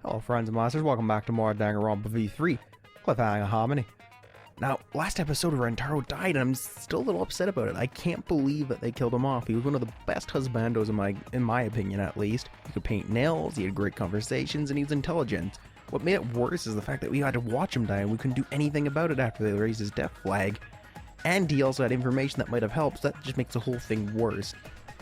Hello friends and monsters, welcome back to more Danganronpa V3, Cliffhanger Harmony. Now, last episode Rentaro died and I'm still a little upset about it. I can't believe that they killed him off. He was one of the best husbandos in my opinion at least. He could paint nails, he had great conversations, and he was intelligent. What made it worse is the fact that we had to watch him die and we couldn't do anything about it after they raised his death flag. And he also had information that might have helped, so that just makes the whole thing worse.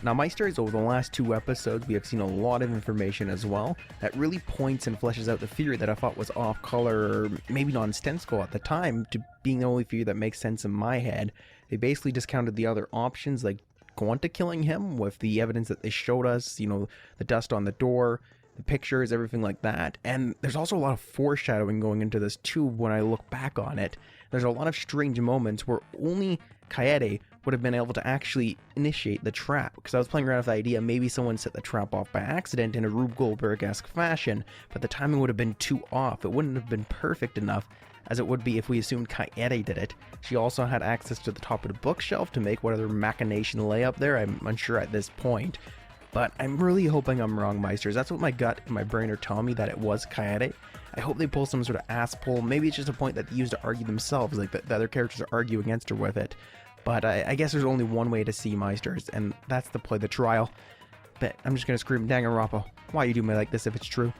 Now, meisters, over the last 2 episodes, we have seen a lot of information as well that really points and fleshes out the theory that I thought was off-color, or maybe nonsensical at the time, to being the only theory that makes sense in my head. They basically discounted the other options, like Gwonta killing him, with the evidence that they showed us, you know, the dust on the door, the pictures, everything like that. And there's also a lot of foreshadowing going into this too when I look back on it. There's a lot of strange moments where only Kaede would have been able to actually initiate the trap, because I was playing around with the idea maybe someone set the trap off by accident in a Rube Goldberg-esque fashion, but the timing would have been too off. It wouldn't have been perfect enough as it would be if we assumed Kaede did it. She also had access to the top of the bookshelf to make whatever machination lay up there. I'm unsure at this point, but I'm really hoping I'm wrong, meisters. That's what my gut and my brain are telling me, that it was Kaede. I hope they pull some sort of ass pull. Maybe it's just a point that they use to argue themselves, like the other characters are argue against her with it. But I guess there's only one way to see meisters, and that's to play the trial. But I'm just gonna scream, Danganronpa, why you do me like this if it's true?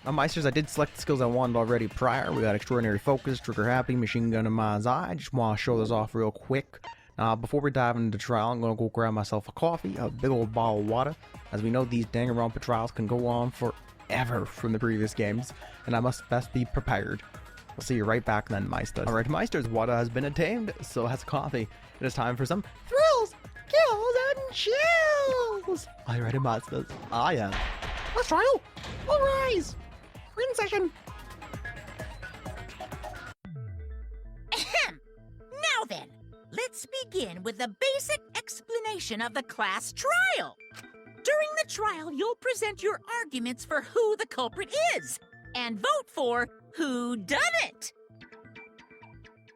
Now, meisters, I did select the skills I wanted already prior. We got Extraordinary Focus, Trigger Happy, Machine Gun in Mind's Eye. I just want to show this off real quick. Now, before we dive into the trial, I'm gonna go grab myself a coffee, a big old bottle of water. As we know, these Danganronpa trials can go on forever from the previous games, and I must best be prepared. We'll see you right back then, meisters. Alright, meisters, water has been attained, so has coffee. It is time for some thrills, kills, and chills! Are you ready, meisters? I am. Let's trial! All rise! We're in session! Ahem! Now then, let's begin with a basic explanation of the class trial. During the trial, you'll present your arguments for who the culprit is, and vote for who done it.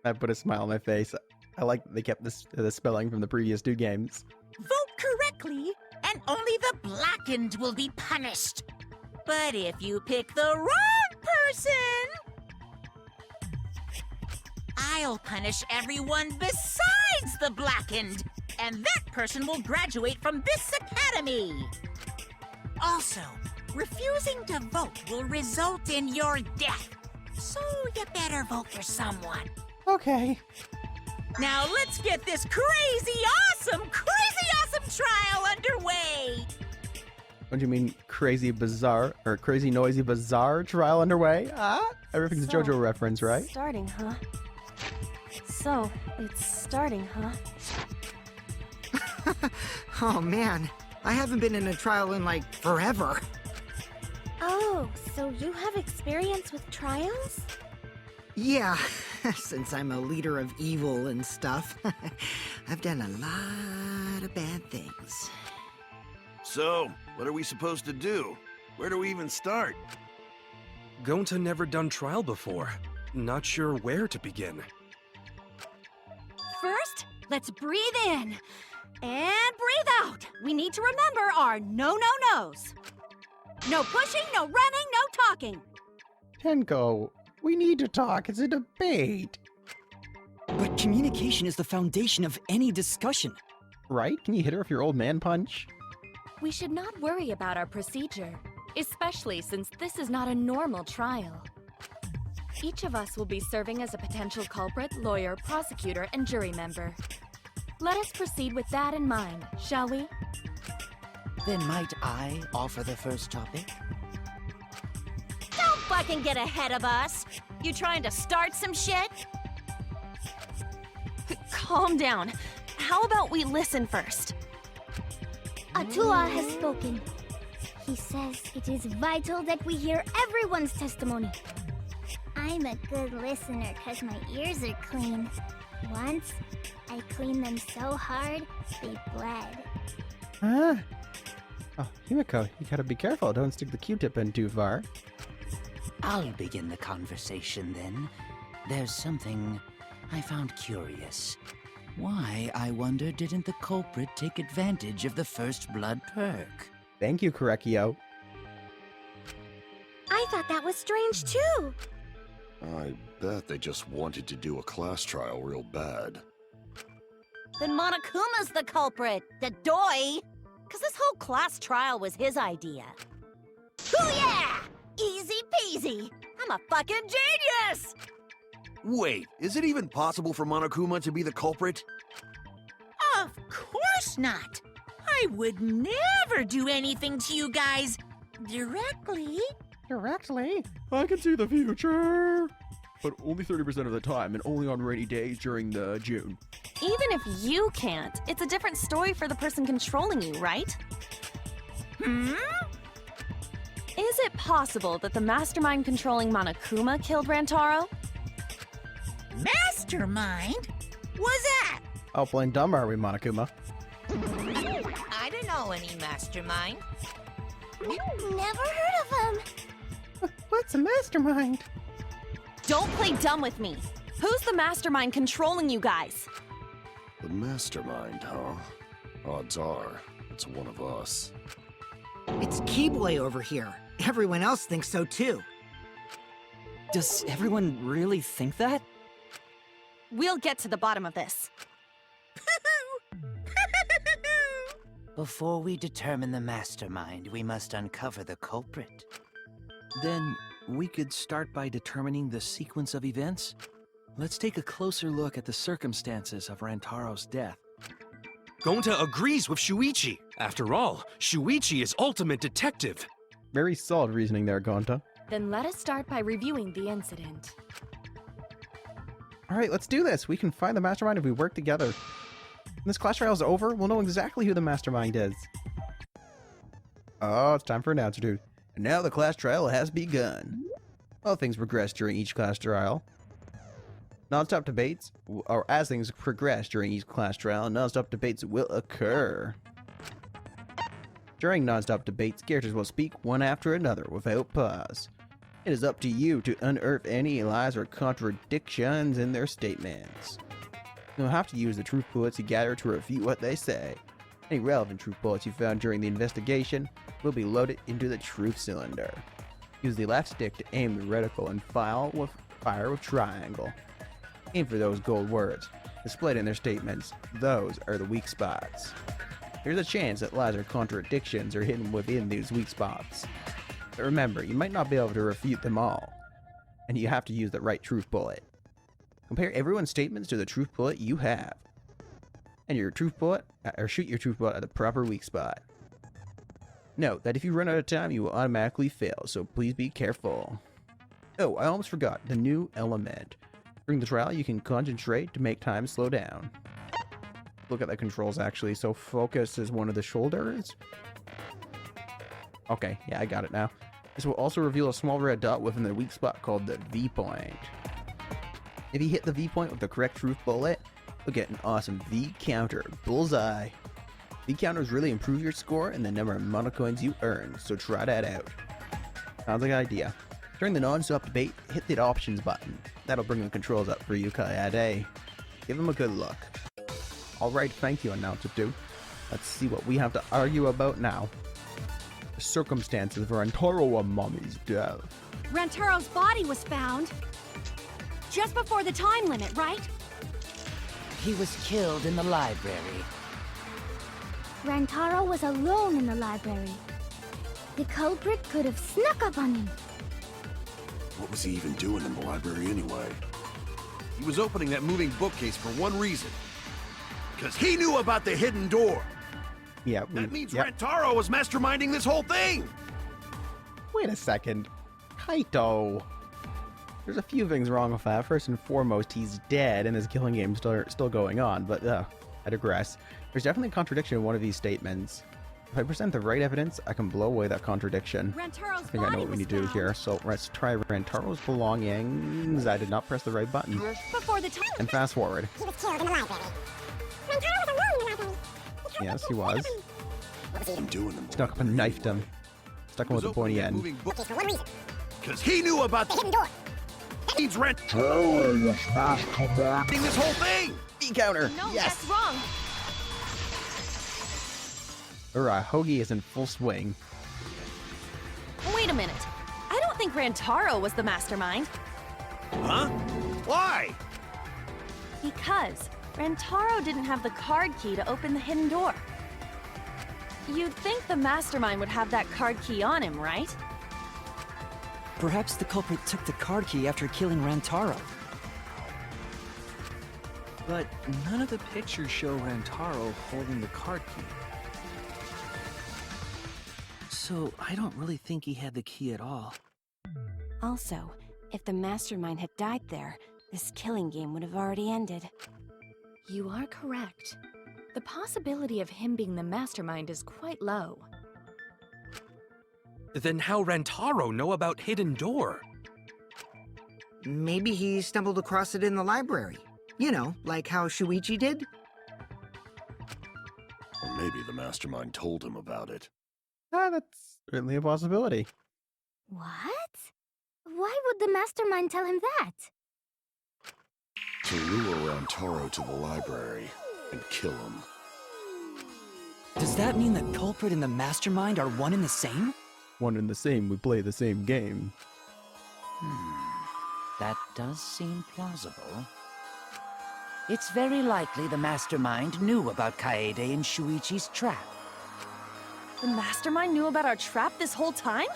I put a smile on my face. I like that they kept the spelling from the previous 2 games. Vote correctly, and only the blackened will be punished. But if you pick the wrong person, I'll punish everyone besides the blackened, and that person will graduate from this academy. Also, refusing to vote will result in your death, so you better vote for someone. Okay. Now let's get this crazy awesome trial underway! What do you mean, crazy bizarre, or crazy noisy bizarre trial underway? Everything's a JoJo reference, right? Starting, huh? So, it's starting, huh? Oh man, I haven't been in a trial in like forever. Oh, so you have experience with trials? Yeah, since I'm a leader of evil and stuff, I've done a lot of bad things. So, what are we supposed to do? Where do we even start? Gonta never done trial before. Not sure where to begin. First, let's breathe in. And breathe out. We need to remember our no-no-nos. No pushing, no running, no talking. Tenko, we need to talk. It's a debate. But communication is the foundation of any discussion. Right? Can you hit her with your old man punch? We should not worry about our procedure, especially since this is not a normal trial. Each of us will be serving as a potential culprit, lawyer, prosecutor, and jury member. Let us proceed with that in mind, shall we? Then might I offer the first topic? Don't fucking get ahead of us. You trying to start some shit? Calm down. How about we listen first? Atua has spoken. He says it is vital that we hear everyone's testimony. I'm a good listener because my ears are clean. Once, I cleaned them so hard, they bled. Huh? Oh, Himiko, you gotta be careful. Don't stick the Q-tip in too far. I'll begin the conversation then. There's something I found curious. Why, I wonder, didn't the culprit take advantage of the first blood perk? Thank you, Korekio. I thought that was strange too. I bet they just wanted to do a class trial real bad. Then Monokuma's the culprit, the doy. Cause this whole class trial was his idea. Hoo yeah! Easy peasy. I'm a fucking genius! Wait, is it even possible for Monokuma to be the culprit? Of course not. I would never do anything to you guys directly. Directly? I can see the future. But only 30% of the time, and only on rainy days during the June. Even if you can't, it's a different story for the person controlling you, right? Is it possible that the mastermind controlling Monokuma killed Rantaro? Mastermind? Was that? Oh, plain dumb are we, Monokuma? I don't know any mastermind. Never heard of him. What's a mastermind? Don't play dumb with me. Who's the mastermind controlling you guys? The mastermind, huh? Odds are, it's one of us. It's Keyboy over here. Everyone else thinks so too. Does everyone really think that? We'll get to the bottom of this. Before we determine the mastermind, we must uncover the culprit. Then we could start by determining the sequence of events. Let's take a closer look at the circumstances of Rantaro's death. Gonta agrees with Shuichi. After all, Shuichi is ultimate detective. Very solid reasoning there, Gonta. Then let us start by reviewing the incident. Alright, let's do this. We can find the mastermind if we work together. When this class trial is over, we'll know exactly who the mastermind is. Oh, it's time for an answer, dude. And now the class trial has begun. Well, things progress during each class trial. Non-stop debates, or as things progress during each class trial, non-stop debates will occur. During non-stop debates, characters will speak one after another without pause. It is up to you to unearth any lies or contradictions in their statements. You'll have to use the truth bullets you gather to refute what they say. Any relevant truth bullets you found during the investigation will be loaded into the truth cylinder. Use the left stick to aim the reticle and fire with triangle. Aim for those gold words displayed in their statements. Those are the weak spots. There's a chance that lies or contradictions are hidden within these weak spots. But remember, you might not be able to refute them all, and you have to use the right truth bullet. Compare everyone's statements to the truth bullet you have, and your truth bullet, or shoot your truth bullet at the proper weak spot. Note that if you run out of time, you will automatically fail, so please be careful. Oh, I almost forgot, the new element. During the trial, you can concentrate to make time slow down. Look at the controls, actually. So focus is one of the shoulders. Okay, yeah, I got it now. This will also reveal a small red dot within the weak spot called the V point. If you hit the V point with the correct truth bullet, you'll get an awesome V counter. Bullseye! V counters really improve your score and the number of mana coins you earn, so try that out. Sounds like an idea. During the non-stop debate, hit the options button. That'll bring the controls up for you, Kayade. Give them a good look. Alright, thank you, Announcer 2. Let's see what we have to argue about now. The circumstances of Rantaro and Mommy's death. Rantaro's body was found just before the time limit, right? He was killed in the library. Rantaro was alone in the library. The culprit could have snuck up on him. What was he even doing in the library anyway? He was opening that moving bookcase for one reason. Because he knew about the hidden door. Yeah, that means Rantaro was masterminding this whole thing. Wait a second. Kaito. There's a few things wrong with that. First and foremost, he's dead and his killing game's still going on, but I digress. There's definitely a contradiction in one of these statements. If I present the right evidence, I can blow away that contradiction. I think I know what we need to do here. So let's try Rantaro's belongings. I did not press the right button. Before the time. And fast forward. He was killed in the library. Rantaro was alone in the library. Yes, he was. What was he even doing in the Snuck up and knifed him. Stuck him with the pointy end. Okay, for one reason. Because he knew about the hidden door. That means Rantaro was masterminding this whole thing. V-counter. No, yes. that's wrong. Alright, Hoagie is in full swing. Wait a minute. I don't think think Rantaro was the mastermind. Huh? Why? Because Rantaro didn't have the card key to open the hidden door. You'd think the mastermind would have that card key on him, right? Perhaps the culprit took the card key after killing Rantaro. But none of the pictures show Rantaro holding the card key. So I don't really think he had the key at all. Also, if the mastermind had died there, this killing game would have already ended. You are correct. The possibility of him being the mastermind is quite low. Then how Rantaro know about Hidden Door? Maybe he stumbled across it in the library. You know, like how Shuichi did? Or maybe the mastermind told him about it. That's certainly a possibility. What? Why would the mastermind tell him that? To lure Rantaro to the library and kill him. Does that mean the culprit and the mastermind are one and the same? One and the same, we play the same game. That does seem plausible. It's very likely the mastermind knew about Kaede and Shuichi's trap. The mastermind knew about our trap this whole time?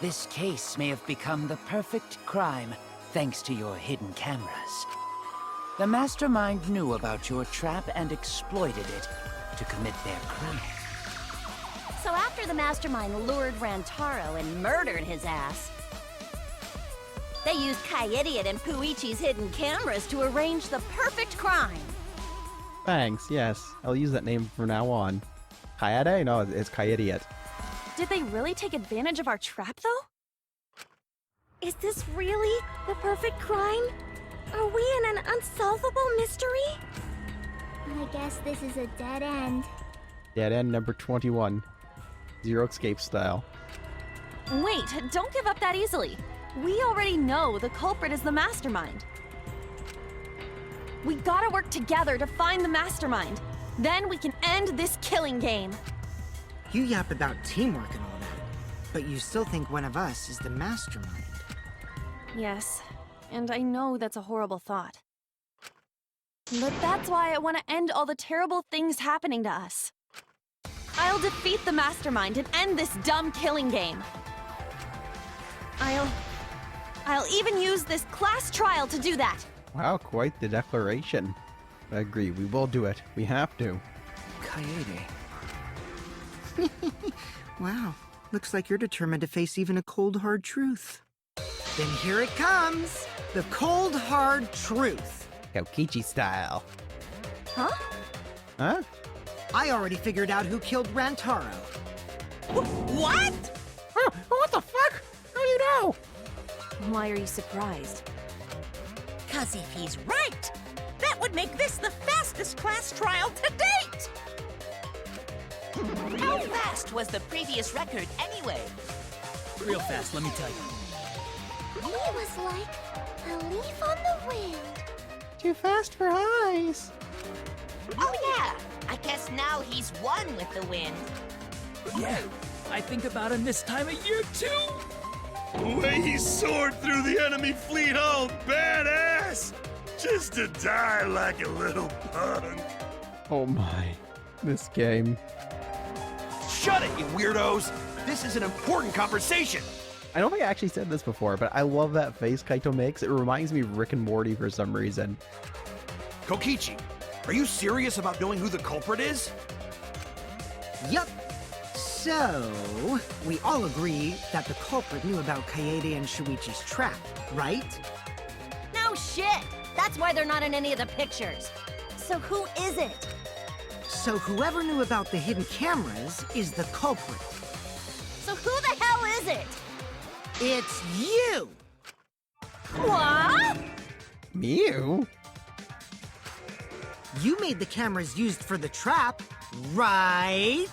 This case may have become the perfect crime thanks to your hidden cameras. The mastermind knew about your trap and exploited it to commit their crime. So after the mastermind lured Rantaro and murdered his ass, they used Kaede and Puichi's hidden cameras to arrange the perfect crime. Thanks, yes. I'll use that name from now on. Kaede? No, it's Kaede. Did they really take advantage of our trap, though? Is this really the perfect crime? Are we in an unsolvable mystery? I guess this is a dead end. Dead end number 21. Zero escape style. Wait, don't give up that easily. We already know the culprit is the mastermind. We gotta work together to find the mastermind. Then we can end this killing game. You yap about teamwork and all that, but you still think one of us is the mastermind. Yes, and I know that's a horrible thought. But that's why I want to end all the terrible things happening to us. I'll defeat the mastermind and end this dumb killing game. I'll even use this class trial to do that. Wow, quite the declaration. I agree, we will do it. We have to. Kaede. Wow, looks like you're determined to face even a cold, hard truth. Then here it comes! The cold, hard truth. Kokichi style. Huh? Huh? I already figured out who killed Rantaro. What? Oh, what the fuck? How do you know? Why are you surprised? 'Cause if he's right, that would make this the fastest class trial to date! How fast was the previous record anyway? Real fast, let me tell you. He was like a leaf on the wind. Too fast for eyes. Oh yeah, I guess now he's one with the wind. Yeah, I think about him this time of year too. The way he soared through the enemy fleet, all badass! Just to die like a little punk. Oh my. This game. Shut it, you weirdos! This is an important conversation! I don't think I actually said this before, but I love that face Kaito makes. It reminds me of Rick and Morty for some reason. Kokichi, are you serious about knowing who the culprit is? Yup. So, we all agree that the culprit knew about Kaede and Shuichi's trap, right? No shit! That's why they're not in any of the pictures. So who is it? So whoever knew about the hidden cameras is the culprit. So who the hell is it? It's you! What? Mew? You made the cameras used for the trap, right?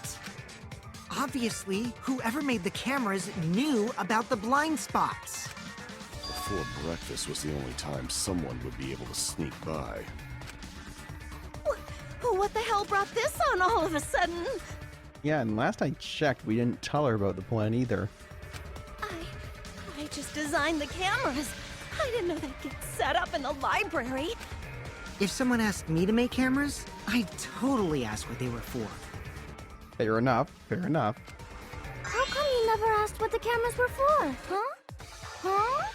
Obviously, whoever made the cameras knew about the blind spots. Before breakfast was the only time someone would be able to sneak by. What the hell brought this on all of a sudden? Yeah, and last I checked, we didn't tell her about the plan either. I designed the cameras. I didn't know they'd get set up in the library. If someone asked me to make cameras, I'd totally ask what they were for. Fair enough, fair enough. How come you never asked what the cameras were for, huh? Huh?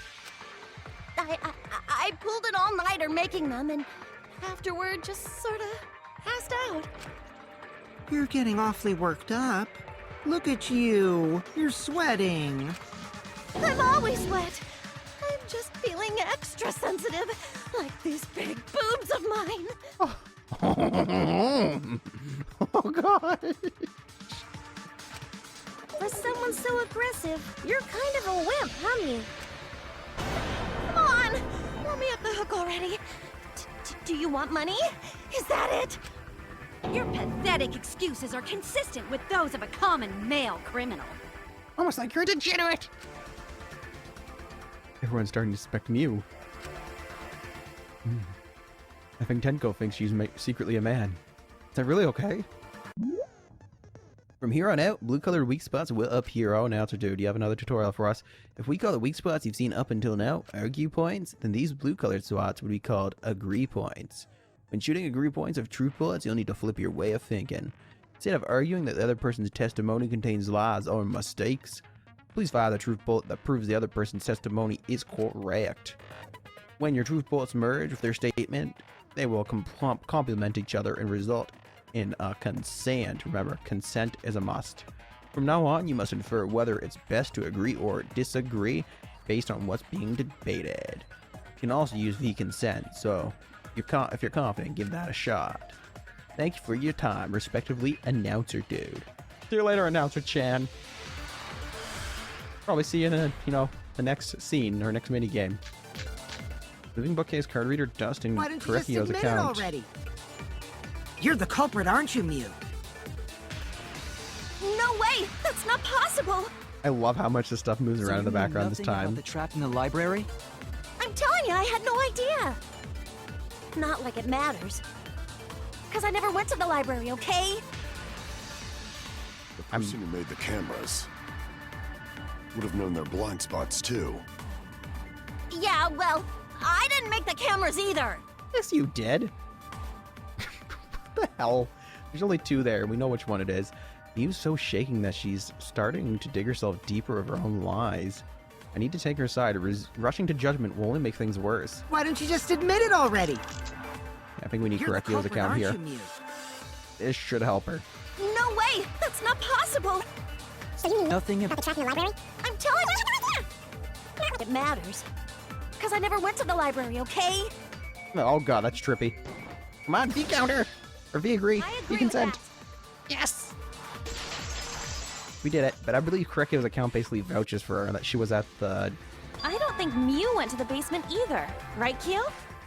I pulled an all-nighter making them, and afterward just sort of passed out. You're getting awfully worked up. Look at you. You're sweating. I'm always wet. I'm just feeling extra sensitive, like these big boobs of mine. Oh, God. For someone so aggressive, you're kind of a wimp, huh, Mew? Come on, let me off the hook already. Do you want money? Is that it? Your pathetic excuses are consistent with those of a common male criminal. Almost like you're a degenerate. Everyone's starting to suspect Mew. I think Tenko thinks she's secretly a man. Is that really okay? From here on out, blue-colored weak spots will appear. Oh, now, dude, do you have another tutorial for us? If we call the weak spots you've seen up until now argue points, then these blue-colored spots would be called agree points. When shooting agree points of truth bullets, you'll need to flip your way of thinking. Instead of arguing that the other person's testimony contains lies or mistakes, please fire the truth bullet that proves the other person's testimony is correct. When your truth bullets merge with their statement, they will complement each other and result in a consent. Remember, consent is a must. From now on, you must infer whether it's best to agree or disagree based on what's being debated. You can also use v-consent, so if you're confident, give that a shot. Thank you for your time, respectively, Announcer Dude. See you later, Announcer Chan. Probably see you in the next scene or next minigame. Moving bookcase, card reader, dust, and Why don't you just Correcchio's admit account. it already? You're the culprit, aren't you, Mew? No way! That's not possible! I love how much this stuff moves around in the background this time. About the trap in the library? I'm telling you, I had no idea! Not like it matters. Because I never went to the library, okay? The person who made the cameras would have known their blind spots too. Yeah, well, I didn't make the cameras either! Yes, you did. What the hell? There's only two there, and we know which one it is. Mew's so shaking that she's starting to dig herself deeper of her own lies. I need to take her side. Rushing to judgment will only make things worse. Why don't you just admit it already? I think we need You're the Correcchio's culprit, account aren't here. you, Mew? This should help her. No way! That's not possible! Nothing At the trap in the library? I'm telling you! It matters. Because I never went to the library, okay? Oh god, that's trippy. Come on, V-counter! Or V-agree. I agree with V-consent. that. Yes! We did it, but I believe Correcchio's account basically vouches for her that she was at the... I don't think Mew went to the basement either. Right, Kyo?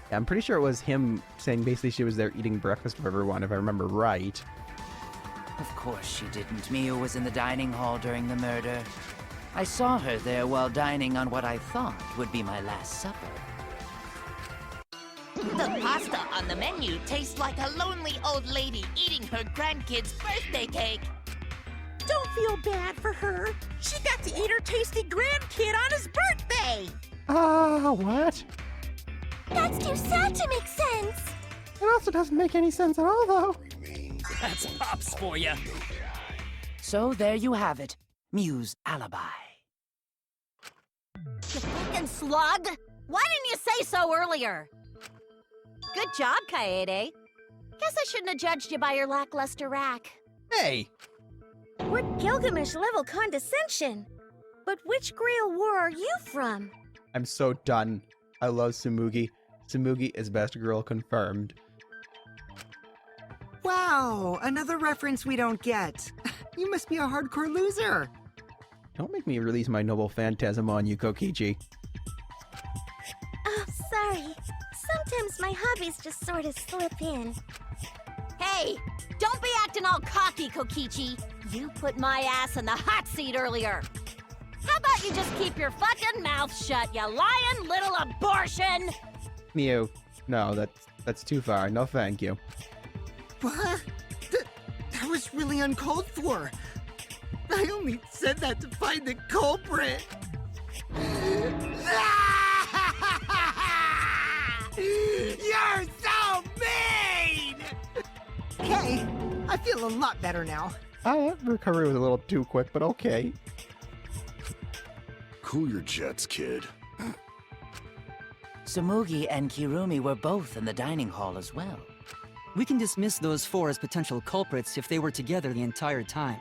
Yeah, I'm pretty sure it was him saying basically she was there eating breakfast with everyone, if I remember right. Of course she didn't. Mew was in the dining hall during the murder. I saw her there while dining on what I thought would be my last supper. The pasta on the menu tastes like a lonely old lady eating her grandkid's birthday cake. Don't feel bad for her. She got to eat her tasty grandkid on his birthday. What? That's too sad to make sense. It also doesn't make any sense at all, though. That's Pops for you. So there you have it. Mew's alibi. You fucking slug! Why didn't you say so earlier? Good job, Kaede. Guess I shouldn't have judged you by your lackluster rack. Hey! What Gilgamesh-level condescension? But which Grail war are you from? I'm so done. I love Tsumugi. Tsumugi is best girl confirmed. Wow, another reference we don't get. You must be a hardcore loser. Don't make me release my noble phantasm on you, Kokichi. Oh, sorry. Sometimes my hobbies just sort of slip in. Hey, don't be acting all cocky, Kokichi. You put my ass in the hot seat earlier. How about you just keep your fucking mouth shut, you lying little abortion? Mew. No, that's too far. No thank you. What? That was really uncalled for. I only said that to find the culprit. You're so mean! Okay, I feel a lot better now. Recovery was a little too quick, but okay. Cool your jets, kid. Tsumugi and Kirumi were both in the dining hall as well. We can dismiss those four as potential culprits if they were together the entire time.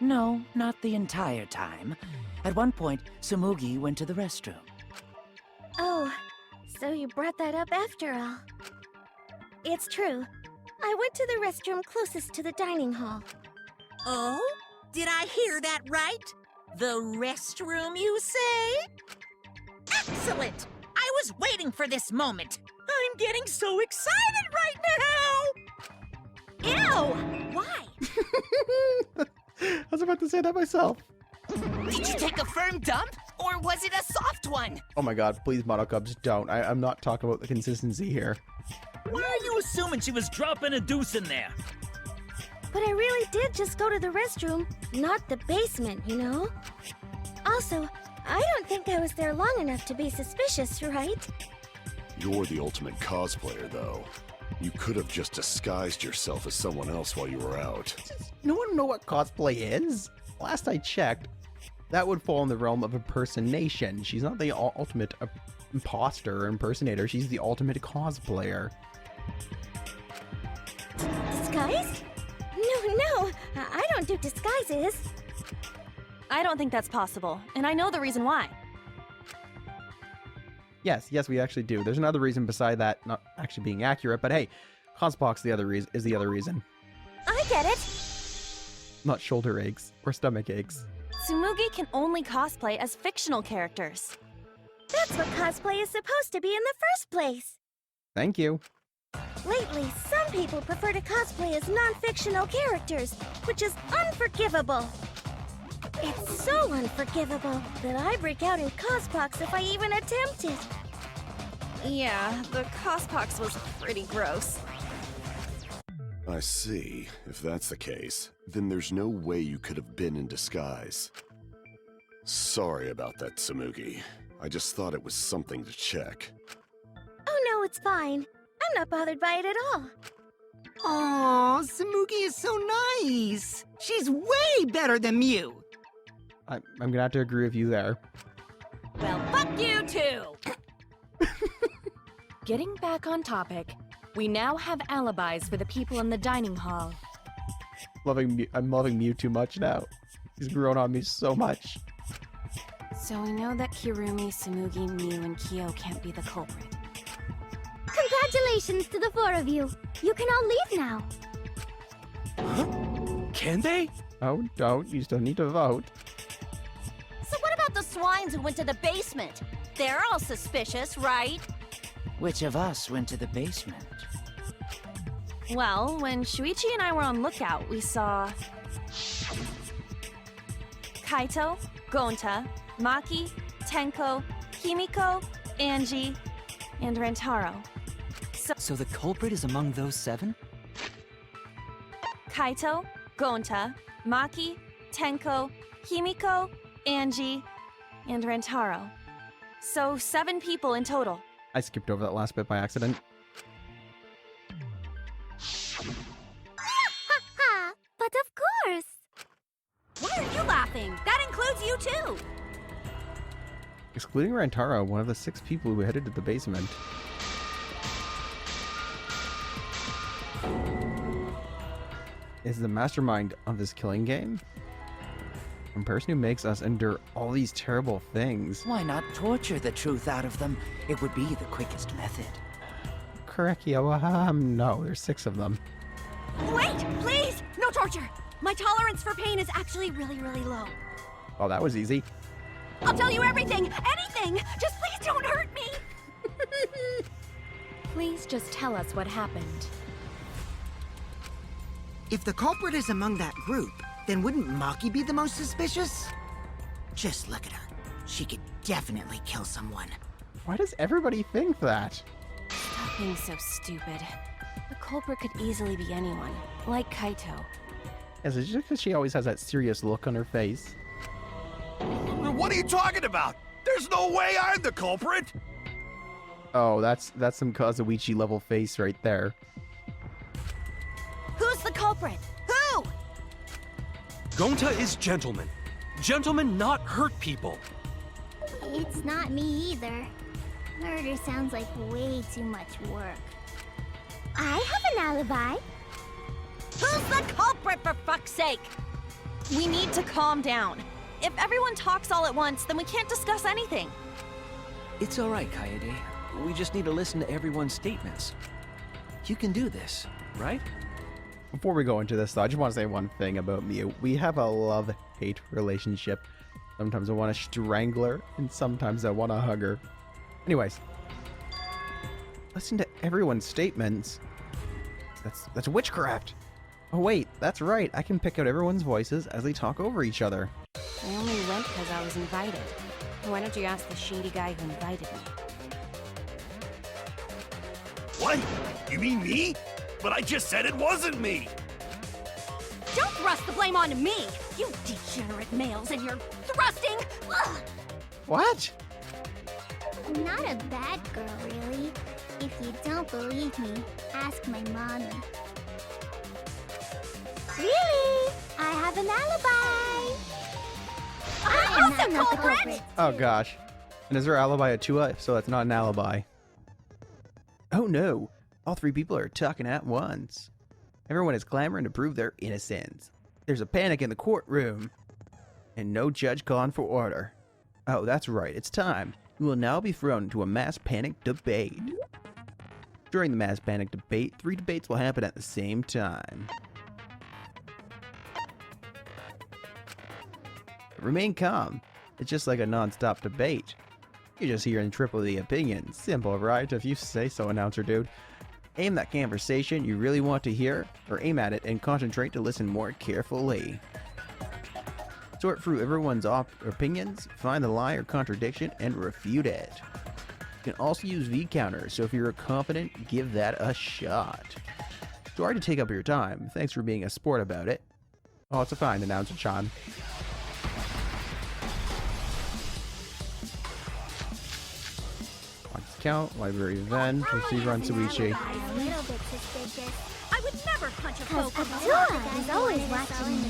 No, not the entire time. At one point, Tsumugi went to the restroom. Oh, so you brought that up after all. It's true. I went to the restroom closest to the dining hall. Oh? Did I hear that right? The restroom, you say? Excellent! I was waiting for this moment. I'm getting so excited right now! Ew! Why? I was about to say that myself. Did you take a firm dump, or was it a soft one? Oh my god, please, Monocubs, don't. I'm not talking about the consistency here. Why are you assuming she was dropping a deuce in there? But I really did just go to the restroom, not the basement, you know? Also, I don't think I was there long enough to be suspicious, right? You're the ultimate cosplayer, though. You could have just disguised yourself as someone else while you were out. No one know what cosplay is? Last I checked, that would fall in the realm of impersonation. She's not the ultimate imposter or impersonator. She's the ultimate cosplayer. Disguised? No, I don't do disguises. I don't think that's possible, and I know the reason why. Yes, we actually do. There's another reason beside that not actually being accurate, but hey, cospox is the other reason. I get it. Not shoulder aches or stomach aches. Tsumugi can only cosplay as fictional characters. That's what cosplay is supposed to be in the first place. Thank you. Lately, some people prefer to cosplay as non-fictional characters, which is unforgivable. It's so unforgivable that I break out in cospox if I even attempt it. Yeah, the cospox was pretty gross. I see. If that's the case, then there's no way you could have been in disguise. Sorry about that, Tsumugi. I just thought it was something to check. Oh no, it's fine. I'm not bothered by it at all. Aw, Tsumugi is so nice. She's way better than Mew. I'm gonna have to agree with you there. Well, fuck you too! Getting back on topic, we now have alibis for the people in the dining hall. I'm loving Mew too much now. He's grown on me so much. So we know that Kirumi, Tsumugi, Mew, and Kyo can't be the culprit. Congratulations to the four of you. You can all leave now. Huh? Can they? Oh, don't. You still need to vote. So what about the swines who went to the basement? They're all suspicious, right? Which of us went to the basement? Well, when Shuichi and I were on lookout, we saw Kaito, Gonta, Maki, Tenko, Himiko, Angie, and Rentaro. So the culprit is among those 7? Kaito, Gonta, Maki, Tenko, Himiko, Angie, and Rentaro. So 7 people in total. I skipped over that last bit by accident. Ha! But of course! Why are you laughing? That includes you too! Excluding Rantaro, one of the 6 people who headed to the basement. Is the mastermind of this killing game? One person who makes us endure all these terrible things. Why not torture the truth out of them? It would be the quickest method. Correcchio, no, there's 6 of them. Wait, please! No torture! My tolerance for pain is actually really low. Oh, that was easy. I'll tell you everything! Anything! Just please don't hurt me! Please just tell us what happened. If the culprit is among that group, then wouldn't Maki be the most suspicious? Just look at her. She could definitely kill someone. Why does everybody think that? Stop being so stupid. The culprit could easily be anyone, like Kaito. Is it just because she always has that serious look on her face? What are you talking about? There's no way I'm the culprit! Oh, that's some Kazuichi level face right there. Who's the culprit? Who? Gonta is gentleman. Gentlemen not hurt people. It's not me either. Murder sounds like way too much work. I have an alibi. Who's the culprit, for fuck's sake? We need to calm down. If everyone talks all at once, then we can't discuss anything. It's all right, Kaede. We just need to listen to everyone's statements. You can do this, right? Before we go into this, though, I just want to say one thing about Miu. We have a love-hate relationship. Sometimes I want to strangle her, and sometimes I want to hug her. Anyways, listen to everyone's statements. That's witchcraft. Oh wait, that's right. I can pick out everyone's voices as they talk over each other. I only went because I was invited. Why don't you ask the shady guy who invited me? What? You mean me? But I just said it wasn't me! Don't thrust the blame onto me! You degenerate males and your thrusting! Ugh. What? I'm not a bad girl, really. If you don't believe me, ask my mommy. Really? I have an alibi! I'm also not the culprit! Oh gosh. And is her alibi a Tua? So that's not an alibi. Oh no! All three people are talking at once. Everyone is clamoring to prove their innocence. There's a panic in the courtroom. And no judge calling for order. Oh, that's right, it's time. We will now be thrown into a mass panic debate. During the mass panic debate, 3 debates will happen at the same time. Remain calm. It's just like a non-stop debate. You're just hearing triple the opinion. Simple, right? If you say so, announcer dude. Aim that conversation you really want to hear, or aim at it and concentrate to listen more carefully. Sort through everyone's opinions, find the lie or contradiction, and refute it. You can also use V-counters, so if you're confident, give that a shot. Sorry to take up your time. Thanks for being a sport about it. Oh, it's a fine, announcer Chan. Count, library event, receiver on Suichi. I would never punch a foe. Atua is always watching me.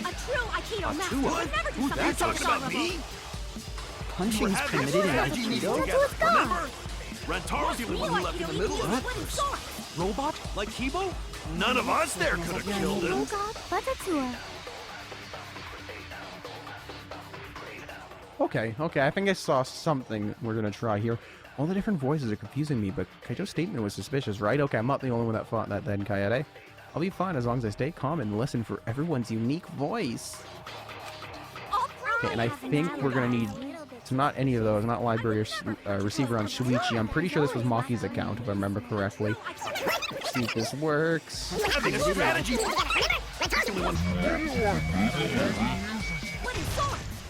A true Aikido master would never do Who's something that so talking about dishonorable. me? Punching's We're permitted in having Aikido? Remember? Rantaro's the only one who left in the middle. What? Robot? Like Kibo? None of us there could have killed him. Oh god, but Atua. Okay, I think I saw something we're gonna try here. All the different voices are confusing me, but Kaito's statement was suspicious, right? Okay, I'm not the only one that thought that then, Kaede. I'll be fine as long as I stay calm and listen for everyone's unique voice. Okay, and I think we're gonna need... It's not any of those, not library or receiver on Shuichi. I'm pretty sure this was Maki's account, if I remember correctly. Let's see if this works. Having a strategy.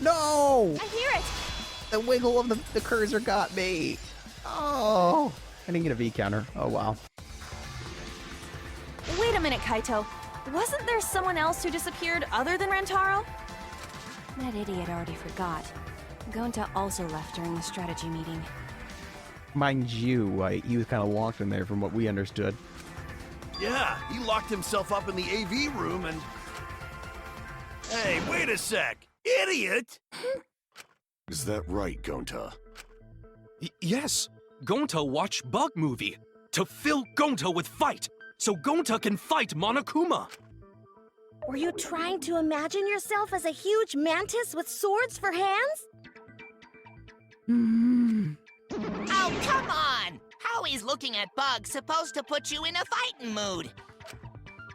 No! I hear it. The wiggle of the cursor got me. Oh, I didn't get a V counter. Oh wow. Wait a minute, Kaito. Wasn't there someone else who disappeared other than Rantaro? That idiot already forgot. Gonta also left during the strategy meeting. Mind you, he was kind of locked in there from what we understood. Yeah, he locked himself up in the AV room and... Hey, wait a sec! Idiot! Is that right, Gonta? Yes. Gonta watch Bug Movie to fill Gonta with fight, so Gonta can fight Monokuma. Were you trying to imagine yourself as a huge mantis with swords for hands? Oh, come on! How is looking at bugs supposed to put you in a fighting mood?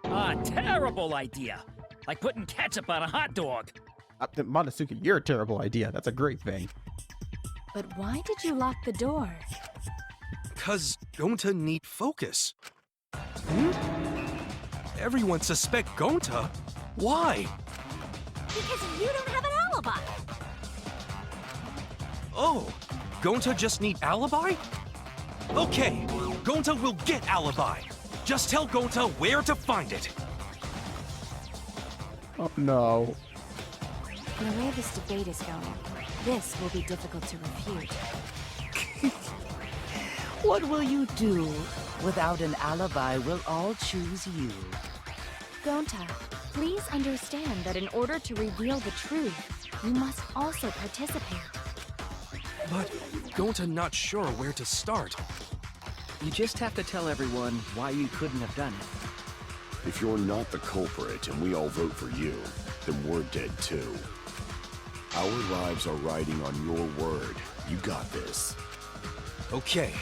A terrible idea. Like putting ketchup on a hot dog. Monosuke, you're a terrible idea. That's a great thing. But why did you lock the door? 'Cause Gonta need focus. Everyone suspect Gonta? Why? Because you don't have an alibi. Oh, Gonta just need alibi? Okay, Gonta will get alibi. Just tell Gonta where to find it. Oh no. The way this debate is going, This will be difficult to refute. What will you do? Without an alibi, we'll all choose you. Gonta, please understand that in order to reveal the truth, you must also participate. But Gonta not sure where to start. You just have to tell everyone why you couldn't have done it. If you're not the culprit and we all vote for you, then we're dead too. Our lives are riding on your word. You got this. Okay,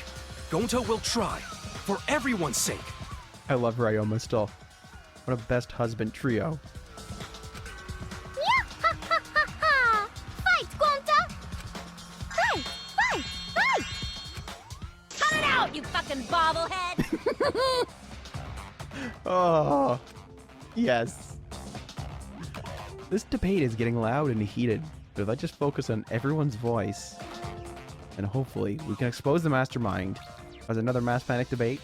Gonta will try. For everyone's sake. I love Ryoma still. What a best husband trio. Yeah! Fight, Gonta! Fight! Fight! Fight! Cut it out, you fucking bobblehead! Oh, yes. This debate is getting loud and heated, but let's just focus on everyone's voice. And hopefully, we can expose the mastermind. As another mass panic debate.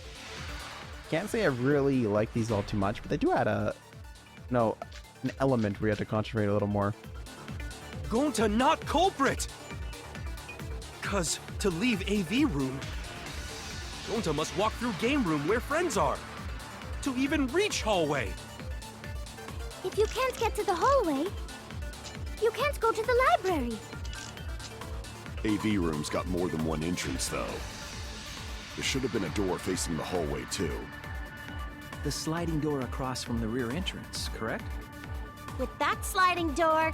Can't say I really like these all too much, but they do add an element where you have to concentrate a little more. Gonta not culprit! Cause to leave AV room, Gonta must walk through game room where friends are. To even reach hallway. If you can't get to the hallway, you can't go to the library. AV room's got more than one entrance, though. There should have been a door facing the hallway, too. The sliding door across from the rear entrance, correct? With that sliding door,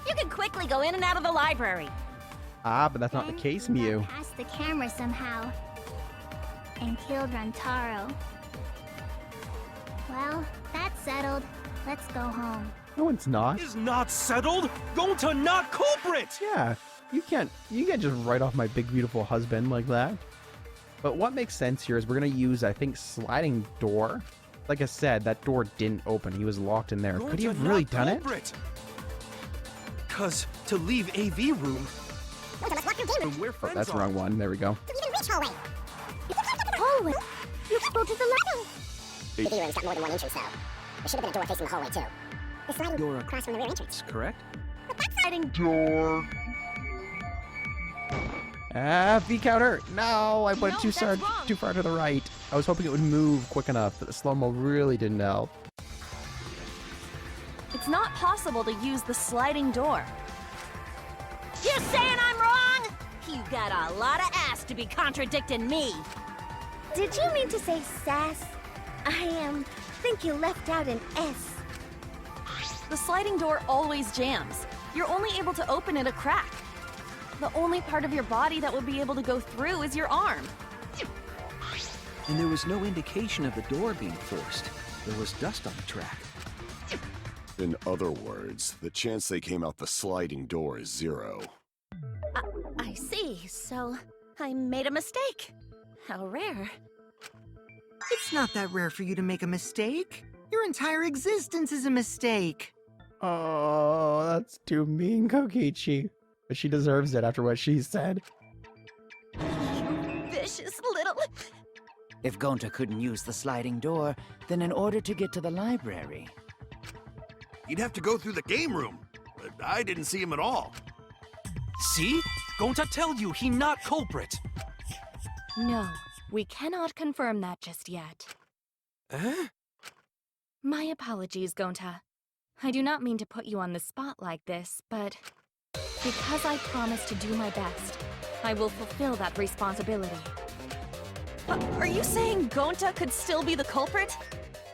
you can quickly go in and out of the library. Ah, but that's not the case, Mew. Past the camera somehow. And killed Rantaro. Well, that's settled. Let's go home. No, it's not. Is not settled? Gonta not culprit! Yeah, you can't just write off my big beautiful husband like that. But what makes sense here is we're gonna use, I think, sliding door. Like I said, that door didn't open. He was locked in there. Could he have really done it? Cause to leave AV room, where Oh, friends that's the are. wrong one. There we go. Hallway. You can go to the library. AV room's got more than one entrance, though. There should have been a door facing the hallway, too. The sliding Door across from the rear entrance. correct? Sliding door. Ah, V counter. No, I put it No, too that's wrong. too far to the right. I was hoping it would move quick enough, but the slow-mo really didn't help. It's not possible to use the sliding door. You saying I'm wrong? You got a lot of ass to be contradicting me. Did you mean to say sass? I think you left out an S. The sliding door always jams. You're only able to open it a crack. The only part of your body that would be able to go through is your arm. And there was no indication of the door being forced. There was dust on the track. In other words, the chance they came out the sliding door is 0. I see. So I made a mistake. How rare. It's not that rare for you to make a mistake. Your entire existence is a mistake. Oh, that's too mean, Kokichi. But she deserves it after what she said. Vicious little... If Gonta couldn't use the sliding door, then in order to get to the library... You'd have to go through the game room, but I didn't see him at all. See? Gonta tell you he not culprit. No, we cannot confirm that just yet. Eh? My apologies, Gonta. I do not mean to put you on the spot like this, but because I promised to do my best, I will fulfill that responsibility. Are you saying Gonta could still be the culprit?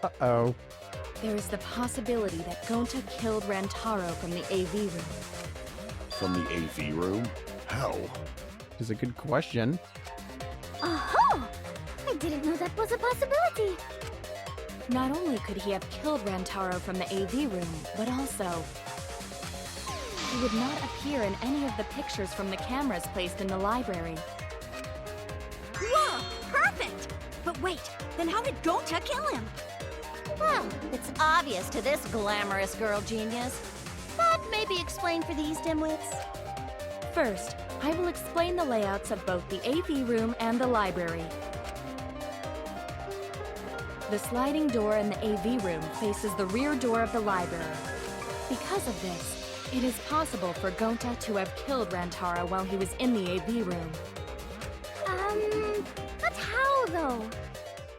Uh-oh. There is the possibility that Gonta killed Rantaro from the AV room. From the AV room? How? Is a good question. Oh! I didn't know that was a possibility. Not only could he have killed Rantaro from the AV room, but also he would not appear in any of the pictures from the cameras placed in the library. Whoa! Perfect! But wait, then how did Gonta kill him? Well, it's obvious to this glamorous girl genius. But maybe explain for these dimwits. First, I will explain the layouts of both the AV room and the library. The sliding door in the AV room faces the rear door of the library. Because of this, It is possible for Gonta to have killed Rantara while he was in the AV room. But how though?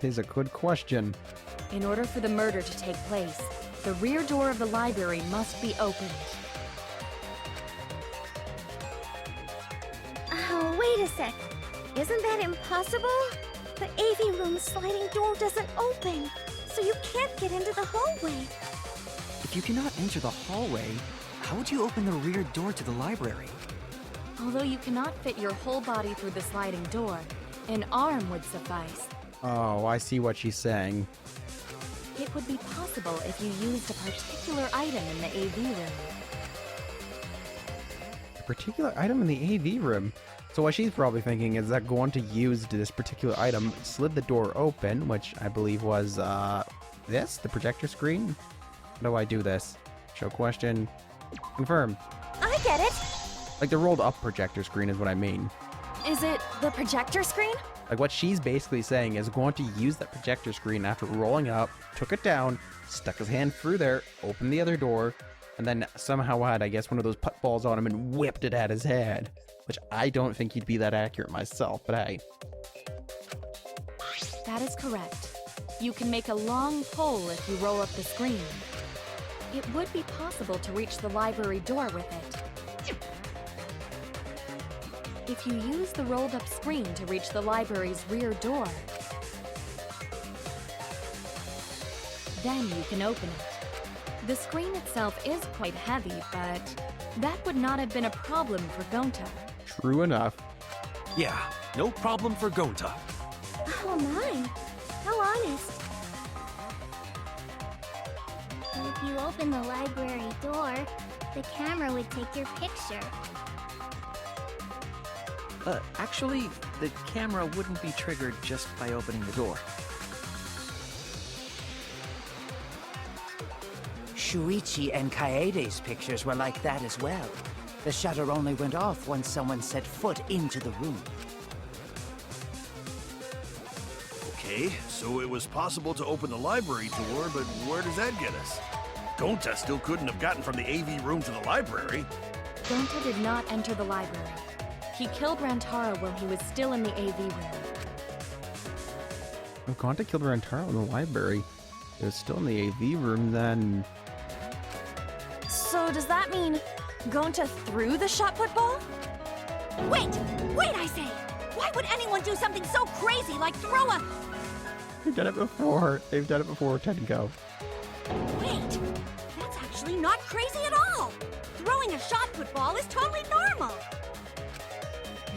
Is a good question. In order for the murder to take place, the rear door of the library must be opened. Oh, wait a sec. Isn't that impossible? The AV room's sliding door doesn't open, so you can't get into the hallway. If you cannot enter the hallway, how would you open the rear door to the library? Although you cannot fit your whole body through the sliding door, an arm would suffice. Oh, I see what she's saying. It would be possible if you used a particular item in the AV room. A particular item in the AV room? So what she's probably thinking is that going to use this particular item slid the door open, which I believe was, this? The projector screen? How do I do this? Show question. Confirm. I get it. Like the rolled up projector screen is what I mean. Is it the projector screen? Like what she's basically saying is going to use that projector screen after rolling up, took it down, stuck his hand through there, opened the other door, and then somehow had, I guess, one of those putt balls on him and whipped it at his head. Which I don't think he'd be that accurate myself, but hey. That is correct. You can make a long pole if you roll up the screen. It would be possible to reach the library door with it. If you use the rolled up screen to reach the library's rear door, then you can open it. The screen itself is quite heavy, but that would not have been a problem for Gonta. True enough. Yeah, no problem for Gonta. Oh my, how honest. If you open the library door, the camera would take your picture. Actually, the camera wouldn't be triggered just by opening the door. Shuichi and Kaede's pictures were like that as well. The shutter only went off once someone set foot into the room. Okay, so it was possible to open the library door, but where does that get us? Gonta still couldn't have gotten from the AV room to the library. Gonta did not enter the library. He killed Rantara while he was still in the AV room. If Gonta killed Rantaro in the library, it was still in the AV room, then... So does that mean Gonta threw the shot put ball? Wait! Wait, I say! Why would anyone do something so crazy like throw a... They've done it before. They've done it before, Tenko. Wait! That's actually not crazy at all! Throwing a shot put ball is totally normal!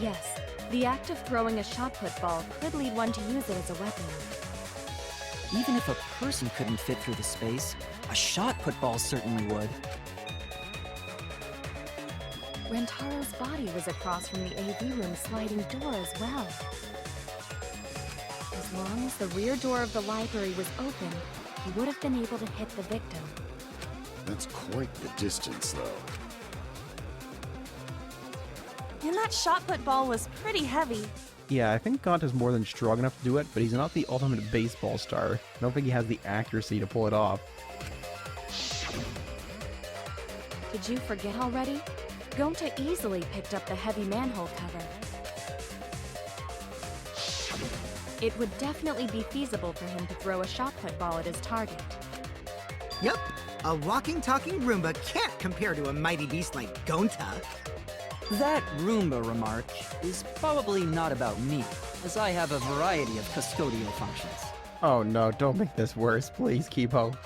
Yes, the act of throwing a shot put ball could lead one to use it as a weapon. Even if a person couldn't fit through the space, a shot put ball certainly would. Rantaro's body was across from the AV room sliding door as well. As long as the rear door of the library was open, he would have been able to hit the victim. That's quite the distance, though. And that shot put ball was pretty heavy. Yeah, I think Gonta's more than strong enough to do it, but he's not the ultimate baseball star. I don't think he has the accuracy to pull it off. Did you forget already? Gonta easily picked up the heavy manhole cover. It would definitely be feasible for him to throw a shot put ball at his target. Yep, a walking, talking Roomba can't compare to a mighty beast like Gonta. That Roomba remark is probably not about me, as I have a variety of custodial functions. Oh no, don't make this worse, please, Kipo.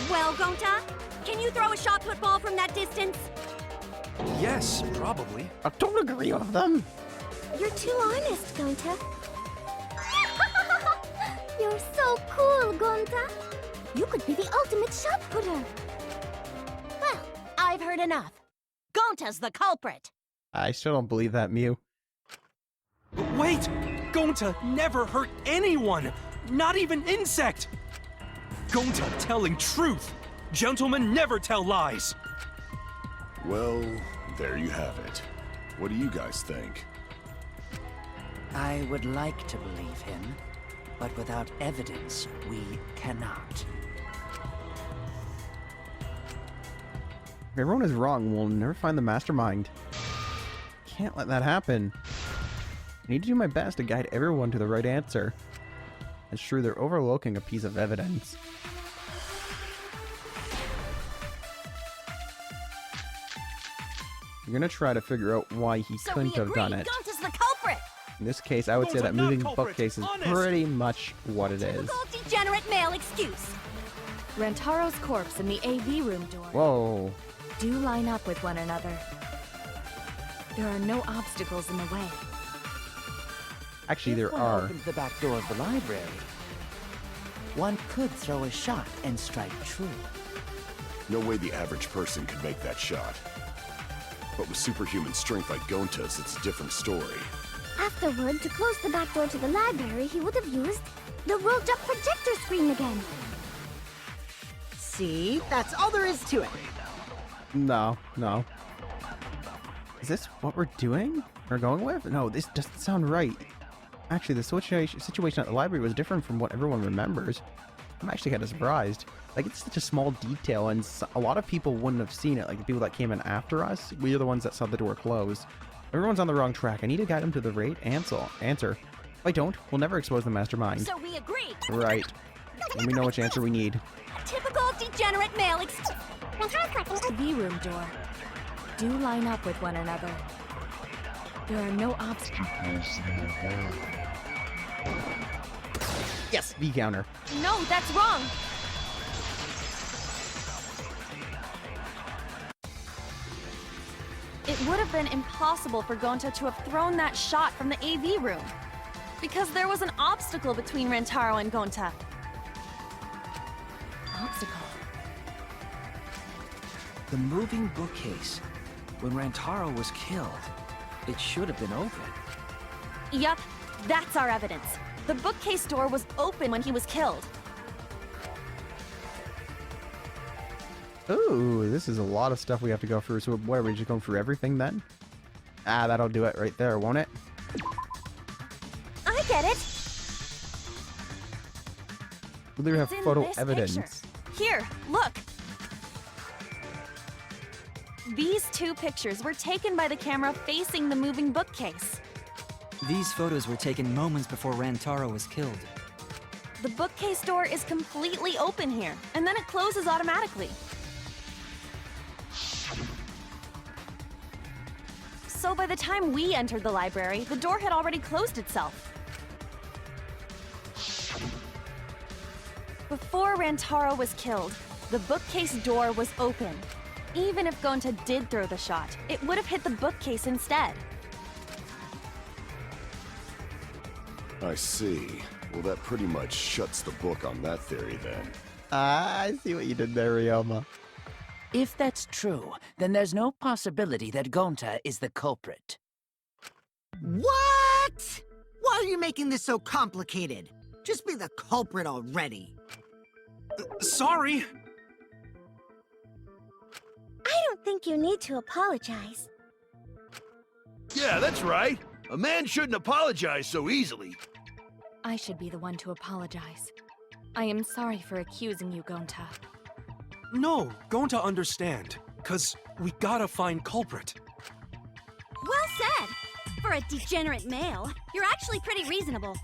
Well, Gonta, can you throw a shot put ball from that distance? Yes, probably. I don't agree with them. You're too honest, Gonta. You're so cool, Gonta. You could be the ultimate shot putter. Well, I've heard enough. Gonta's the culprit. I still don't believe that, Mew. Wait! Gonta never hurt anyone! Not even insect! Gonta telling truth! Gentlemen never tell lies! Well, there you have it. What do you guys think? I would like to believe him, but without evidence, we cannot. If everyone is wrong, we'll never find the mastermind. Can't let that happen. I need to do my best to guide everyone to the right answer. It's true, they're overlooking a piece of evidence. You're gonna try to figure out why he couldn't have done it. Gonta's the culprit! In this case, I would say that moving bookcase is pretty much what it is. Typical degenerate male excuse. Rantaro's corpse and the AV room door Whoa. do line up with one another. There are no obstacles in the way. Actually, If there one are. opened the back door of the library, one could throw a shot and strike true. No way the average person could make that shot. But with superhuman strength like Gonta's, it's a different story. Afterward, to close the back door to the library, he would have used the rolled up projector screen again. See? That's all there is to it. No. Is this what we're doing? Or going with? No, this doesn't sound right. Actually, the situation at the library was different from what everyone remembers. I'm actually kind of surprised. Like, it's such a small detail, and a lot of people wouldn't have seen it. Like, the people that came in after us, we are the ones that saw the door close. Everyone's on the wrong track. I need to guide them to the right answer. If I don't, we'll never expose the mastermind. So we agree. Right. And we know which answer we need. Typical degenerate male excuse. AV room door do line up with one another. There are no obstacles. Yes, V counter. No, that's wrong. It would have been impossible for Gonta to have thrown that shot from the AV room, because there was an obstacle between Rantaro and Gonta. Obstacle? The moving bookcase. When Rantaro was killed, it should have been open. Yup, that's our evidence. The bookcase door was open when he was killed. Ooh, this is a lot of stuff we have to go through. So what, are we just going through everything then? Ah, that'll do it right there, won't it? I get it. We literally have It's in photo this evidence. picture. Here, look. These two pictures were taken by the camera facing the moving bookcase. These photos were taken moments before Rantaro was killed. The bookcase door is completely open here, and then it closes automatically. So by the time we entered the library, the door had already closed itself. Before Rantaro was killed, the bookcase door was open. Even if Gonta did throw the shot, it would have hit the bookcase instead. I see. Well, that pretty much shuts the book on that theory then. Ah, I see what you did there, Ryoma. If that's true, then there's no possibility that Gonta is the culprit. What? Why are you making this so complicated? Just be the culprit already. Sorry. I don't think you need to apologize. Yeah, that's right. A man shouldn't apologize so easily. I should be the one to apologize. I am sorry for accusing you, Gonta. No, Gonta understand. 'Cause we gotta find culprit. Well said. For a degenerate male, you're actually pretty reasonable.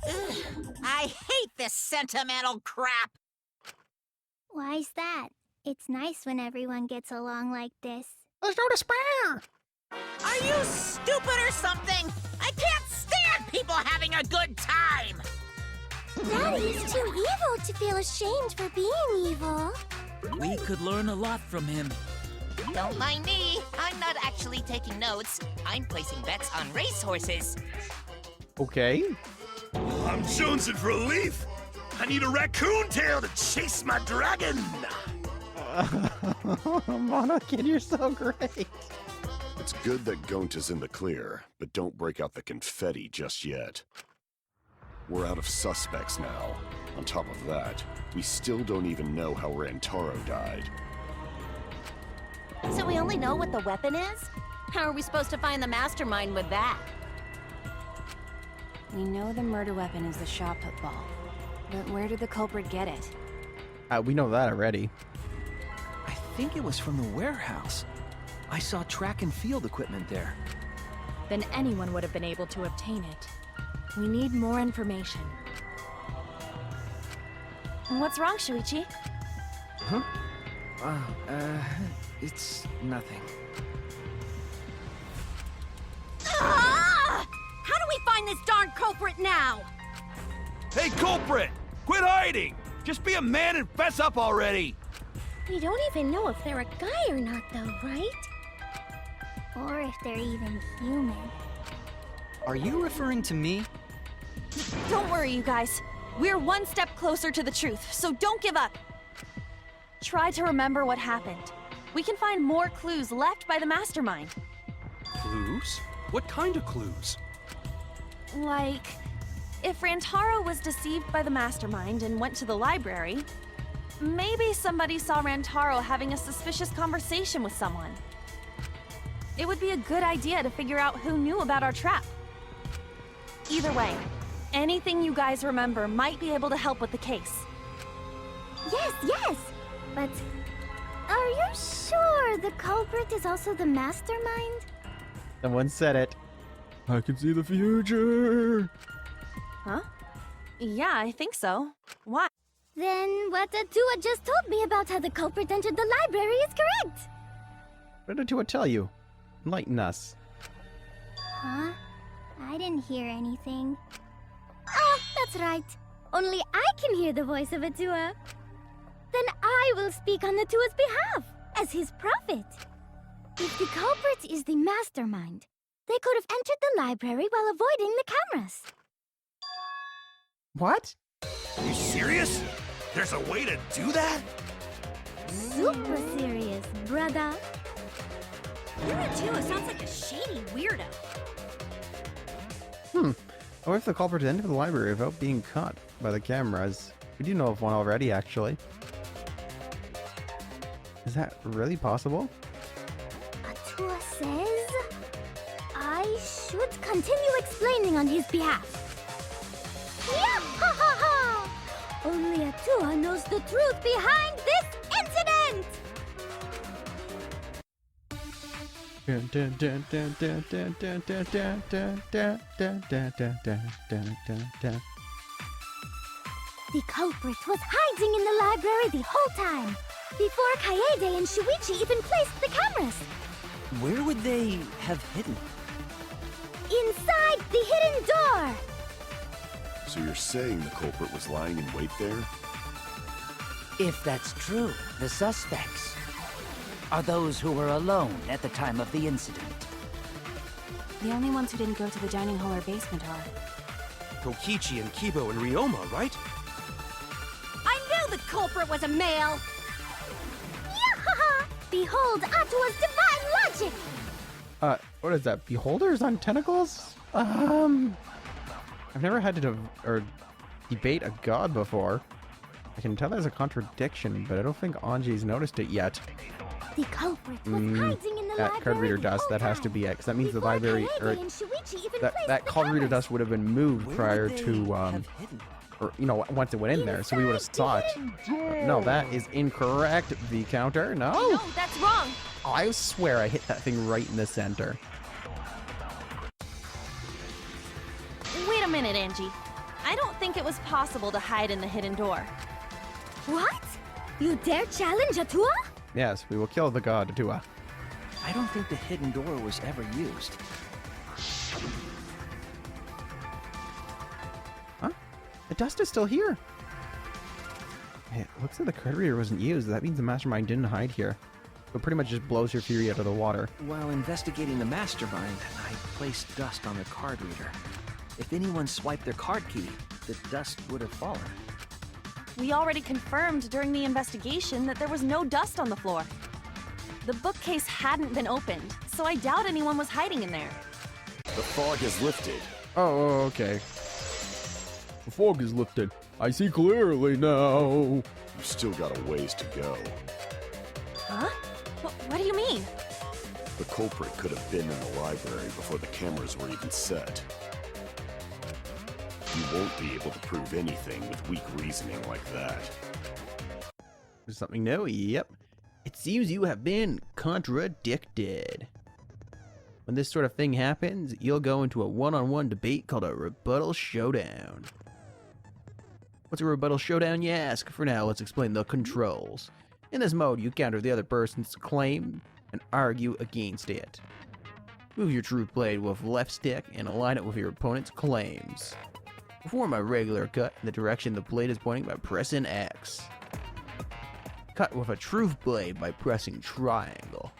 Ugh, I hate this sentimental crap. Why's that? It's nice when everyone gets along like this. Let's go to spare! Are you stupid or something? I can't stand people having a good time. Daddy's too evil to feel ashamed for being evil. We could learn a lot from him. Don't mind me. I'm not actually taking notes. I'm placing bets on racehorses. Okay. I'm jonesing for a leaf. I need a raccoon tail to chase my dragon. Mono Kid, you're so great. It's good that Gonta's in the clear, but don't break out the confetti just yet. We're out of suspects now. On top of that, we still don't even know how Rantaro died. So we only know what the weapon is? How are we supposed to find the mastermind with that? We know the murder weapon is the shot put ball. But where did the culprit get it? We know that already. I think it was from the warehouse. I saw track and field equipment there. Then anyone would have been able to obtain it. We need more information. What's wrong, Shuichi? Huh? It's nothing. Ah! How do we find this darn culprit now? Hey, culprit! Quit hiding! Just be a man and fess up already! We don't even know if they're a guy or not, though, right? Or if they're even human. Are you referring to me? Don't worry, you guys. We're one step closer to the truth, so don't give up. Try to remember what happened. We can find more clues left by the mastermind. Clues? What kind of clues? Like, if Rantaro was deceived by the mastermind and went to the library, maybe somebody saw Rantaro having a suspicious conversation with someone. It would be a good idea to figure out who knew about our trap. Either way, anything you guys remember might be able to help with the case. Yes! But are you sure the culprit is also the mastermind? Someone said it. I can see the future. Huh? Yeah, I think so. Why? Then what Atua just told me about how the culprit entered the library is correct! What did Atua tell you? Enlighten us. Huh? I didn't hear anything. Oh, that's right. Only I can hear the voice of Atua. Then I will speak on Atua's behalf, as his prophet. If the culprit is the mastermind, they could have entered the library while avoiding the cameras. What? Are you serious? There's a way to do that? Super serious, brother. Your Atua sounds like a shady weirdo. Or if the culprit entered the library without being caught by the cameras. We do know of one already, actually. Is that really possible? Atua says I should continue explaining on his behalf. Yeah, ha ha ha! Only Atua knows the truth behind this incident! The culprit was hiding in the library the whole time, before Kaede and Shuichi even placed the cameras. Where would they have hidden? Inside the hidden door! So you're saying the culprit was lying in wait there? If that's true, the suspects are those who were alone at the time of the incident. The only ones who didn't go to the dining hall or basement are... Kokichi and Kibo and Ryoma, right? I knew the culprit was a male! Yahaha! Behold Atua's divine logic! What is that? Beholders on tentacles? I've never had to debate a god before. I can tell there's a contradiction, but I don't think Anji's noticed it yet. The culprit was hiding in the library. That card reader dust, that has to be it, because that means the library, or that card reader dust would have been moved prior to, or, you know, once it went in there, so we would have saw it. No, that is incorrect, the counter. No! No, that's wrong! I swear I hit that thing right in the center. Wait a minute, Angie. I don't think it was possible to hide in the hidden door. What? You dare challenge Atua? Yes, we will kill the god Atua. I don't think the hidden door was ever used. Huh? The dust is still here. It looks like the card reader wasn't used. That means the mastermind didn't hide here. It pretty much just blows your fury out of the water. While investigating the mastermind, I placed dust on the card reader. If anyone swiped their card key, the dust would have fallen. We already confirmed during the investigation that there was no dust on the floor. The bookcase hadn't been opened, so I doubt anyone was hiding in there. The fog has lifted. Oh, okay. The fog is lifted. I see clearly now. You've still got a ways to go. Huh? What do you mean? The culprit could have been in the library before the cameras were even set. You won't be able to prove anything with weak reasoning like that. There's something new? Yep. It seems you have been contradicted. When this sort of thing happens, you'll go into a one-on-one debate called a rebuttal showdown. What's a rebuttal showdown, you ask? For now, let's explain the controls. In this mode, you counter the other person's claim and argue against it. Move your truth blade with left stick and align it with your opponent's claims. Perform a regular cut in the direction the blade is pointing by pressing X. Cut with a truth blade by pressing triangle.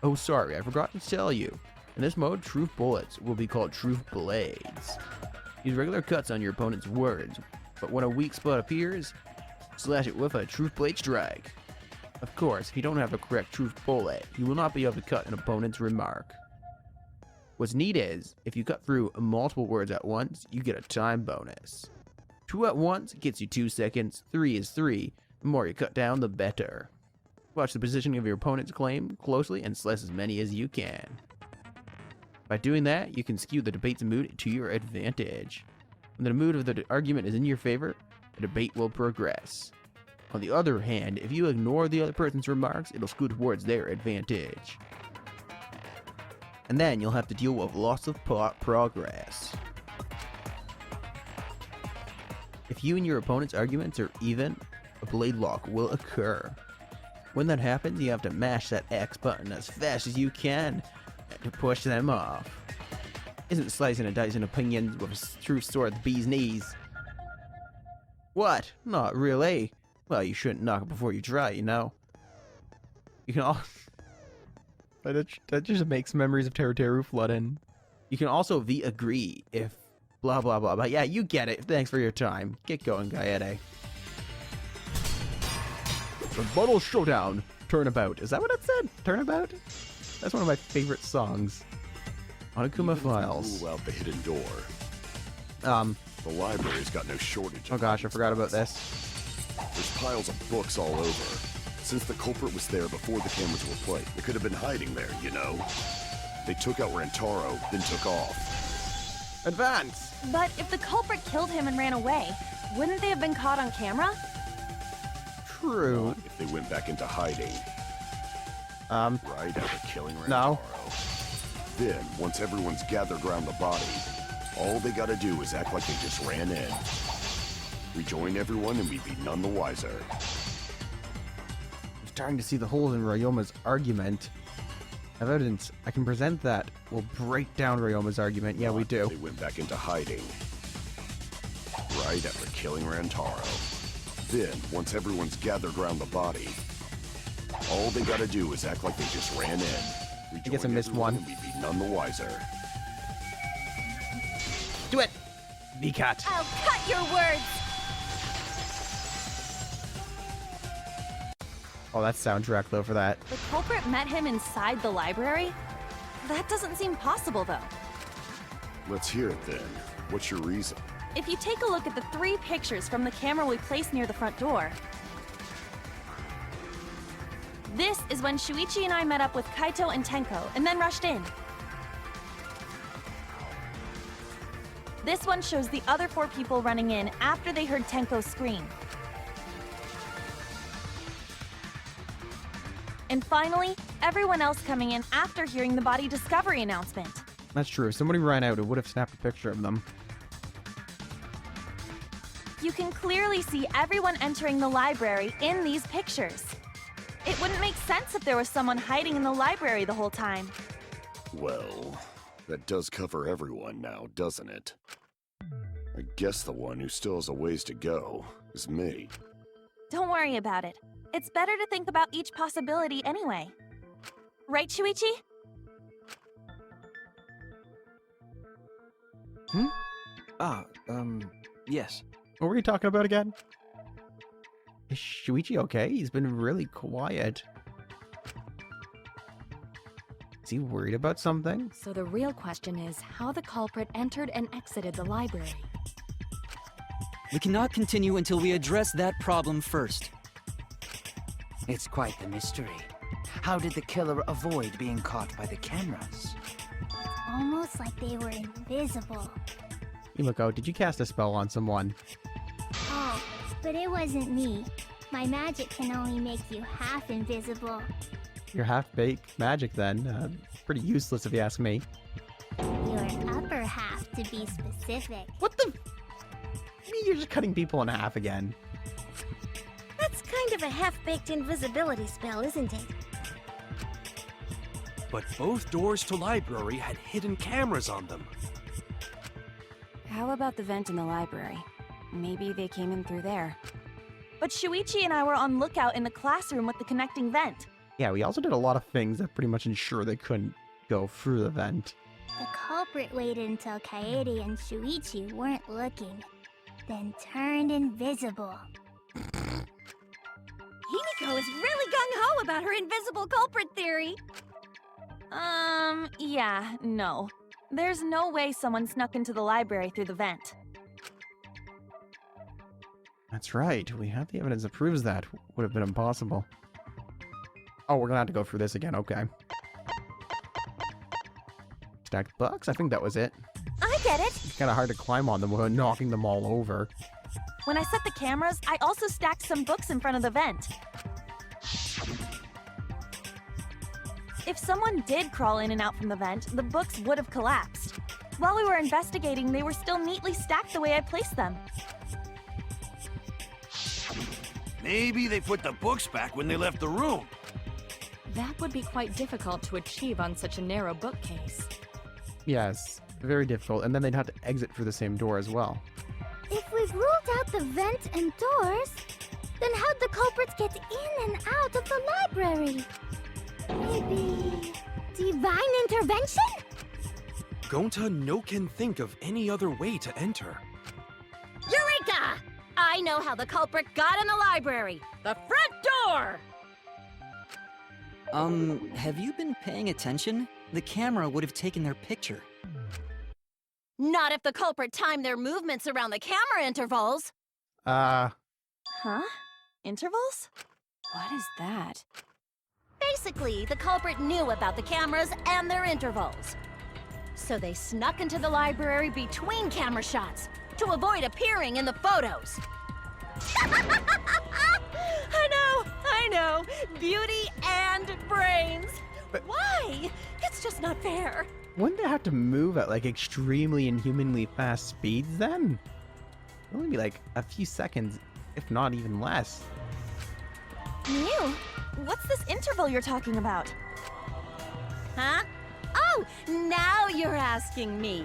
Oh, sorry, I forgot to tell you. In this mode, truth bullets will be called truth blades. Use regular cuts on your opponent's words, but when a weak spot appears, slash it with a truth blade strike. Of course, if you don't have the correct truth bullet, you will not be able to cut an opponent's remark. What's neat is, if you cut through multiple words at once, you get a time bonus. 2 at once gets you 2 seconds, 3 is 3, the more you cut down, the better. Watch the positioning of your opponent's claim closely and slice as many as you can. By doing that, you can skew the debate's mood to your advantage. When the mood of the argument is in your favor, the debate will progress. On the other hand, if you ignore the other person's remarks, it'll skew towards their advantage. And then you'll have to deal with loss of plot progress. If you and your opponent's arguments are even, a blade lock will occur. When that happens, you have to mash that X button as fast as you can to push them off. Isn't slicing and dicing opinions with a true sword at the bee's knees. What? Not really. Well, you shouldn't knock it before you try, you know. You can all... that just makes memories of Teru flood in. You can also agree if blah blah blah, but yeah, you get it. Thanks for your time. Get going, Gaede. Rebuttal showdown. Turnabout. Is that what it said? Turnabout? That's one of my favorite songs. Monokuma Files. Rule out the hidden door. The library's got no shortage. Oh gosh, I forgot about this. There's piles of books all over. Since the culprit was there before the cameras were played, they could have been hiding there, you know? They took out Rantaro, then took off. Advance! But if the culprit killed him and ran away, wouldn't they have been caught on camera? True. Not if they went back into hiding. Right after killing Rantaro. No. Then, once everyone's gathered around the body, all they gotta do is act like they just ran in. Rejoin everyone and we'd be none the wiser. I'm starting to see the holes in Ryoma's argument. I have evidence I can present that will break down Ryoma's argument. Yeah, we do. They went back into hiding. Right after killing Rantaro. Then, once everyone's gathered around the body, all they gotta do is act like they just ran in. I guess I missed one. We'd be none the wiser. Do it! V-cut. I'll cut your words! Oh, that's soundtrack though for that. The culprit met him inside the library? That doesn't seem possible, though. Let's hear it then. What's your reason? If you take a look at the 3 pictures from the camera we placed near the front door, this is when Shuichi and I met up with Kaito and Tenko, and then rushed in. This one shows the other 4 people running in after they heard Tenko scream. And finally, everyone else coming in after hearing the body discovery announcement. That's true. If somebody ran out, it would have snapped a picture of them. You can clearly see everyone entering the library in these pictures. It wouldn't make sense if there was someone hiding in the library the whole time. Well, that does cover everyone now, doesn't it? I guess the one who still has a ways to go is me. Don't worry about it. It's better to think about each possibility anyway. Right, Shuichi? Yes. What were you talking about again? Is Shuichi okay? He's been really quiet. Is he worried about something? So the real question is how the culprit entered and exited the library. We cannot continue until we address that problem first. It's quite the mystery. How did the killer avoid being caught by the cameras? Almost like they were invisible. Himiko, did you cast a spell on someone? Oh, but it wasn't me. My magic can only make you half invisible. You're half-baked magic then. Pretty useless if you ask me. Your upper half, to be specific. What the? I mean, you're just cutting people in half again. That's kind of a half-baked invisibility spell, isn't it? But both doors to library had hidden cameras on them. How about the vent in the library? Maybe they came in through there. But Shuichi and I were on lookout in the classroom with the connecting vent. Yeah, we also did a lot of things that pretty much ensure they couldn't go through the vent. The culprit waited until Kaede and Shuichi weren't looking, then turned invisible. Himiko is really gung-ho about her invisible culprit theory. Yeah, no. There's no way someone snuck into the library through the vent. That's right. We have the evidence that proves that. Would have been impossible. Oh, we're gonna have to go through this again. Okay. Stacked books? I think that was it. I get it. It's kind of hard to climb on them without knocking them all over. When I set the cameras, I also stacked some books in front of the vent. If someone did crawl in and out from the vent, the books would have collapsed. While we were investigating, they were still neatly stacked the way I placed them. Maybe they put the books back when they left the room. That would be quite difficult to achieve on such a narrow bookcase. Yes, very difficult. And then they'd have to exit through the same door as well. If we've ruled out the vent and doors, then how'd the culprits get in and out of the library? Maybe divine intervention? Gonta no can think of any other way to enter. Eureka! I know how the culprit got in the library. The front door! Have you been paying attention? The camera would have taken their picture. Not if the culprit timed their movements around the camera intervals. Huh? Intervals? What is that? Basically, the culprit knew about the cameras and their intervals. So they snuck into the library between camera shots to avoid appearing in the photos. I know. Beauty and brains. But why? It's just not fair. Wouldn't they have to move at like extremely inhumanly fast speeds then? It'd only be like a few seconds, if not even less. Mew, what's this interval you're talking about? Huh? Oh, now you're asking me.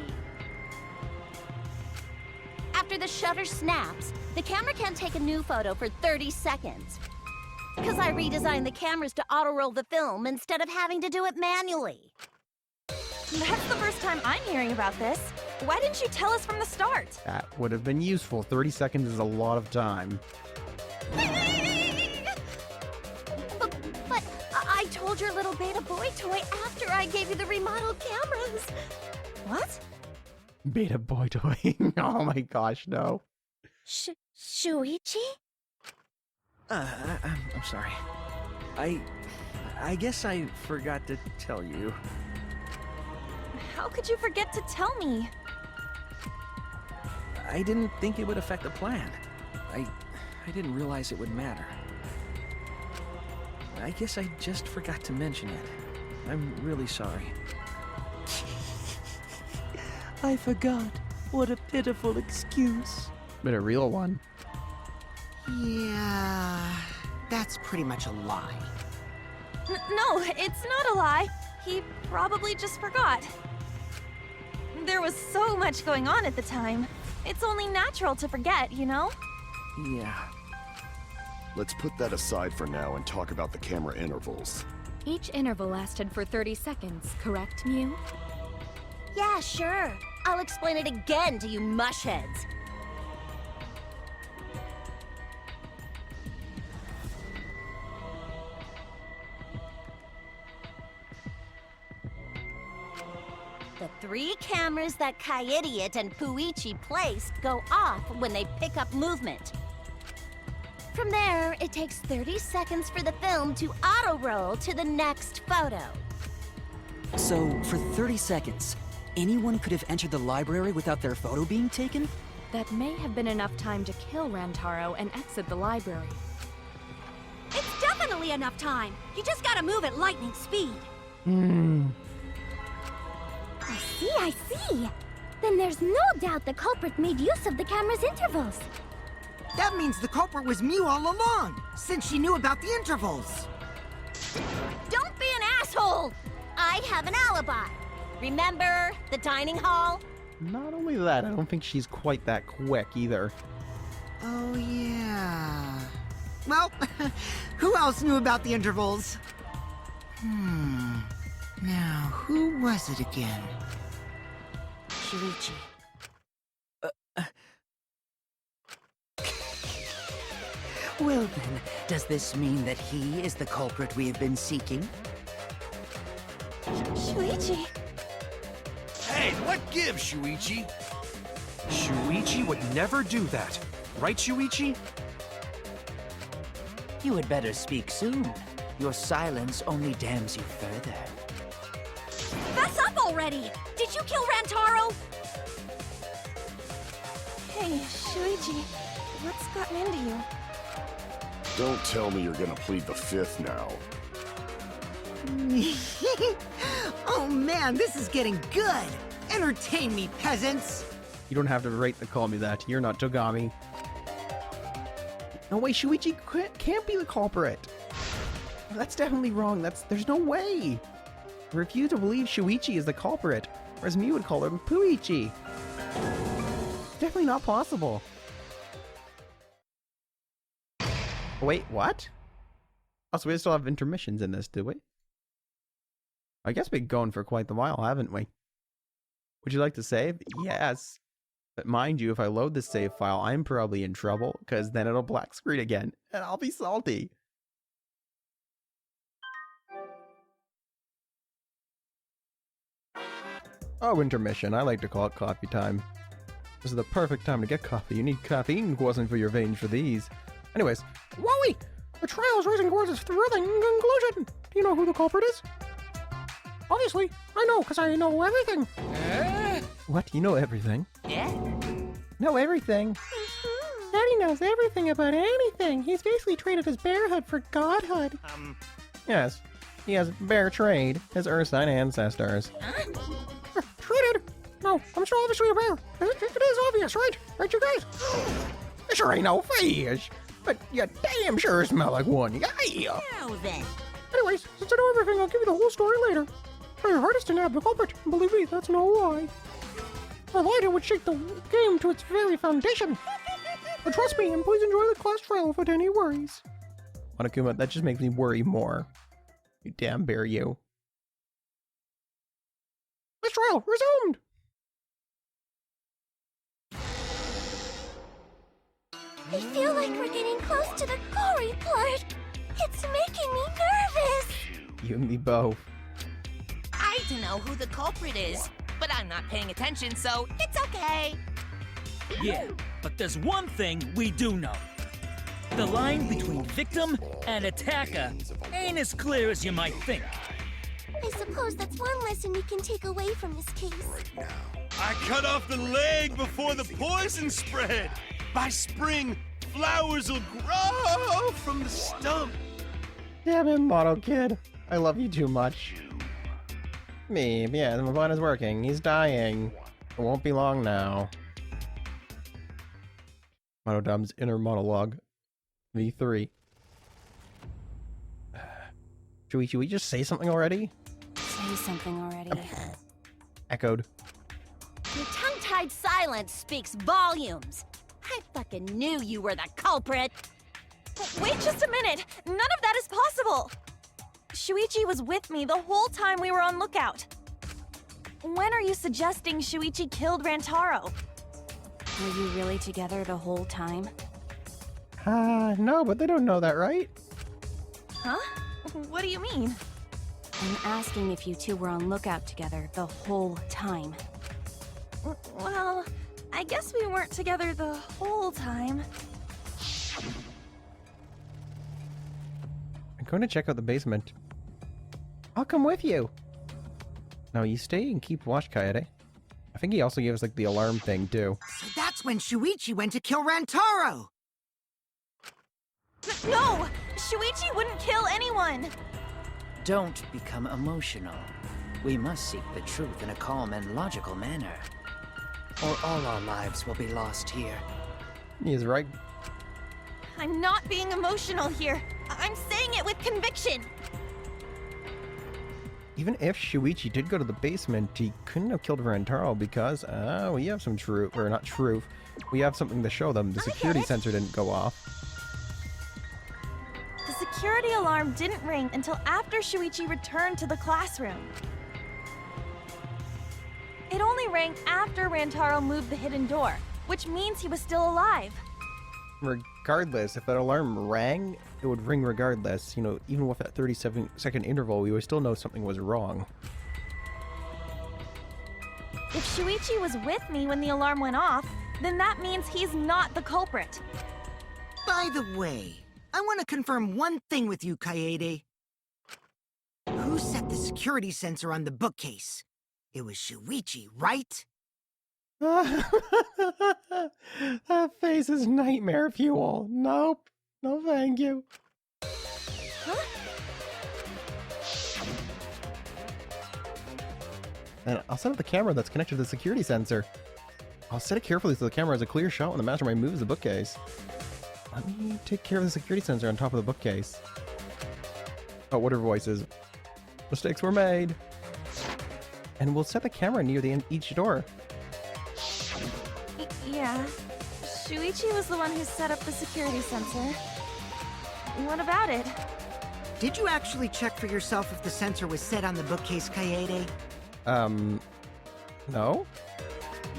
After the shutter snaps, the camera can't take a new photo for 30 seconds. Because I redesigned the cameras to auto-roll the film instead of having to do it manually. That's the first time I'm hearing about this. Why didn't you tell us from the start? That would have been useful. 30 seconds is a lot of time. But I told your little beta boy toy after I gave you the remodeled cameras. What? Beta boy toy. Oh my gosh, no. Shuichi? I'm sorry. I guess I forgot to tell you. How could you forget to tell me? I didn't think it would affect the plan. I didn't realize it would matter. I guess I just forgot to mention it. I'm really sorry. I forgot. What a pitiful excuse. But a real one. Yeah, that's pretty much a lie. No, it's not a lie. He probably just forgot. There was so much going on at the time. It's only natural to forget, you know? Yeah. Let's put that aside for now and talk about the camera intervals. Each interval lasted for 30 seconds, correct, Mew? Yeah, sure. I'll explain it again to you mushheads. The 3 cameras that Kaidiot and Puichi placed go off when they pick up movement. From there, it takes 30 seconds for the film to auto-roll to the next photo. So, for 30 seconds, anyone could have entered the library without their photo being taken? That may have been enough time to kill Rantaro and exit the library. be enough time. You just gotta move at lightning speed. I see. Then there's no doubt the culprit made use of the camera's intervals. That means the culprit was Mew all along, since she knew about the intervals. Don't be an asshole! I have an alibi. Remember the dining hall? Not only that, I don't think she's quite that quick either. Oh, yeah. Well, who else knew about the intervals? Now, who was it again? Shuichi. Well then, does this mean that he is the culprit we have been seeking? Shuichi. Hey, what gives, Shuichi? Shuichi would never do that. Right, Shuichi? You had better speak soon. Your silence only damns you further. Fess up already! Did you kill Rantaro? Hey, Shuichi, what's gotten into you? Don't tell me you're gonna plead the fifth now. Oh man, this is getting good! Entertain me, peasants! You don't have the right to call me that. You're not Togami. No way, Shuichi can't be the culprit. That's definitely wrong. There's no way. I refuse to believe Shuichi is the culprit, whereas Mew would call him Puichi. Definitely not possible. Wait, what? Oh, so we still have intermissions in this, do we? I guess we've been going for quite the while, haven't we? Would you like to save? Yes. But mind you, if I load the save file, I'm probably in trouble, because then it'll black screen again, and I'll be salty. Oh, intermission. I like to call it coffee time. This is the perfect time to get coffee. You need caffeine coursing for your veins for these. Anyways, Wowie! The trial is racing towards its thrilling conclusion. Do you know who the culprit is? Obviously, I know, because I know everything. What? You know everything? Yeah? Know everything? Daddy knows everything about anything. He's basically traded his bearhood for godhood. Yes, he has bear trade, his Ursine ancestors. Traded? No, I'm sure obviously a bear. It is obvious, right? Right, you guys? It sure ain't no fish, but you damn sure smell like one. Yeah! Now then. Anyways, since I know everything, I'll give you the whole story later. Try your hardest to nab the culprit. Believe me, that's no lie. A lie that would shake the game to its very foundation. But trust me, and please enjoy the class trial without any worries. Monokuma, that just makes me worry more. You damn bear, you. This trial resumed! I feel like we're getting close to the gory part. It's making me nervous. You and me both. I don't know who the culprit is, but I'm not paying attention, so it's okay. Yeah, but there's one thing we do know. The line between victim and attacker ain't as clear as you might think. I suppose that's one lesson we can take away from this case. I cut off the leg before the poison spread. By spring, flowers will grow from the stump. Damn it, Model Kid. I love you too much. Me, yeah, the plan is working. He's dying. It won't be long now. Monodum's inner monologue. V3. Should we just say something already? Say something already. Echoed. Your tongue-tied silence speaks volumes. I fucking knew you were the culprit. Wait just a minute! None of that is possible! Shuichi was with me the whole time we were on lookout. When are you suggesting Shuichi killed Rantaro? Were you really together the whole time? No, but they don't know that, right? Huh? What do you mean? I'm asking if you two were on lookout together the whole time. Well, I guess we weren't together the whole time. I'm going to check out the basement. I'll come with you. No, you stay and keep watch, Kaede. I think he also gave us, like, the alarm thing, too. So that's when Shuichi went to kill Rantaro! No! Shuichi wouldn't kill anyone! Don't become emotional. We must seek the truth in a calm and logical manner, or all our lives will be lost here. He is right. I'm not being emotional here. I'm saying it with conviction. Even if Shuichi did go to the basement, he couldn't have killed Rantaro because, we have some truth, or not truth. We have something to show them. The security sensor didn't go off. The security alarm didn't ring until after Shuichi returned to the classroom. It only rang after Rantaro moved the hidden door, which means he was still alive. Regardless, if that alarm rang, it would ring regardless. You know, even with that 37-second interval, we would still know something was wrong. If Shuichi was with me when the alarm went off, then that means he's not the culprit. By the way, I want to confirm one thing with you, Kaede. Who set the security sensor on the bookcase? It was Shuichi, right? That face is nightmare fuel. Nope. No thank you. Huh? And I'll set up the camera that's connected to the security sensor. I'll set it carefully so the camera has a clear shot when the mastermind moves the bookcase. Let me take care of the security sensor on top of the bookcase. Oh, what are voices? Mistakes were made. And we'll set the camera near the each door. Yeah. Shuichi was the one who set up the security sensor. What about it? Did you actually check for yourself if the sensor was set on the bookcase, Kaede? No?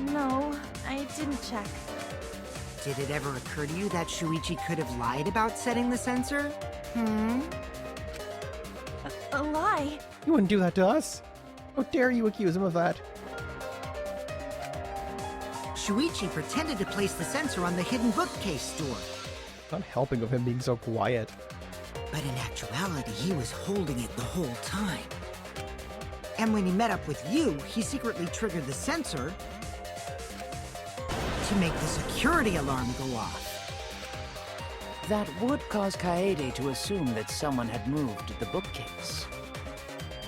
No, I didn't check. Did it ever occur to you that Shuichi could have lied about setting the sensor? A lie? You wouldn't do that to us. How dare you accuse him of that? Shuichi pretended to place the sensor on the hidden bookcase door. Not helping of him being so quiet. But in actuality, he was holding it the whole time. And when he met up with you, he secretly triggered the sensor to make the security alarm go off. That would cause Kaede to assume that someone had moved the bookcase.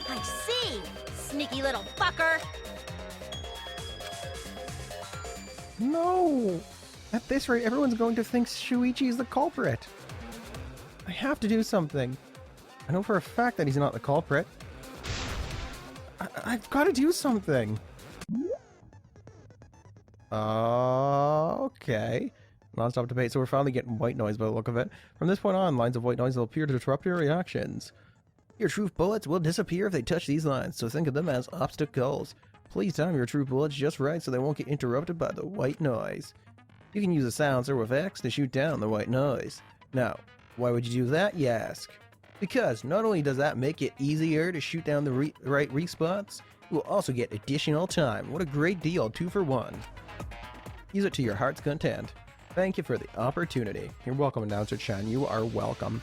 I see! Sneaky little fucker! No! At this rate, everyone's going to think Shuichi is the culprit. I have to do something. I know for a fact that he's not the culprit. I've got to do something. Okay. Non-stop debate. So we're finally getting white noise by the look of it. From this point on, lines of white noise will appear to disrupt your reactions. Your truth bullets will disappear if they touch these lines, so think of them as obstacles. Please time your true bullets just right so they won't get interrupted by the white noise. You can use a silencer with X to shoot down the white noise. Now, why would you do that, you ask? Because not only does that make it easier to shoot down the right respots, you will also get additional time. What a great deal, 2 for 1. Use it to your heart's content. Thank you for the opportunity. You're welcome, Announcer Chen. You are welcome.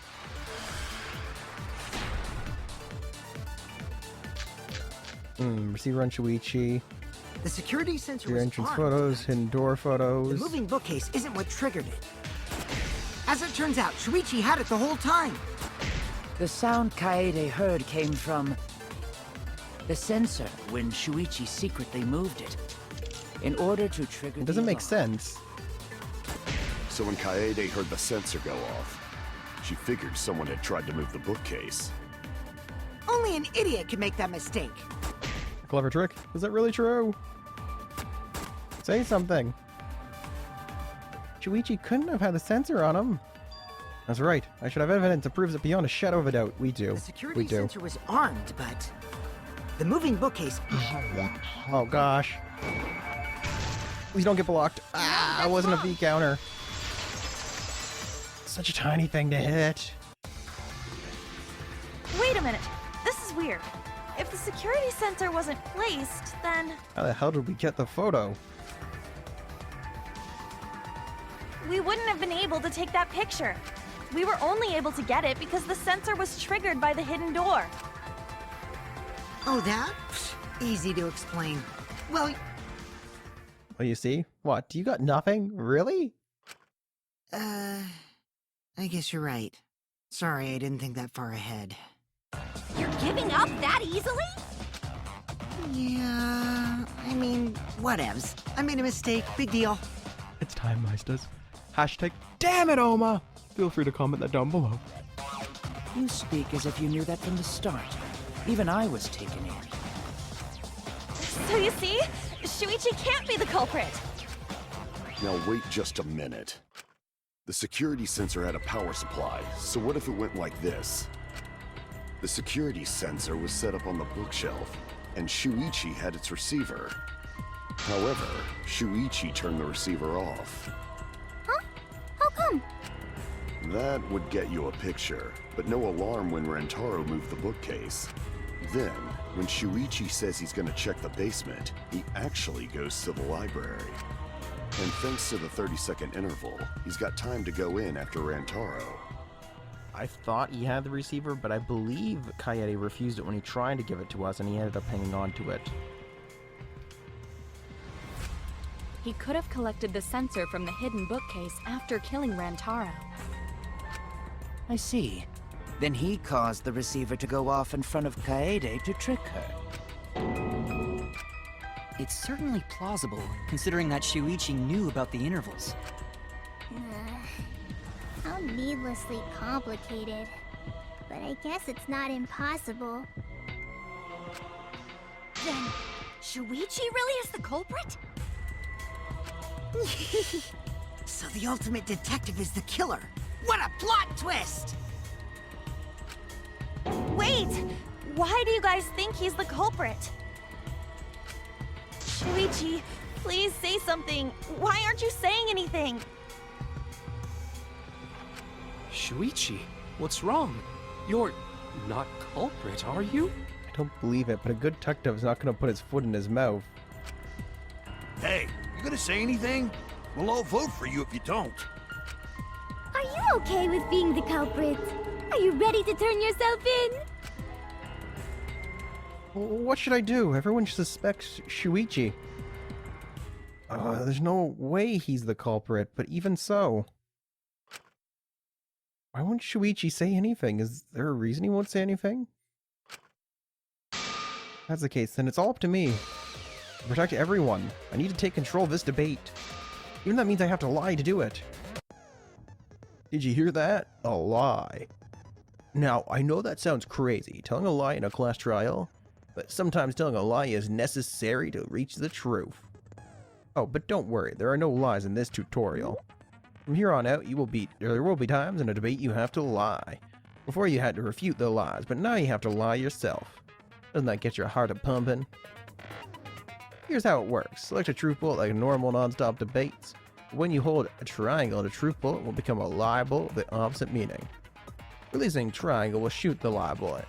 Receiver on Shuichi. The security sensor Your was entrance armed, photos, hidden door photos. The moving bookcase isn't what triggered it. As it turns out, Shuichi had it the whole time. The sound Kaede heard came from the sensor when Shuichi secretly moved it. In order to trigger it doesn't make sense. So when Kaede heard the sensor go off, she figured someone had tried to move the bookcase. Only an idiot could make that mistake. Clever trick. Is that really true? Say something. Shuichi couldn't have had the sensor on him. That's right. I should have evidence that proves it beyond a shadow of a doubt. We do. The security sensor was armed, but the moving bookcase... Oh gosh. Please don't get blocked. Ah, it wasn't a V counter. Such a tiny thing to hit. Wait a minute. This is weird. If the security sensor wasn't placed, then... How the hell did we get the photo? we wouldn't have been able to take that picture. We were only able to get it because the sensor was triggered by the hidden door. Oh, that? Easy to explain. Well, you see? What? You got nothing? Really? I guess you're right. Sorry, I didn't think that far ahead. You're giving up that easily? Yeah, I mean, whatevs. I made a mistake. Big deal. It's time, meisters. Hashtag damn it, Oma! Feel free to comment that down below. You speak as if you knew that from the start. Even I was taken in. So you see, Shuichi can't be the culprit. Now wait just a minute. The security sensor had a power supply, so what if it went like this? The security sensor was set up on the bookshelf, and Shuichi had its receiver. However, Shuichi turned the receiver off. Huh? How come? That would get you a picture, but no alarm when Rantaro moved the bookcase. Then, when Shuichi says he's gonna check the basement, he actually goes to the library. And thanks to the 30-second interval, he's got time to go in after Rantaro. I thought he had the receiver, but I believe Kaede refused it when he tried to give it to us, and he ended up hanging on to it. He could have collected the sensor from the hidden bookcase after killing Rantaro. I see. Then he caused the receiver to go off in front of Kaede to trick her. It's certainly plausible, considering that Shuichi knew about the intervals. How needlessly complicated. But I guess it's not impossible. Then, Shuichi really is the culprit? So the ultimate detective is the killer. What a plot twist! Wait! Why do you guys think he's the culprit? Shuichi, please say something. Why aren't you saying anything? Shuichi, what's wrong? You're not culprit, are you? I don't believe it, but a good detective is not going to put his foot in his mouth. Hey, you gonna say anything? We'll all vote for you if you don't. Are you okay with being the culprit? Are you ready to turn yourself in? What should I do? Everyone suspects Shuichi. There's no way he's the culprit, but even so. Why won't Shuichi say anything? Is there a reason he won't say anything? If that's the case, then it's all up to me. To protect everyone. I need to take control of this debate. Even that means I have to lie to do it. Did you hear that? A lie. Now, I know that sounds crazy, telling a lie in a class trial, but sometimes telling a lie is necessary to reach the truth. Oh, but don't worry, there are no lies in this tutorial. From here on out, there will be times in a debate you have to lie. Before you had to refute the lies, but now you have to lie yourself. Doesn't that get your heart a-pumping? Here's how it works. Select a truth bullet like normal non-stop debates. When you hold a triangle, the truth bullet will become a lie bullet with the opposite meaning. Releasing triangle will shoot the lie bullet.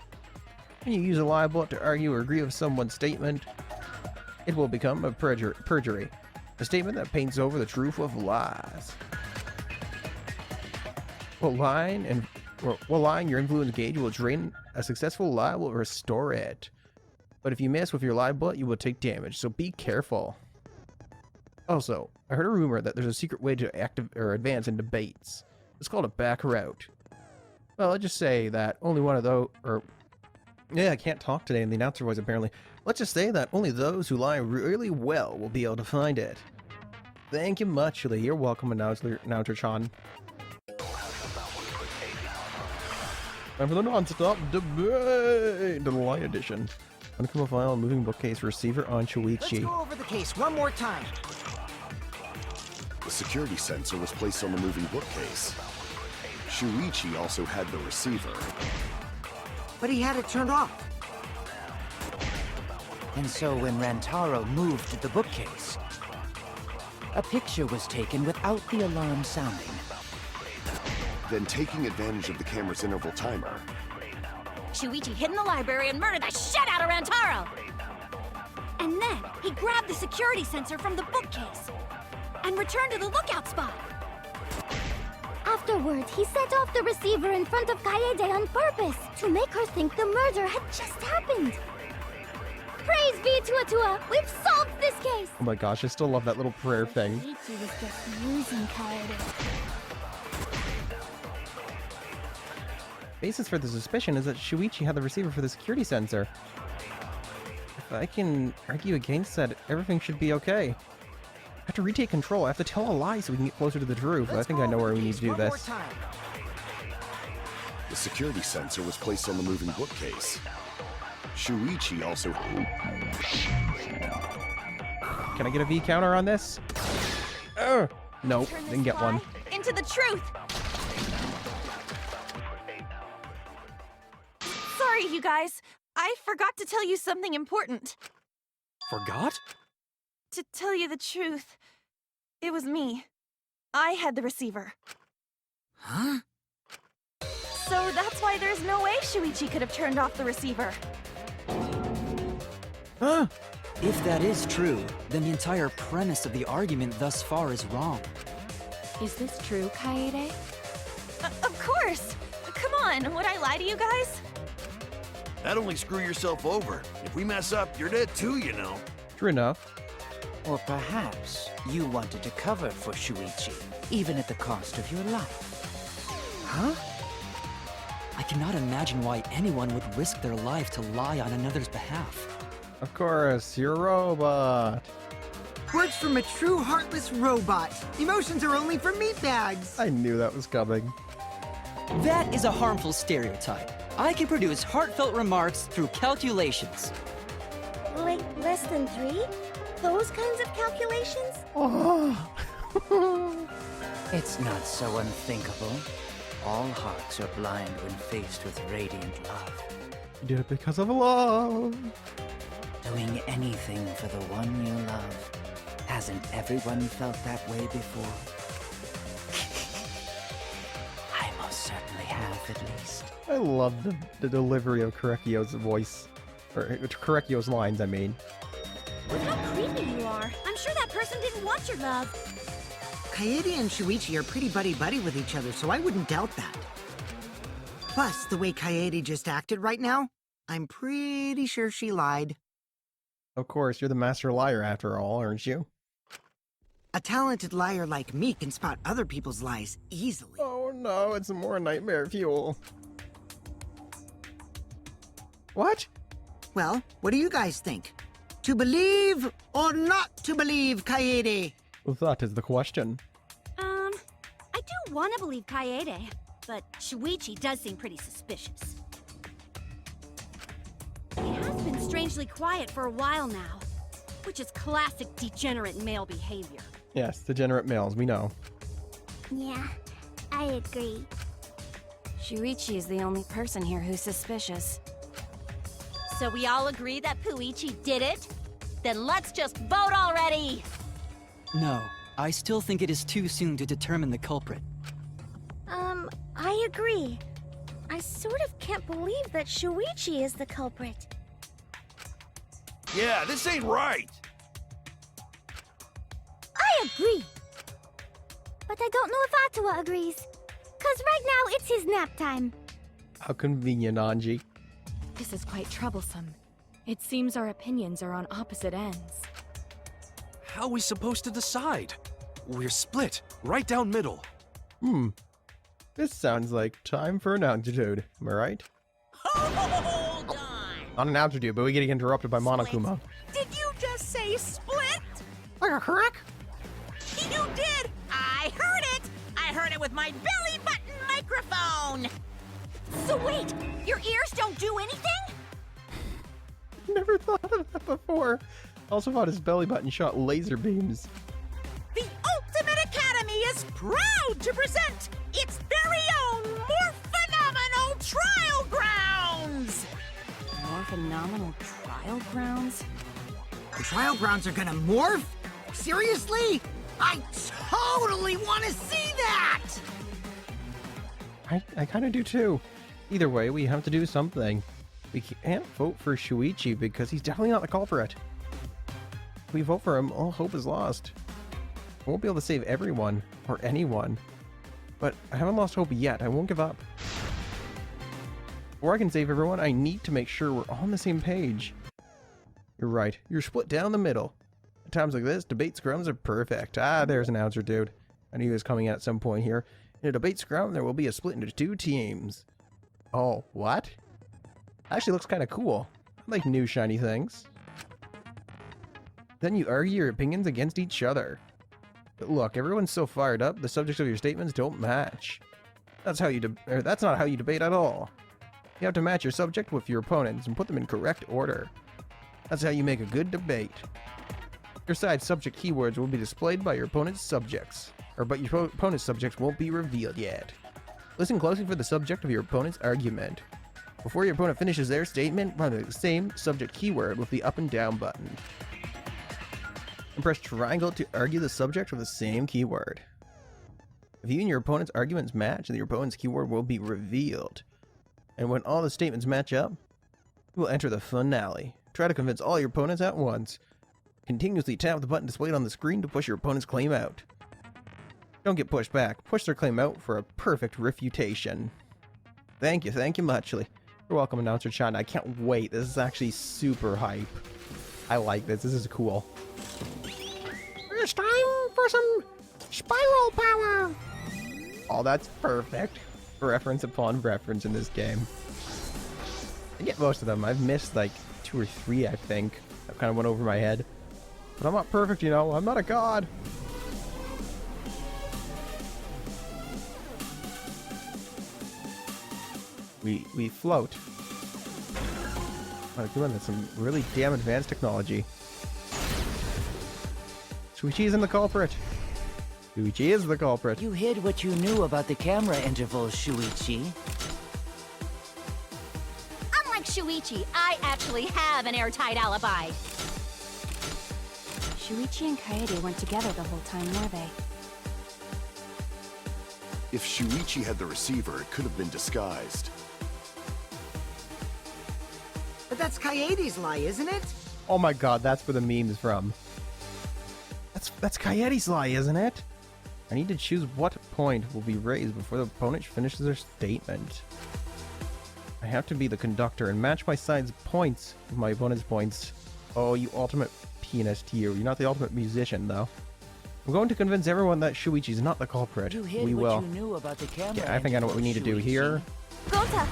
When you use a lie bullet to argue or agree with someone's statement, it will become a perjury. A statement that paints over the truth with lies. While lying your influence gauge will drain, a successful lie will restore it. But if you miss with your lie bullet, you will take damage, so be careful. Also, I heard a rumor that there's a secret way to advance in debates. It's called a back route. Well, let's just say that only one of those, I can't talk today in the announcer voice apparently. Let's just say that only those who lie really well will be able to find it. Thank you muchly. You're welcome, Announcer-chan. Time for the non-stop debate! The lie edition. Uncouple file, moving bookcase, receiver on Shuichi. Let's go over the case one more time. The security sensor was placed on the moving bookcase. Shuichi also had the receiver. But he had it turned off. And so when Rantaro moved the bookcase, a picture was taken without the alarm sounding. Then, taking advantage of the camera's interval timer, Shuichi hid in the library and murdered the shit out of Rantaro! And then, he grabbed the security sensor from the bookcase and returned to the lookout spot. Afterwards, he set off the receiver in front of Kaede on purpose to make her think the murder had just happened. Praise be to Atua! We've solved this case! Oh my gosh, I still love that little prayer thing. Shuichi was just using Kaede. Basis for the suspicion is that Shuichi had the receiver for the security sensor. If I can argue against that, everything should be okay. I have to retake control. I have to tell a lie so we can get closer to the truth. I think I know where we need to do this. The security sensor was placed on the moving bookcase. Shuichi also... Can I get a V counter on this? Nope, didn't get one. Into the truth! Sorry, you guys. I forgot to tell you something important. Forgot? To tell you the truth, it was me. I had the receiver. Huh? So that's why there's no way Shuichi could have turned off the receiver. Huh? If that is true, then the entire premise of the argument thus far is wrong. Is this true, Kaede? Of course! Come on, would I lie to you guys? That'd only screw yourself over. If we mess up, you're dead too, you know. True enough. Or perhaps you wanted to cover for Shuichi, even at the cost of your life. Huh? I cannot imagine why anyone would risk their life to lie on another's behalf. Of course, you're a robot. Words from a true heartless robot. Emotions are only for meatbags. I knew that was coming. That is a harmful stereotype. I can produce heartfelt remarks through calculations. Like less than 3? Those kinds of calculations? Oh. It's not so unthinkable. All hearts are blind when faced with radiant love. You did it because of love. Doing anything for the one you love. Hasn't everyone felt that way before? I most certainly have, at least. I love the delivery of Korekio's voice. Or Korekio's lines, I mean. Look how creepy you are. I'm sure that person didn't want your love. Kaede and Shuichi are pretty buddy-buddy with each other, so I wouldn't doubt that. Plus, the way Kaede just acted right now, I'm pretty sure she lied. Of course, you're the master liar after all, aren't you? A talented liar like me can spot other people's lies easily. Oh no, it's more nightmare fuel. What? Well, what do you guys think? To believe or not to believe, Kaede? Well, that is the question. I do want to believe Kaede, but Shuichi does seem pretty suspicious. He has been strangely quiet for a while now, which is classic degenerate male behavior. Yes, degenerate males, we know. Yeah, I agree. Shuichi is the only person here who's suspicious. So we all agree that Puichi did it? Then let's just vote already! No, I still think it is too soon to determine the culprit. I agree. I sort of can't believe that Shuichi is the culprit. Yeah, this ain't right. I agree. But I don't know if Atua agrees. 'Cause right now it's his nap time. How convenient, Anji. This is quite troublesome. It seems our opinions are on opposite ends. How are we supposed to decide? We're split, right down middle. This sounds like time for an altitude. Am I right? Hold on! Not an altitude, but we get interrupted by Monokuma. Did you just say split? Like a crack? You did! I heard it! I heard it with my belly button microphone! So wait, your ears don't do anything? Never thought of that before. Also thought his belly button shot laser beams. The Ultimate Academy is proud to present its very own more phenomenal trial grounds! More phenomenal trial grounds? The trial grounds are gonna morph? Seriously? I totally want to see that! I kind of do too. Either way, we have to do something. We can't vote for Shuichi because he's definitely not the culprit. If we vote for him, all hope is lost. I won't be able to save everyone, or anyone. But I haven't lost hope yet. I won't give up. Before I can save everyone, I need to make sure we're on the same page. You're right. You're split down the middle. At times like this, debate scrums are perfect. Ah, there's an announcer dude. I knew he was coming in at some point here. In a debate scrum, there will be a split into 2 teams. Oh, what? Actually looks kind of cool. I like new shiny things. Then you argue your opinions against each other. But look, everyone's so fired up, the subjects of your statements don't match. That's not how you debate at all. You have to match your subject with your opponents and put them in correct order. That's how you make a good debate. Your side's subject keywords will be displayed by your opponent's subjects, but your opponent's subjects won't be revealed yet. Listen closely for the subject of your opponent's argument. Before your opponent finishes their statement, run the same subject keyword with the up and down button. And press triangle to argue the subject with the same keyword. If you and your opponent's arguments match, then your opponent's keyword will be revealed. And when all the statements match up, you will enter the finale. Try to convince all your opponents at once. Continuously tap the button displayed on the screen to push your opponent's claim out. Don't get pushed back. Push their claim out for a perfect refutation. Thank you muchly. You're welcome, Announcer Chan. I can't wait. This is actually super hype. I like this. This is cool. It's time for some spiral power. Oh, that's perfect. Reference upon reference in this game. I get most of them. I've missed like 2 or 3, I think. That kind of went over my head. But I'm not perfect, you know. I'm not a god. We float. Oh, doing some really damn advanced technology. Shuichi isn't the culprit. Shuichi is the culprit. You hid what you knew about the camera intervals, Shuichi. Unlike Shuichi, I actually have an airtight alibi. Shuichi and Kaede weren't together the whole time, were they? If Shuichi had the receiver, it could have been disguised. But that's Kaede's lie, isn't it? Oh my god, that's where the meme is from. That's Kaede's lie, isn't it? I need to choose what point will be raised before the opponent finishes their statement. I have to be the conductor and match my side's points with my opponent's points. Oh, you ultimate pianist here. You're not the ultimate musician, though. I'm going to convince everyone that Shuichi's not the culprit. We will. Yeah, I think I know what we need to do here. Gonta!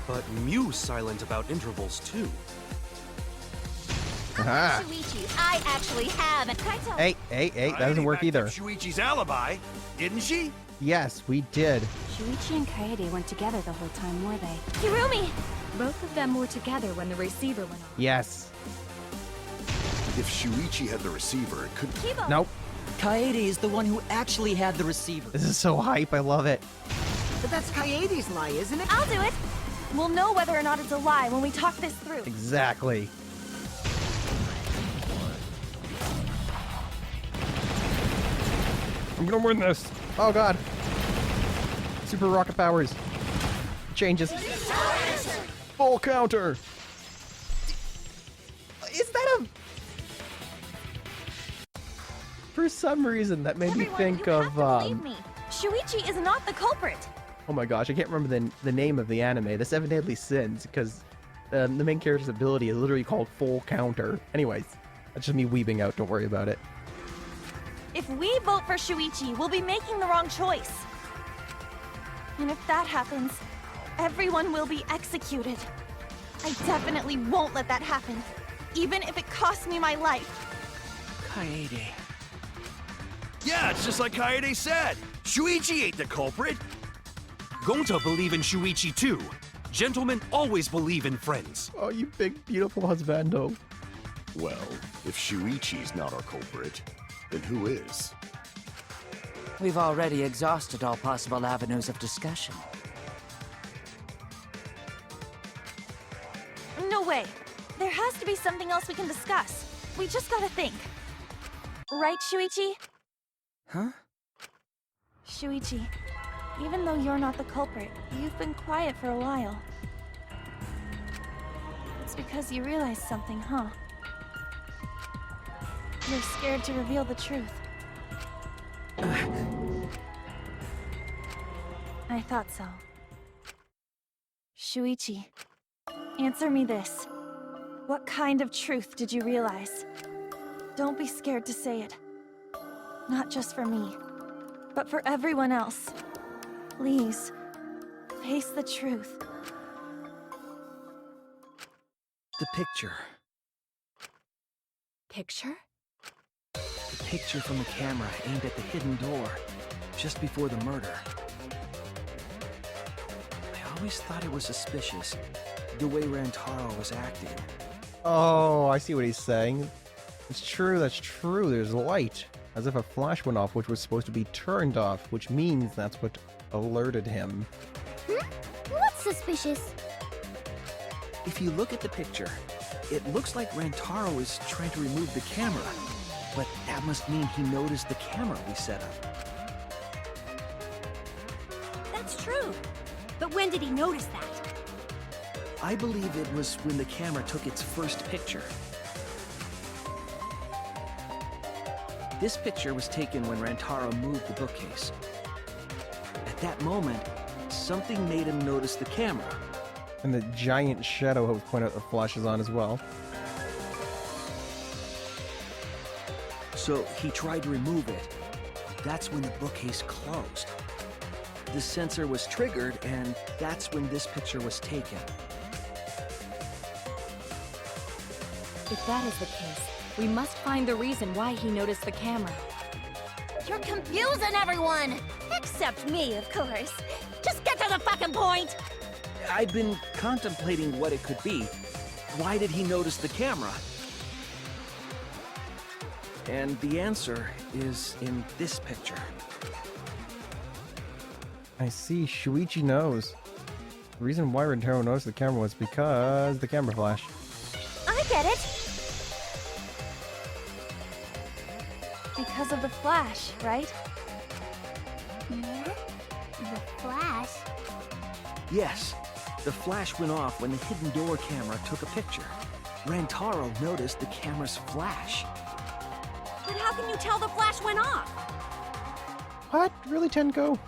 But Mew's silent about intervals, too. Aha! Shuichi, I actually have an... Hey, that doesn't work either. Shuichi's alibi, didn't she? Yes, we did. Shuichi and Kaede weren't together the whole time, were they? Hirumi! Both of them were together when the receiver went off. Yes. If Shuichi had the receiver, it could... Nope. Kaede is the one who actually had the receiver. This is so hype. I love it. But that's Kaede's lie, isn't it? I'll do it. We'll know whether or not it's a lie when we talk this through. Exactly. I'm gonna win this. Oh god. Super rocket powers. Changes. Full counter. Is that a... For some reason, that made me think of, Believe me, Shuichi is not the culprit. oh my gosh, I can't remember the name of the anime, The Seven Deadly Sins, because the main character's ability is literally called Full Counter. Anyways, that's just me weeping out, don't worry about it. If we vote for Shuichi, we'll be making the wrong choice. And if that happens, everyone will be executed. I definitely won't let that happen, even if it costs me my life. Kaede. Yeah, it's just like Kaede said. Shuichi ain't the culprit. Gonta believe in Shuichi, too. Gentlemen always believe in friends. Oh, you big, beautiful husbando. Well, if Shuichi's not our culprit, then who is? We've already exhausted all possible avenues of discussion. No way. There has to be something else we can discuss. We just gotta think. Right, Shuichi? Huh? Shuichi, even though you're not the culprit, you've been quiet for a while. It's because you realized something, huh? You're scared to reveal the truth. I thought so. Shuichi, answer me this. What kind of truth did you realize? Don't be scared to say it. Not just for me, but for everyone else. Please. Face the truth. The picture. Picture? The picture from the camera aimed at the hidden door, just before the murder. I always thought it was suspicious, the way Rantaro was acting. Oh, I see what he's saying. It's true, that's true, there's light. As if a flash went off, which was supposed to be turned off, which means that's what alerted him. What's suspicious? If you look at the picture, it looks like Rantaro is trying to remove the camera, but that must mean he noticed the camera we set up. That's true. But when did he notice that? I believe it was when the camera took its first picture. This picture was taken when Rantaro moved the bookcase. At that moment, something made him notice the camera. And the giant shadow I was pointing out the flash is on as well. So he tried to remove it. That's when the bookcase closed. The sensor was triggered, and that's when this picture was taken. If that is the case, we must find the reason why he noticed the camera. You're confusing everyone! Except me, of course. Just get to the fucking point! I've been contemplating what it could be. Why did he notice the camera? And the answer is in this picture. I see, Shuichi knows. The reason why Rantaro noticed the camera was because the camera flash. I get it! Because of the flash, right? Yeah? The flash? Yes, the flash went off when the hidden door camera took a picture. Rantaro noticed the camera's flash. But how can you tell the flash went off? What? Really, Tenko?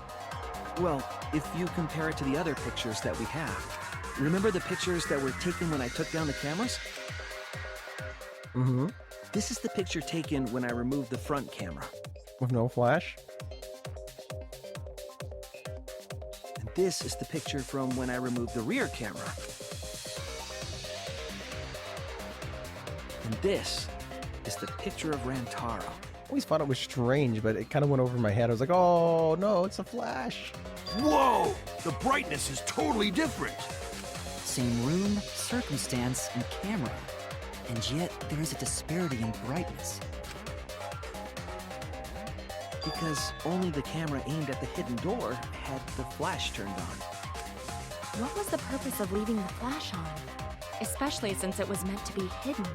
Well, if you compare it to the other pictures that we have. Remember the pictures that were taken when I took down the cameras? Mm-hmm. This is the picture taken when I removed the front camera. With no flash? And this is the picture from when I removed the rear camera. And this is the picture of Rantaro. I always thought it was strange, but it kind of went over my head. I was like, oh no, it's a flash. Whoa! The brightness is totally different. Same room, circumstance, and camera. And yet, there is a disparity in brightness. Because only the camera aimed at the hidden door had the flash turned on. What was the purpose of leaving the flash on? Especially since it was meant to be hidden.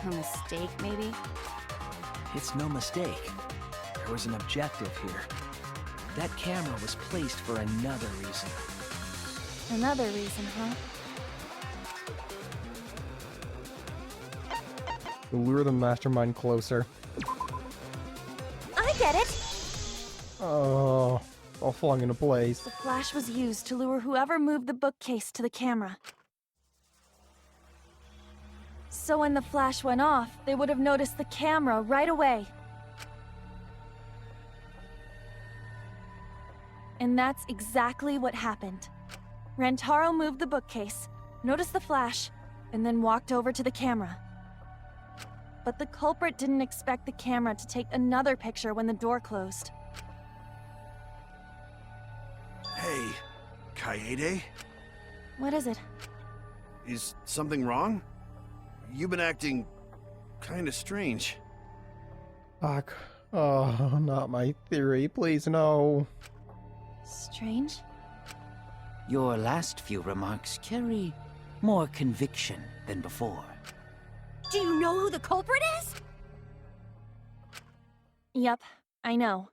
A mistake, maybe? It's no mistake. There was an objective here. That camera was placed for another reason. Another reason, huh? To lure the mastermind closer. I get it! Oh, all falling into place. The flash was used to lure whoever moved the bookcase to the camera. So when the flash went off, they would have noticed the camera right away. And that's exactly what happened. Rantaro moved the bookcase, noticed the flash, and then walked over to the camera. But the culprit didn't expect the camera to take another picture when the door closed. Hey, Kaede? What is it? Is something wrong? You've been acting kinda strange. Fuck. Oh, not my theory. Please, no. Strange? Your last few remarks carry more conviction than before. Do you know who the culprit is? Yep, I know.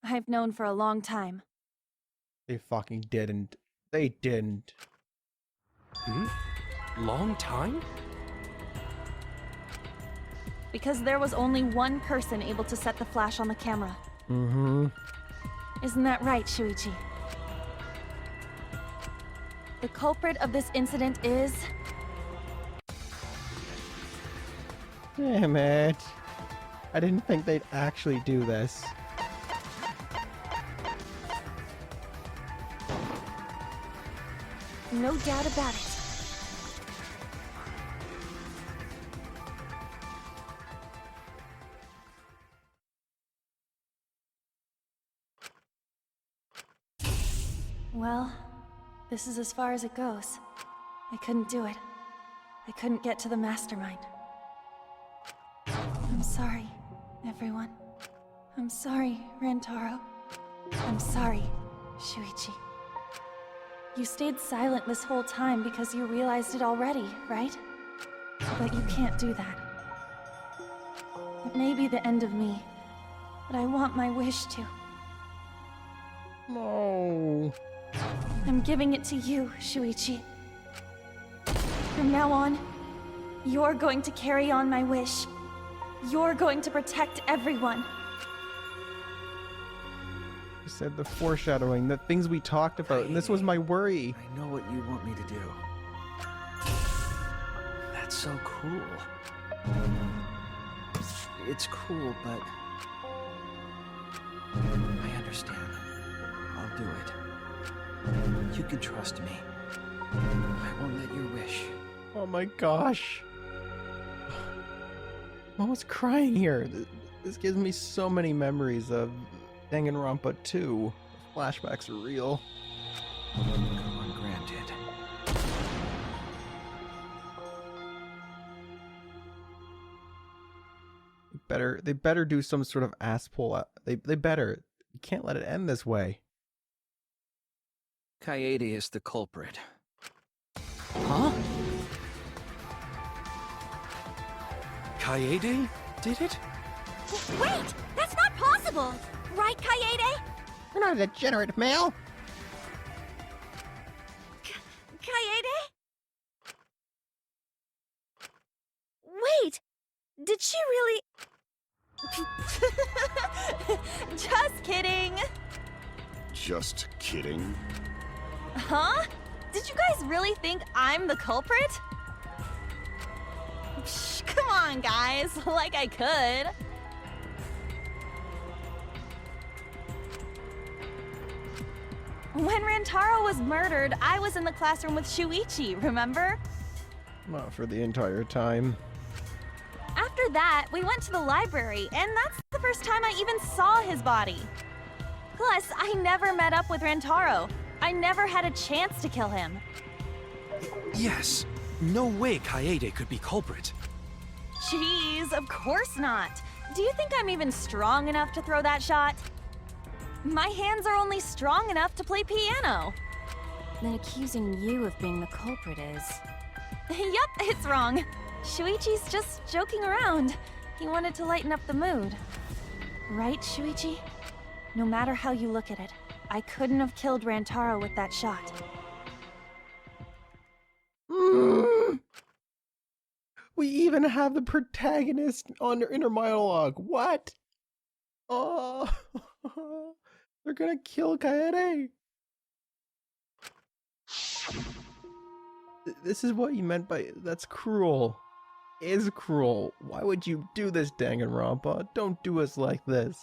I've known for a long time. They fucking didn't. They didn't. Long time? Because there was only one person able to set the flash on the camera. Mm-hmm. Isn't that right, Shuichi? The culprit of this incident is... Damn it. I didn't think they'd actually do this. No doubt about it. Well, this is as far as it goes. I couldn't do it. I couldn't get to the mastermind. I'm sorry, everyone. I'm sorry, Rantaro. I'm sorry, Shuichi. You stayed silent this whole time because you realized it already, right? But you can't do that. It may be the end of me, but I want my wish to. No. I'm giving it to you, Shuichi. From now on, you're going to carry on my wish. You're going to protect everyone. You said the foreshadowing, the things we talked about, and this was my worry. I know what you want me to do. That's so cool. It's cool, but I understand. I'll do it. You can trust me. I won't let your wish. Oh my gosh. I was crying here. This gives me so many memories of Danganronpa 2. The flashbacks are real. Granted. They better do some sort of ass pull. They better. You can't let it end this way. Kaede is the culprit. Huh? Kaede did it? Wait! That's not possible! Right, Kaede? You're not a degenerate male. Kaede? Wait! Did she really... Just kidding! Just kidding. Huh? Did you guys really think I'm the culprit? Psh, come on, guys. Like I could. When Rantaro was murdered, I was in the classroom with Shuichi, remember? Not for the entire time. After that, we went to the library, and that's the first time I even saw his body. Plus, I never met up with Rantaro. I never had a chance to kill him. Yes. No way Kaede could be culprit. Jeez, of course not. Do you think I'm even strong enough to throw that shot? My hands are only strong enough to play piano. Then accusing you of being the culprit is... Yup, it's wrong. Shuichi's just joking around. He wanted to lighten up the mood. Right, Shuichi? No matter how you look at it, I couldn't have killed Rantaro with that shot. We even have the protagonist on their inner monologue. What? Oh, they're gonna kill Kaede. This is what you meant by that's cruel. Is cruel. Why would you do this, Danganronpa? Don't do us like this.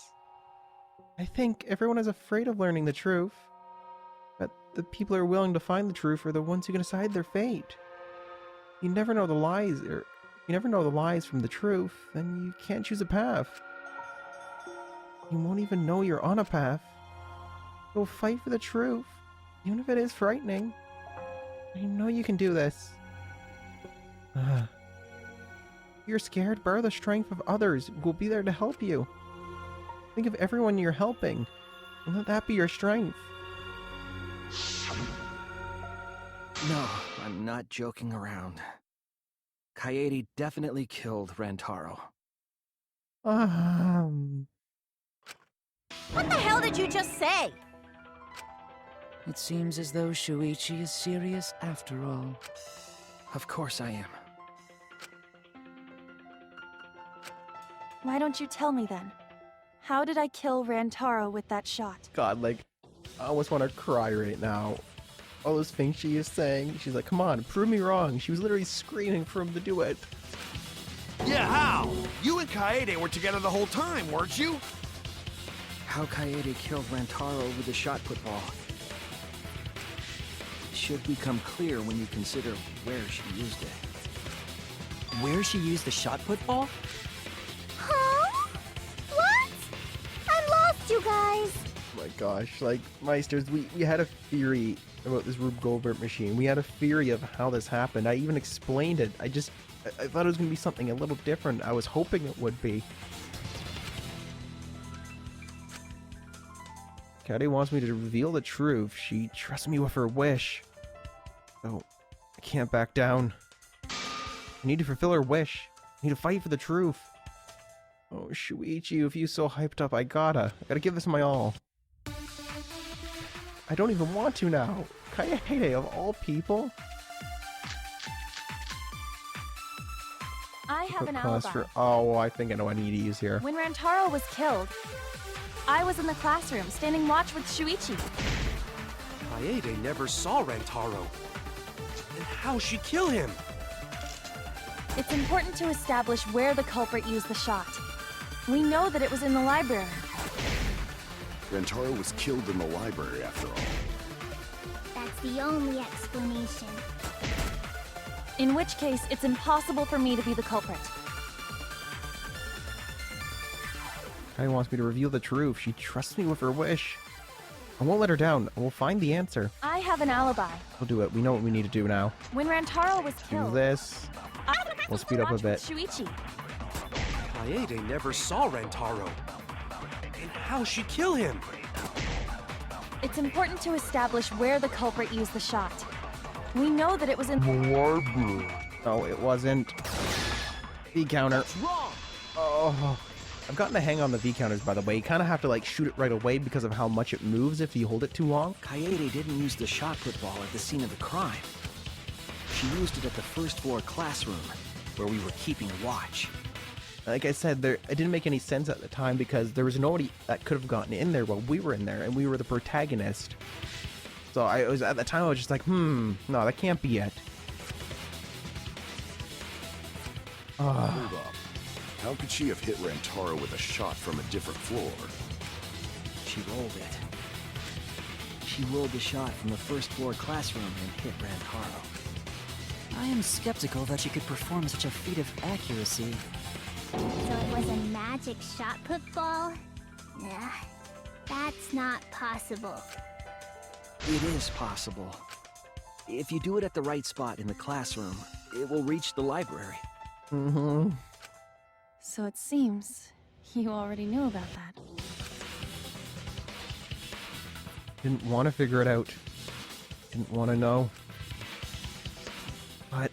I think everyone is afraid of learning the truth. But the people who are willing to find the truth are the ones who can decide their fate. You never know the lies, from the truth, then you can't choose a path. You won't even know you're on a path. Go fight for the truth, even if it is frightening. I know you can do this. You're scared, borrow the strength of others who will be there to help you. Think of everyone you're helping, and let that be your strength. No, I'm not joking around. Kaede definitely killed Rantaro. What the hell did you just say? It seems as though Shuichi is serious after all. Of course I am. Why don't you tell me then? How did I kill Rantaro with that shot? God, like, I almost want to cry right now. All those things she is saying, she's like, come on, prove me wrong. She was literally screaming for him to do it. Yeah, how? You and Kaede were together the whole time, weren't you? How Kaede killed Rantaro with the shot put ball. should become clear when you consider where she used it. Where she used the shot put ball? Huh? What? I'm lost, you guys. Oh my gosh, like, Meisters, we had a theory about this Rube Goldberg machine. We had a theory of how this happened. I even explained it. I thought it was going to be something a little different. I was hoping it would be. Kaede wants me to reveal the truth. She trusts me with her wish. Oh, I can't back down. I need to fulfill her wish. I need to fight for the truth. Oh, Shuichi, if you so hyped up, I gotta give this my all. I don't even want to now. Kaede, of all people? I have an alibi. Oh, I think I know what I need to use here. When Rantaro was killed, I was in the classroom, standing watch with Shuichi. Kaede never saw Rantaro. And how'd she kill him? It's important to establish where the culprit used the shot. We know that it was in the library. Rantaro was killed in the library, after all. That's the only explanation. In which case, it's impossible for me to be the culprit. Kaede wants me to reveal the truth. She trusts me with her wish. I won't let her down. I will find the answer. I have an alibi. We'll do it. We know what we need to do now. When Rantaro was killed, Do this. We'll speed up a bit. Shuichi. Kaede never saw Rantaro. And how'd she kill him? It's important to establish where the culprit used the shot. We know that it was in the library. No, it wasn't. V counter. Oh, I've gotten the hang on the V counters, by the way. You kind of have to like shoot it right away because of how much it moves if you hold it too long. Kaede didn't use the shot put ball at the scene of the crime. She used it at the first floor classroom, where we were keeping watch. Like I said, it didn't make any sense at the time because there was nobody that could have gotten in there while we were in there, and we were the protagonist. So at the time I was just like, no, that can't be it. Hold up. How could she have hit Rantaro with a shot from a different floor? She rolled it. She rolled the shot from the first floor classroom and hit Rantaro. I am skeptical that she could perform such a feat of accuracy. So it was a magic shot put ball? Nah, that's not possible. It is possible. If you do it at the right spot in the classroom, it will reach the library. Mm-hmm. So it seems you already knew about that. Didn't want to figure it out. Didn't want to know. But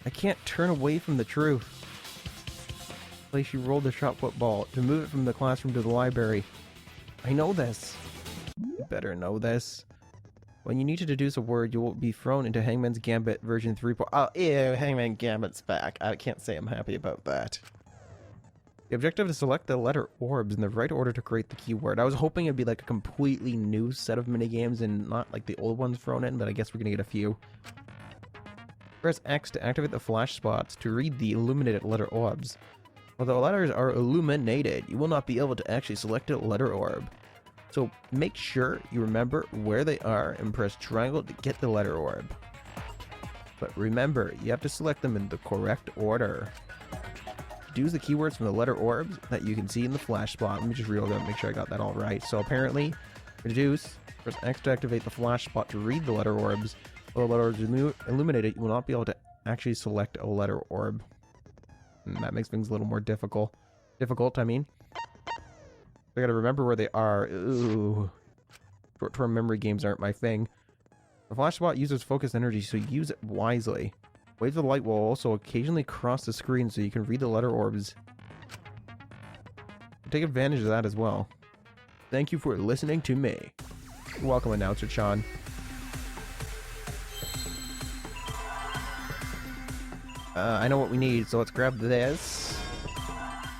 I can't turn away from the truth. Like she rolled the shot put ball to move it from the classroom to the library. I know this. You better know this. When you need to deduce a word, you will be thrown into Hangman's Gambit version 3. Oh, ew, Hangman Gambit's back. I can't say I'm happy about that. The objective is to select the letter orbs in the right order to create the keyword. I was hoping it'd be like a completely new set of minigames and not like the old ones thrown in, but I guess we're gonna get a few. Press X to activate the flash spots to read the illuminated letter orbs. While the letters are illuminated, you will not be able to actually select a letter orb. So make sure you remember where they are and press triangle to get the letter orb. But remember, you have to select them in the correct order. Deduce the keywords from the letter orbs that you can see in the flash spot. Let me just reload that, make sure I got that all right. So apparently, deduce, press X to activate the flash spot to read the letter orbs. While the letter orbs are illuminated, you will not be able to actually select a letter orb. And that makes things a little more difficult. I mean. I gotta remember where they are. Ooh. Short-term memory games aren't my thing. The flash spot uses focused energy, so use it wisely. Waves of light will also occasionally cross the screen so you can read the letter orbs. Take advantage of that as well. Thank you for listening to me. You're welcome, Announcer Chan. I know what we need, so let's grab this.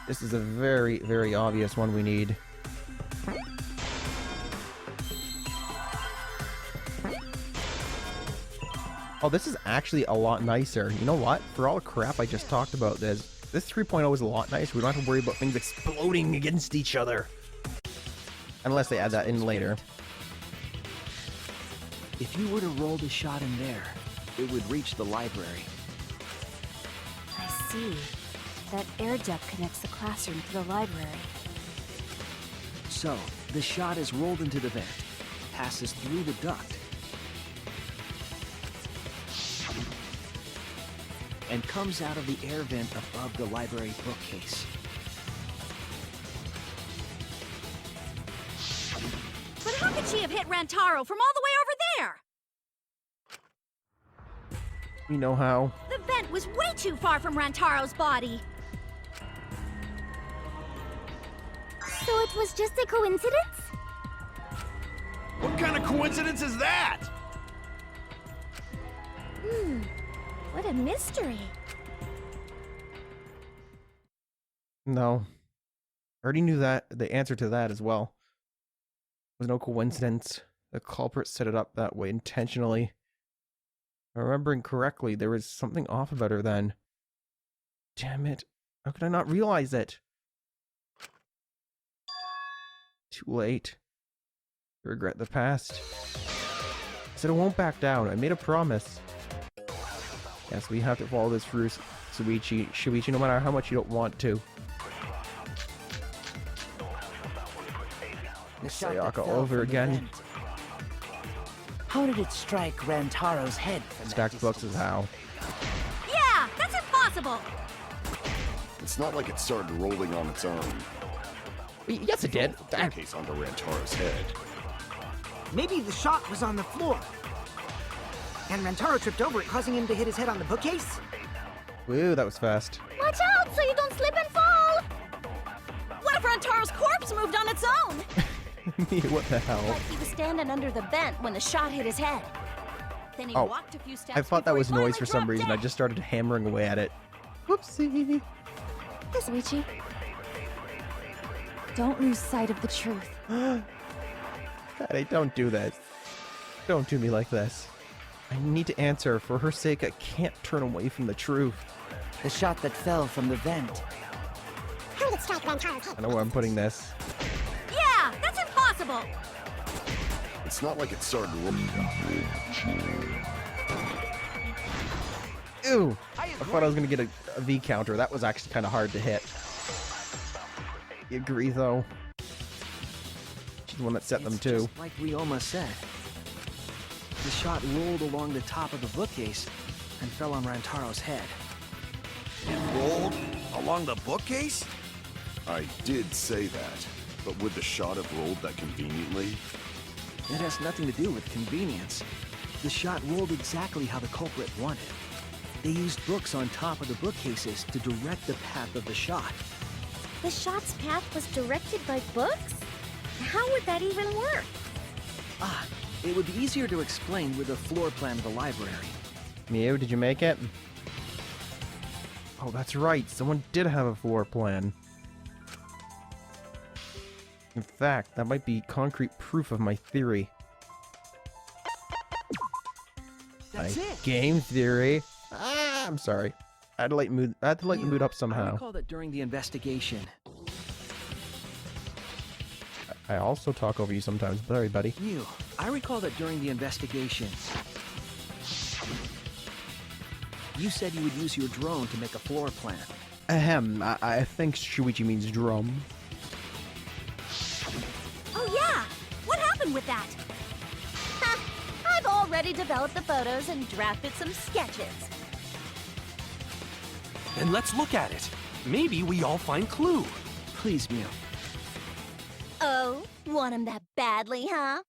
This is a very, very obvious one we need. Oh, this is actually a lot nicer. You know what? For all the crap I just talked about this 3.0 is a lot nicer. We don't have to worry about things exploding against each other. Unless they add that in later. If you were to roll the shot in there, it would reach the library. I see. That air duct connects the classroom to the library. So, the shot is rolled into the vent, passes through the duct, and comes out of the air vent above the library bookcase. But how could she have hit Rantaro from all the way over there? You know how? The vent was way too far from Rantaro's body. So it was just a coincidence? What kind of coincidence is that? What a mystery. No. I already knew that the answer to that as well. It was no coincidence. The culprit set it up that way intentionally. If I'm remembering correctly, there was something off about her then. Damn it. How could I not realize it? Too late. I regret the past. I said I won't back down. I made a promise. Yes, we have to follow this through, Shuichi, no matter how much you don't want to. Sayaka all over again. How did it strike Rantaro's head from Stacked books is how. Yeah, that's impossible. It's not like it started rolling on its own. Yes, it did. Case onto Rantaro's head. Maybe the shot was on the floor. And Rantaro tripped over it, causing him to hit his head on the bookcase? Woo, that was fast. Watch out so you don't slip and fall! What if Rantaro's corpse moved on its own? What the hell? Like he was standing under the vent when the shot hit his head. Then he walked a few steps. I thought that was before he noise for some finally reason. I just started hammering away at it. Whoopsie. Shuichi, don't lose sight of the truth. Daddy, don't do that. Don't do me like this. I need to answer. For her sake, I can't turn away from the truth. The shot that fell from the vent. How did it strike Rantaro's head? I know where I'm putting this. Yeah, that's impossible. It's not like it started rolling. Ew! I thought I was gonna get a V counter. That was actually kind of hard to hit. You agree, though? She's the one that set them, too. Just like Ryoma said. The shot rolled along the top of the bookcase and fell on Rantaro's head. It rolled along the bookcase? I did say that, but would the shot have rolled that conveniently? It has nothing to do with convenience. The shot rolled exactly how the culprit wanted. They used books on top of the bookcases to direct the path of the shot. The shot's path was directed by books? How would that even work? Ah, it would be easier to explain with a floor plan of the library. Mew, did you make it? Oh, that's right. Someone did have a floor plan. In fact, that might be concrete proof of my theory. That's my it. Game theory. Ah, I'm sorry. I had to lighten the mood up I somehow. recall that during the investigation, I also talk over you sometimes. Sorry, buddy. I recall that during the investigation, you said you would use your drone to make a floor plan. Ahem. I think Shuichi means drum. Oh yeah, what happened with that? Ha, I've already developed the photos and drafted some sketches. Then let's look at it. Maybe we all find clue. Please, Mew. Oh, want him that badly, huh?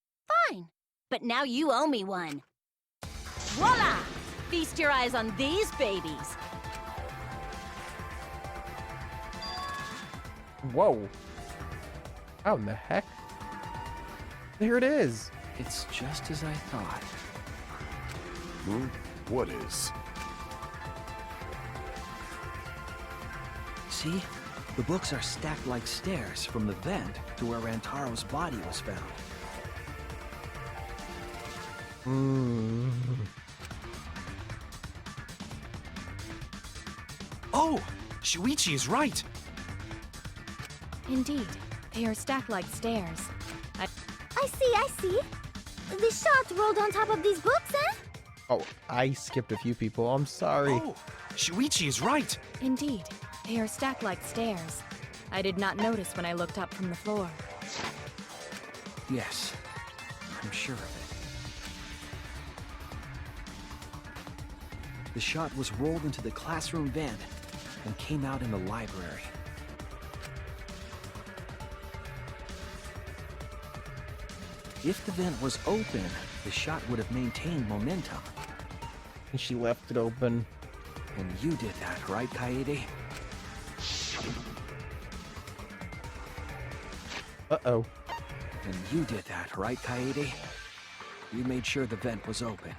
Fine, but now you owe me one. Voila! Feast your eyes on these babies. Whoa. How in the heck? There it is. It's just as I thought. What is? See? The books are stacked like stairs from the vent to where Rantaro's body was found. Oh, Shuichi is right. Indeed, they are stacked like stairs. I see. The shot rolled on top of these books, eh? Oh, I skipped a few people. I'm sorry. Oh, Shuichi is right. Indeed, they are stacked like stairs. I did not notice when I looked up from the floor. Yes, I'm sure of it. The shot was rolled into the classroom vent and came out in the library. If the vent was open, the shot would have maintained momentum. And she left it open. And you did that, right, Kaede? Uh-oh. And you did that, right, Kaede? You made sure the vent was open.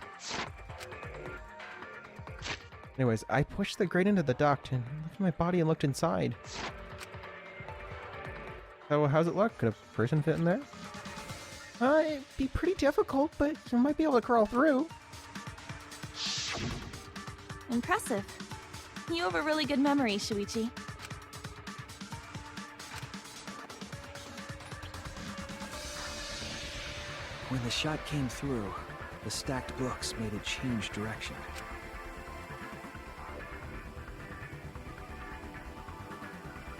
Anyways, I pushed the grate into the duct and lifted my body and looked inside. So how's it look? Could a person fit in there? It'd be pretty difficult, but you might be able to crawl through. Impressive. You have a really good memory, Shuichi. When the shot came through, the stacked books made it change direction.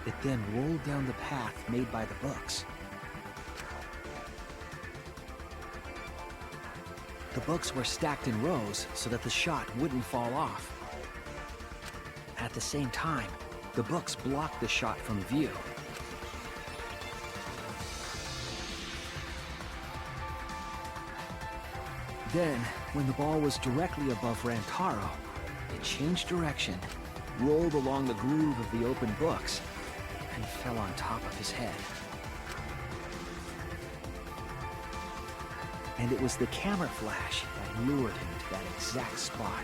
It then rolled down the path made by the books. The books were stacked in rows so that the shot wouldn't fall off. At the same time, the books blocked the shot from view. Then, when the ball was directly above Rantaro, it changed direction, rolled along the groove of the open books, and fell on top of his head. And it was the camera flash that lured him to that exact spot.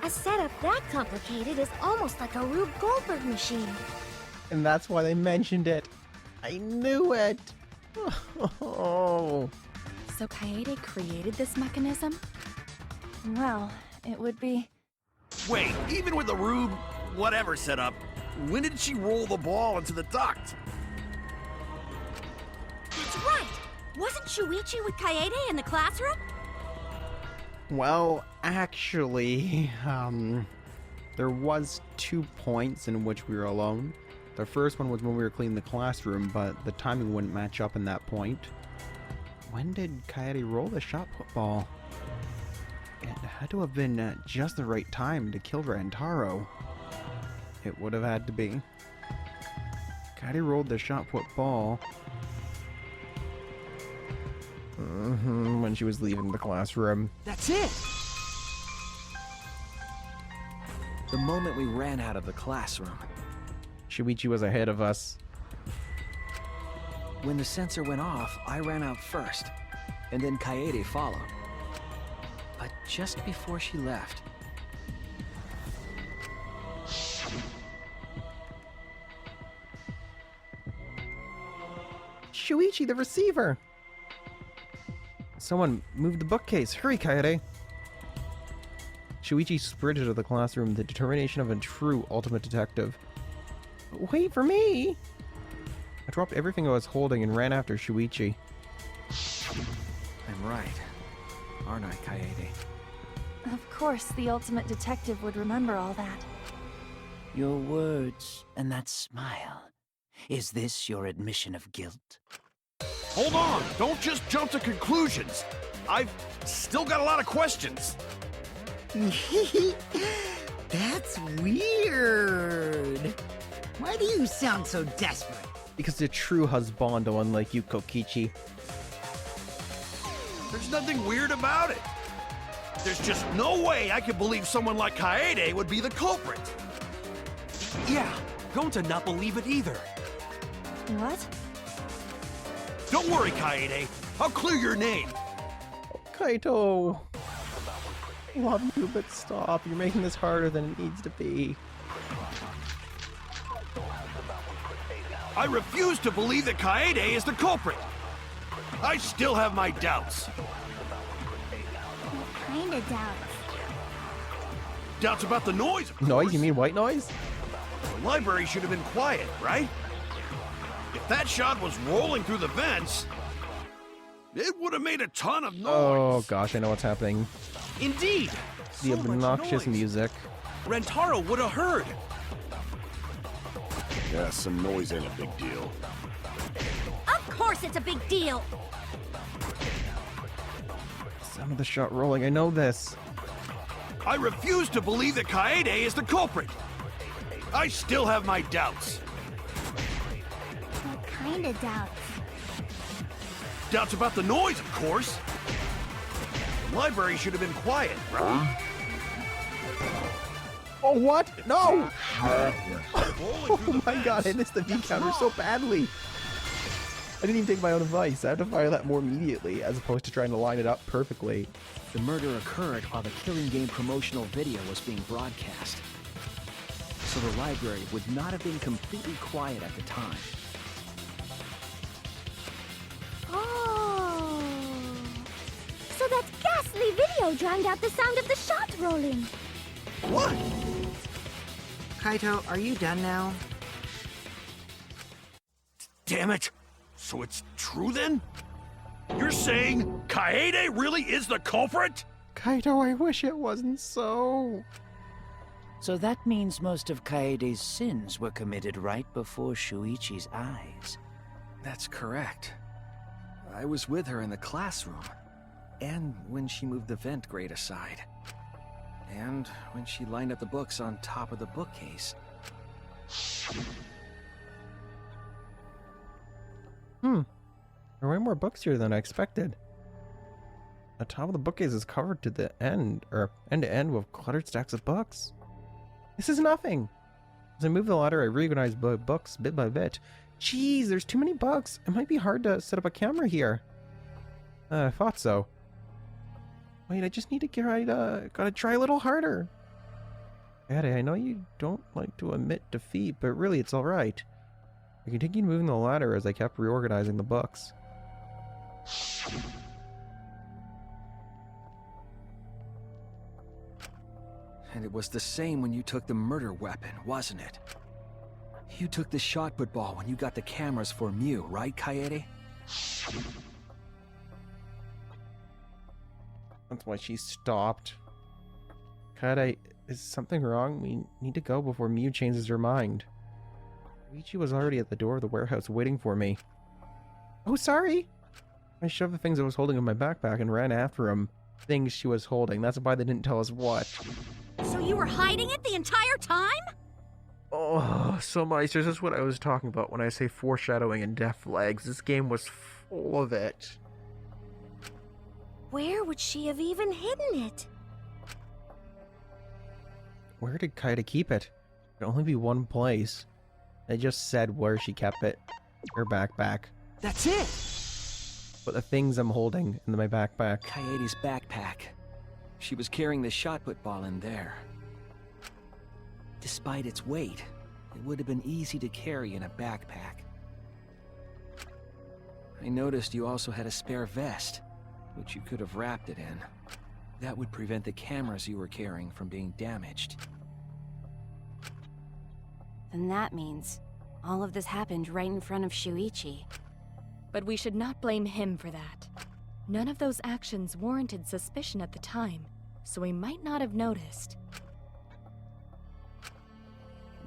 A setup that complicated is almost like a Rube Goldberg machine. And that's why they mentioned it. I knew it. Oh. So Kaede created this mechanism? Well, it would be... Wait, even with the Rube whatever setup, when did she roll the ball into the duct? That's right! Wasn't Shuichi with Kaede in the classroom? Well, actually, there was 2 points in which we were alone. The first one was when we were cleaning the classroom, but the timing wouldn't match up in that point. When did Kaede roll the shot put ball? It had to have been just the right time to kill Rantaro. It would have had to be. Kaede rolled the shot put ball when she was leaving the classroom. That's it! The moment we ran out of the classroom. Shuichi was ahead of us. When the sensor went off, I ran out first, and then Kaede followed. But just before she left... Shuichi, the receiver! Someone moved the bookcase. Hurry, Kaede! Shuichi sprinted to the classroom with the determination of a true ultimate detective. Wait for me! I dropped everything I was holding and ran after Shuichi. I'm right, aren't I, Kaede? Of course, the ultimate detective would remember all that. Your words and that smile. Is this your admission of guilt? Hold on! Don't just jump to conclusions! I've still got a lot of questions! That's weird. Why do you sound so desperate? Because the true husbando, unlike you, Kokichi. There's nothing weird about it. There's just no way I could believe someone like Kaede would be the culprit. Yeah, Gonta not believe it either. What? Don't worry, Kaede. I'll clear your name. Kaito! Love you, but stop. You're making this harder than it needs to be. I refuse to believe that Kaede is the culprit. I still have my doubts. What kind of doubts? Doubts about the noise, of course. Noise? You mean white noise? The library should have been quiet, right? If that shot was rolling through the vents, It would have made a ton of noise. Oh gosh, I know what's happening. Indeed! The So much obnoxious noise. music. Rentaro would have heard! Yeah, some noise ain't a big deal. Of course it's a big deal! Sound of the shot rolling, I know this. I refuse to believe that Kaede is the culprit. I still have my doubts. What kind of doubts? Doubts about the noise, of course. The library should have been quiet, right? Oh, what? No! Oh my god, I missed the V counter so badly. I didn't even take my own advice. I had to fire that more immediately, as opposed to trying to line it up perfectly. The murder occurred while the Killing Game promotional video was being broadcast. So the library would not have been completely quiet at the time. Oh. So that ghastly video drowned out the sound of the shot rolling. What? Kaito, are you done now? Damn it! So it's true then? You're saying Kaede really is the culprit? Kaito, I wish it wasn't so. So that means most of Kaede's sins were committed right before Shuichi's eyes. That's correct. I was with her in the classroom, and when she moved the vent grate aside, and when she lined up the books on top of the bookcase. There are way more books here than I expected. The top of the bookcase is covered to the end, or end to end with cluttered stacks of books. This is nothing. As I move the ladder, I reorganize books bit by bit. Jeez, there's too many books. It might be hard to set up a camera here. I thought so. Wait, I just need to gotta try a little harder. Kaede, I know you don't like to admit defeat, but really it's alright. I continued moving the ladder as I kept reorganizing the books. And it was the same when you took the murder weapon, wasn't it? You took the shot put ball when you got the cameras for Mew, right, Kaede? That's why she stopped. Kaede, is something wrong? We need to go before Mew changes her mind. Ichi was already at the door of the warehouse waiting for me. Oh, sorry! I shoved the things I was holding in my backpack and ran after him. Things she was holding. That's why they didn't tell us what. So you were hiding it the entire time? Oh, so Meisters, this is what I was talking about when I say foreshadowing and death legs. This game was full of it. Where would she have even hidden it? Where did Kaede keep it? It could only be one place. They just said where she kept it. Her backpack. That's it! But the things I'm holding in my backpack. Kaede's backpack. She was carrying the shot put ball in there. Despite its weight, it would have been easy to carry in a backpack. I noticed you also had a spare vest, which you could have wrapped it in. That would prevent the cameras you were carrying from being damaged. Then that means all of this happened right in front of Shuichi. But we should not blame him for that. None of those actions warranted suspicion at the time, so he might not have noticed.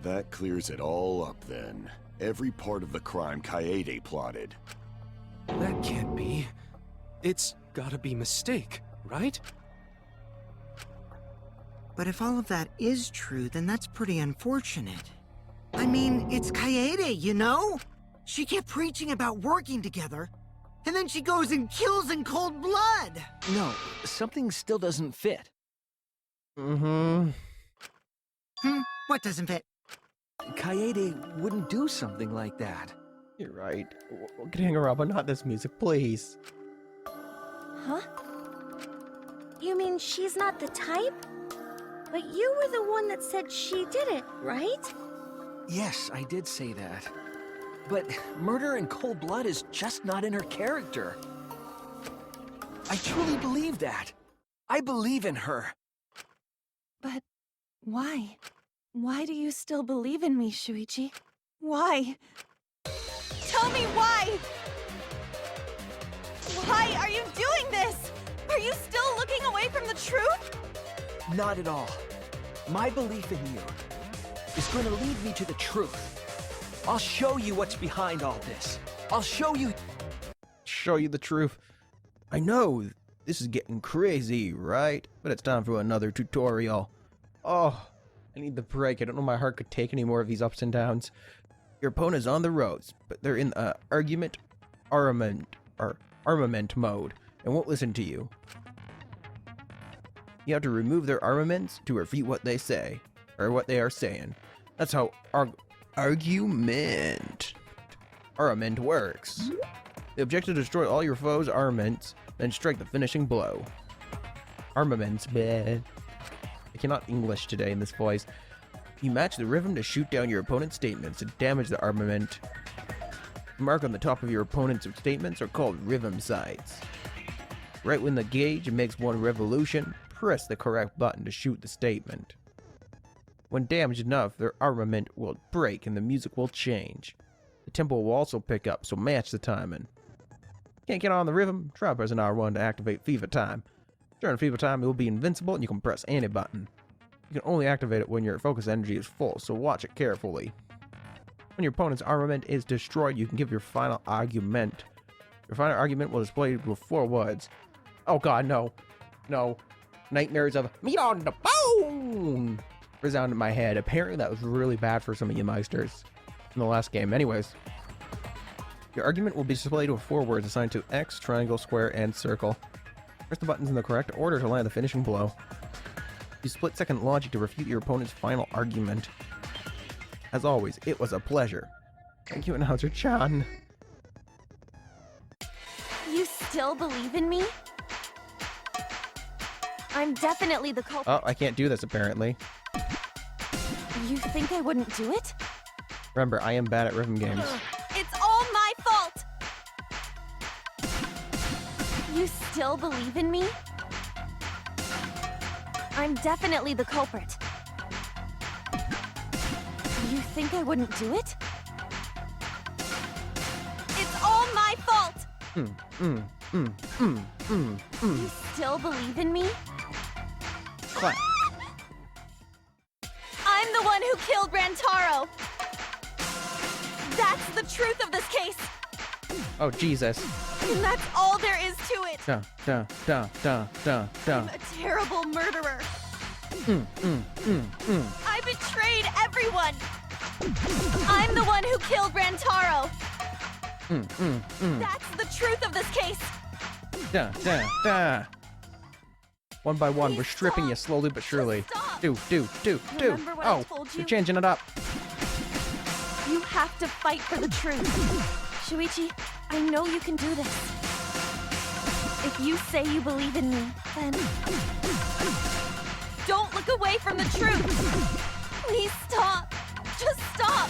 That clears it all up then. Every part of the crime Kaede plotted. That can't be. It's gotta be mistake, right? But if all of that is true, then that's pretty unfortunate. I mean, it's Kaede, you know? She kept preaching about working together, and then she goes and kills in cold blood! No, something still doesn't fit. What doesn't fit? Kaede wouldn't do something like that. You're right. We're getting her up, but not this music, please. Huh? You mean she's not the type? But you were the one that said she did it, right? Yes, I did say that. But murder in cold blood is just not in her character. I truly believe that. I believe in her. But why? Why do you still believe in me, Shuichi? Why? Tell me why! Why? Why are you doing this? Are you still looking away from the truth? Not at all. My belief in you is going to lead me to the truth. I'll show you what's behind all this. I'll show you... Show you the truth. I know, this is getting crazy, right? But it's time for another tutorial. Oh, I need the break. I don't know my heart could take any more of these ups and downs. Your opponent's on the roads, but they're in armament mode, and won't listen to you. You have to remove their armaments to refute what they say, or what they are saying. That's how argument works. The objective is to destroy all your foes' armaments, then strike the finishing blow. Armaments, bleh. I cannot English today in this voice. You match the rhythm to shoot down your opponent's statements and damage the armament. The mark on the top of your opponent's statements are called rhythm sights. Right when the gauge makes one revolution, press the correct button to shoot the statement. When damaged enough, their armament will break and the music will change. The tempo will also pick up, so match the timing. Can't get on the rhythm? Try pressing R1 to activate Fever Time. During Fever Time, it will be invincible and you can press any button. You can only activate it when your focus energy is full, so watch it carefully. When your opponent's armament is destroyed, you can give your final argument. Your final argument will display with 4 words. Oh god, no. No. Nightmares of meat on the bone! Resounded in my head. Apparently that was really bad for some of you meisters in the last game. Anyways. Your argument will be displayed with 4 words assigned to X, triangle, square, and circle. Press the buttons in the correct order to land the finishing blow. Use split-second logic to refute your opponent's final argument. As always, it was a pleasure. Thank you, Announcer Chan. You still believe in me? I'm definitely the culprit. Oh, I can't do this apparently. You think I wouldn't do it? Remember, I am bad at rhythm games. It's all my fault! You still believe in me? I'm definitely the culprit. You think I wouldn't do it? It's all my fault! You still believe in me? Clap. I'm the one who killed Rantaro! That's the truth of this case! Oh, Jesus. And that's all there is to it! I'm a terrible murderer! I betrayed everyone! I'm the one who killed Rantaro! That's the truth of this case! One by one, we're stripping you slowly but surely. Do. Remember what I told you? You're changing it up. You have to fight for the truth. Shuichi, I know you can do this. If you say you believe in me, then... Don't look away from the truth! Please stop! Just stop!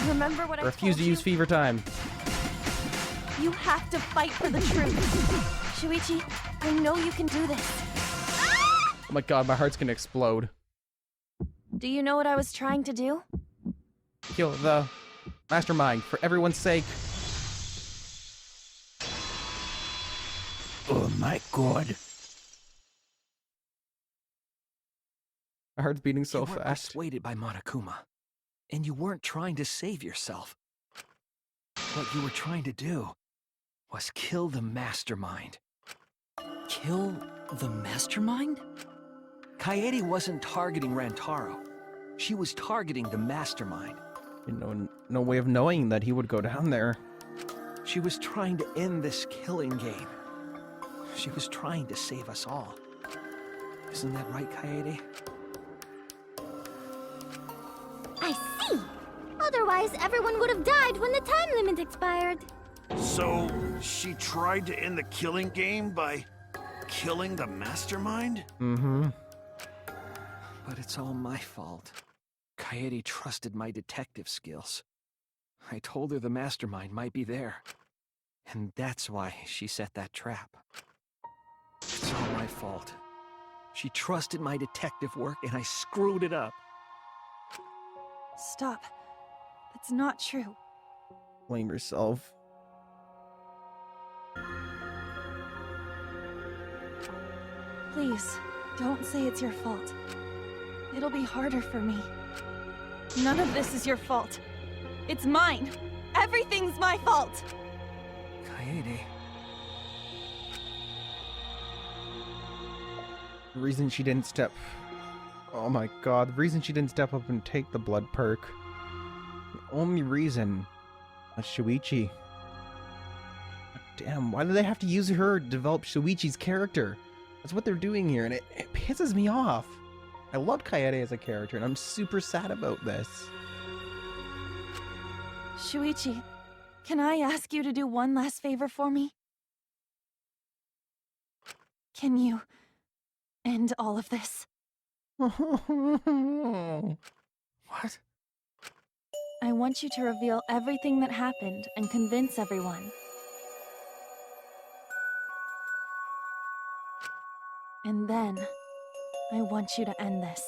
Remember what I refuse to use Fever Time. You have to fight for the truth. Shuichi, I know you can do this. Oh my god, my heart's gonna explode. Do you know what I was trying to do? Kill the mastermind for everyone's sake. Oh my god. My heart's beating so you weren't fast. Persuaded by Monokuma, and you weren't trying to save yourself. What you were trying to do was kill the mastermind. Kill the mastermind? Kaede wasn't targeting Rantaro. She was targeting the mastermind. No way of knowing that he would go down there. She was trying to end this killing game. She was trying to save us all. Isn't that right, Kaede? I see! Otherwise, everyone would have died when the time limit expired. So, she tried to end the killing game by killing the mastermind? Mm-hmm. But it's all my fault. Kaede trusted my detective skills. I told her the mastermind might be there. And that's why she set that trap. It's all my fault. She trusted my detective work and I screwed it up. Stop. That's not true. Blame yourself. Please, don't say it's your fault. It'll be harder for me. None of this is your fault. It's mine. Everything's my fault. Kaede. The reason she didn't step... Oh my god, the reason she didn't step up and take the blood perk. The only reason was Shuichi. Damn, why do they have to use her to develop Shuichi's character? That's what they're doing here, and it pisses me off. I love Kaede as a character, and I'm super sad about this. Shuichi, can I ask you to do one last favor for me? Can you end all of this? What? I want you to reveal everything that happened and convince everyone. And then, I want you to end this.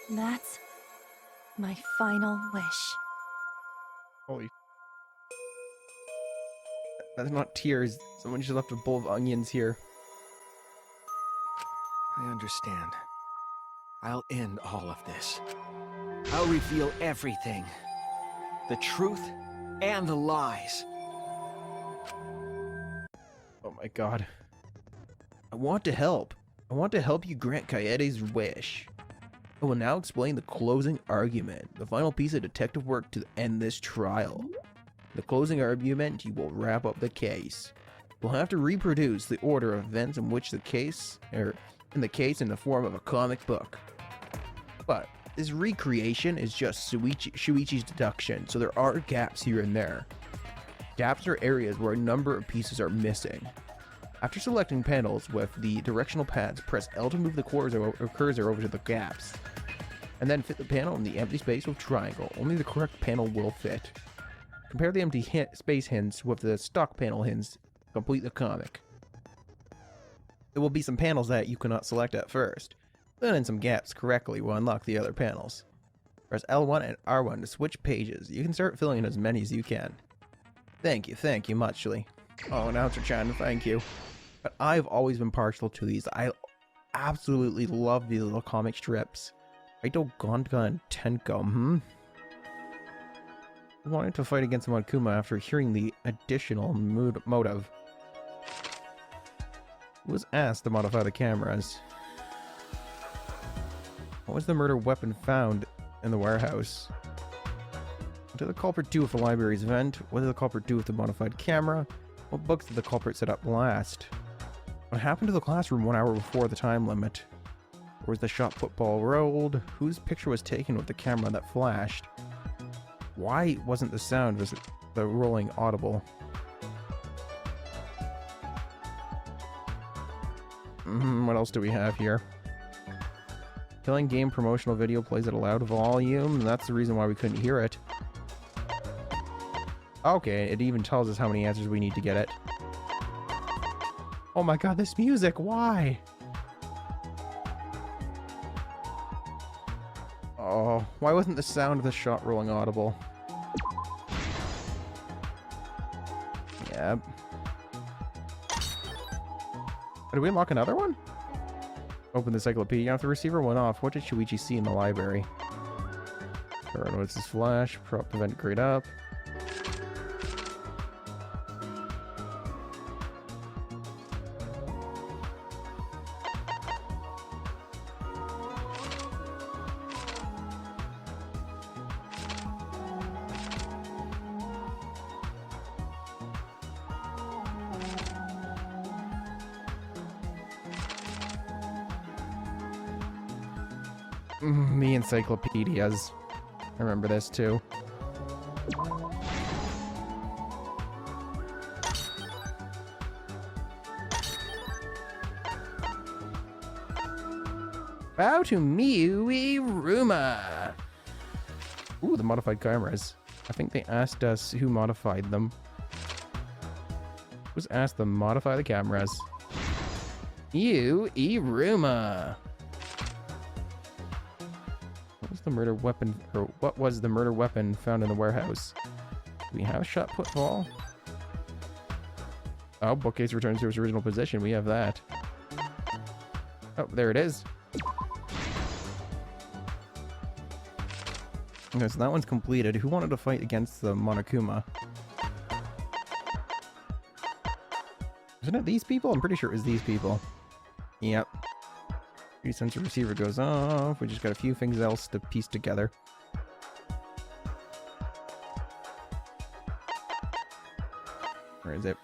That's my final wish. Holy... That's not tears. Someone just left a bowl of onions here. I understand. I'll end all of this. I'll reveal everything. The truth and the lies. Oh my god. I want to help. I want to help you grant Kaede's wish. I will now explain the closing argument, the final piece of detective work to end this trial. In the closing argument, you will wrap up the case. We'll have to reproduce the order of events in which the case, in the form of a comic book. But this recreation is just Shuichi's deduction, so there are gaps here and there. Gaps are areas where a number of pieces are missing. After selecting panels with the directional pads, press L to move the cursor over to the gaps. And then fit the panel in the empty space with triangle. Only the correct panel will fit. Compare the empty space hints with the stock panel hints to complete the comic. There will be some panels that you cannot select at first. Fill in some gaps correctly will unlock the other panels. Press L1 and R1 to switch pages. You can start filling in as many as you can. Thank you muchly. Oh, Announcer-chan, thank you. But I've always been partial to these. I absolutely love these little comic strips. Raito Gonga and Tenko, I wanted to fight against Monokuma after hearing the additional motive. Who was asked to modify the cameras? What was the murder weapon found in the warehouse? What did the culprit do with the library's vent? What did the culprit do with the modified camera? What books did the culprit set up last? What happened to the classroom 1 hour before the time limit? Where was the shot football rolled? Whose picture was taken with the camera that flashed? Why wasn't the sound of the rolling audible? What else do we have here? Killing game promotional video plays at a loud volume. That's the reason why we couldn't hear it. Okay, it even tells us how many answers we need to get it. Oh my god, this music, why? Oh, why wasn't the sound of the shot rolling audible? Yep. Did we unlock another one? Open the encyclopedia. If the receiver went off, what did Shuichi see in the library? Alright, what's this flash? Prop the vent grate up. The encyclopedias. I remember this too. Bow to Miui-Ruma! Ooh, the modified cameras. I think they asked us who modified them. Who's asked them to modify the cameras? Miui-Ruma! The murder weapon, or what was the murder weapon found in the warehouse? Do we have a shot football? Oh, bookcase returns to its original position. We have that. Oh, there it is. Okay, so that one's completed. Who wanted to fight against the Monokuma? Isn't it these people? I'm pretty sure it was these people. Yep. Sensor receiver goes off. We just got a few things else to piece together. Where is it?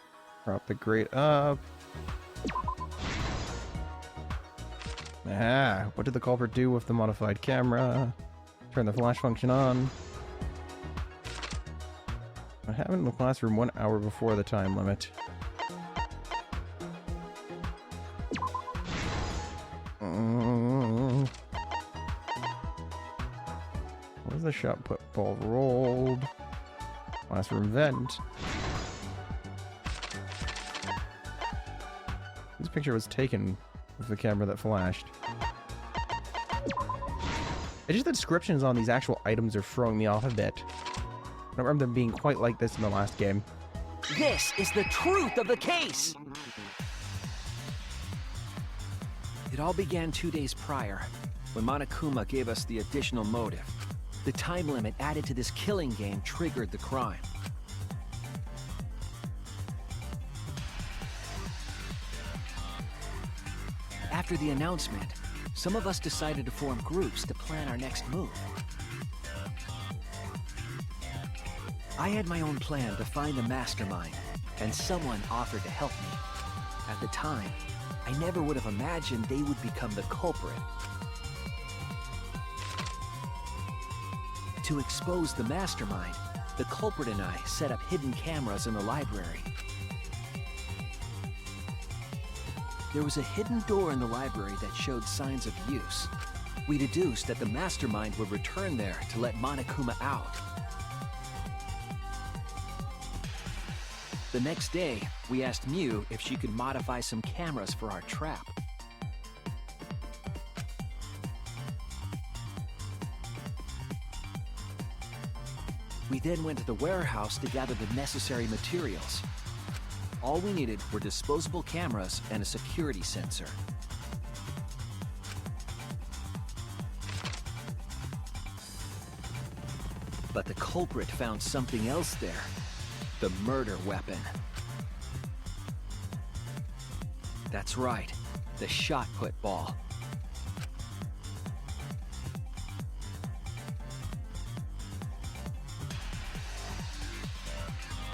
Prop the grate up. Ah, what did the culprit do with the modified camera? Turn the flash function on. I have it in the classroom 1 hour before the time limit. Where's the shot put ball rolled? Classroom vent. This picture was taken with the camera that flashed. It's just the descriptions on these actual items are throwing me off a bit. I don't remember them being quite like this in the last game. This is the truth of the case! It all began 2 days prior, when Monokuma gave us the additional motive. The time limit added to this killing game triggered the crime. After the announcement, some of us decided to form groups to plan our next move. I had my own plan to find the mastermind, and someone offered to help me. At the time, I never would have imagined they would become the culprit. To expose the mastermind, the culprit and I set up hidden cameras in the library. There was a hidden door in the library that showed signs of use. We deduced that the mastermind would return there to let Monokuma out. The next day, we asked Mew if she could modify some cameras for our trap. We then went to the warehouse to gather the necessary materials. All we needed were disposable cameras and a security sensor. But the culprit found something else there. The murder weapon. That's right, the shot put ball.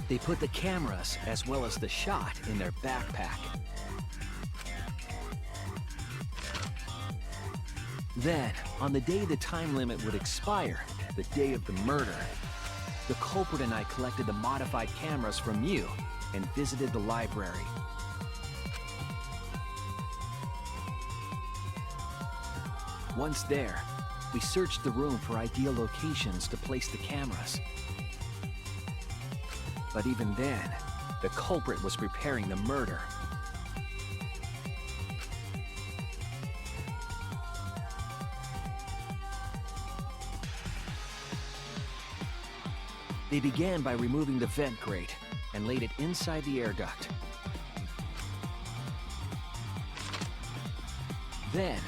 They put the cameras, as well as the shot, in their backpack. Then, on the day the time limit would expire, the day of the murder, the culprit and I collected the modified cameras from Mew and visited the library. Once there, we searched the room for ideal locations to place the cameras. But even then, the culprit was preparing the murder. They began by removing the vent grate and laid it inside the air duct. Then,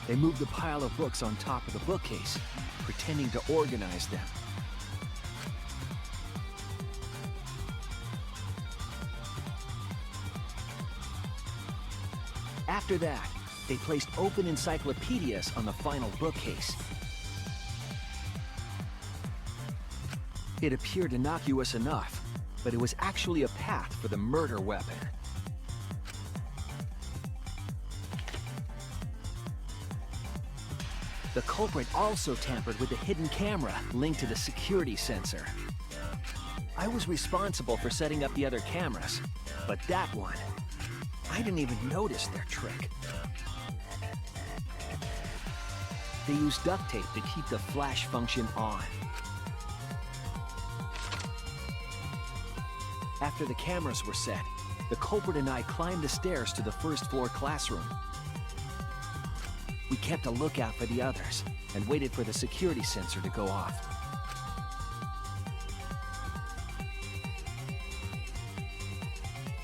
they moved the pile of books on top of the bookcase, pretending to organize them. After that, they placed open encyclopedias on the final bookcase. It appeared innocuous enough, but it was actually a path for the murder weapon. The culprit also tampered with the hidden camera linked to the security sensor. I was responsible for setting up the other cameras, but that one, I didn't even notice their trick. They used duct tape to keep the flash function on. After the cameras were set, the culprit and I climbed the stairs to the first floor classroom. We kept a lookout for the others and waited for the security sensor to go off.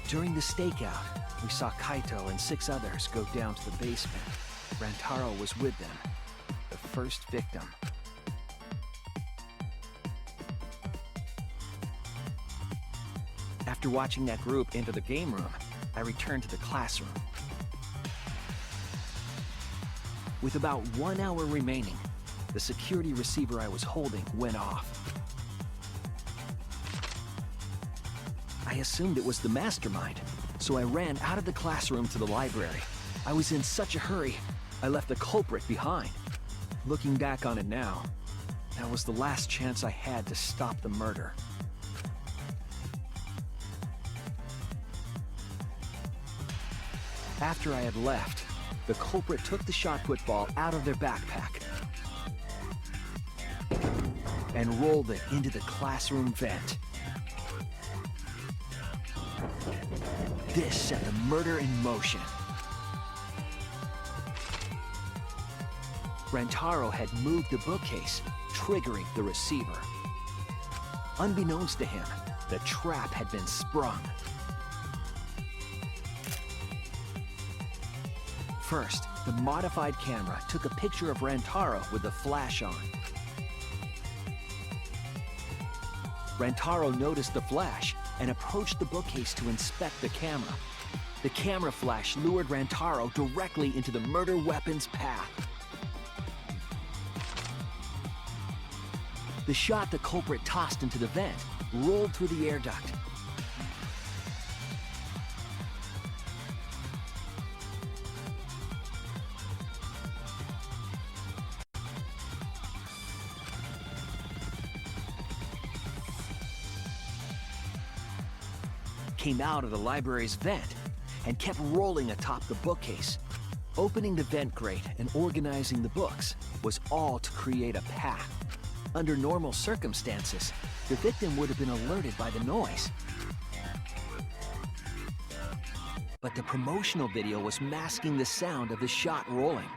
During the stakeout, we saw Kaito and 6 others go down to the basement. Rantaro was with them, the first victim. After watching that group enter the game room, I returned to the classroom. With about 1 hour remaining, the security receiver I was holding went off. I assumed it was the mastermind, so I ran out of the classroom to the library. I was in such a hurry, I left the culprit behind. Looking back on it now, that was the last chance I had to stop the murder. After I had left, the culprit took the shot put ball out of their backpack and rolled it into the classroom vent. This set the murder in motion. Rantaro had moved the bookcase, triggering the receiver. Unbeknownst to him, the trap had been sprung. First, the modified camera took a picture of Rantaro with the flash on. Rantaro noticed the flash and approached the bookcase to inspect the camera. The camera flash lured Rantaro directly into the murder weapon's path. The shot the culprit tossed into the vent rolled through the air duct. Came out of the library's vent and kept rolling atop the bookcase. Opening the vent grate and organizing the books was all to create a path. Under normal circumstances, the victim would have been alerted by the noise. But the promotional video was masking the sound of the shot rolling.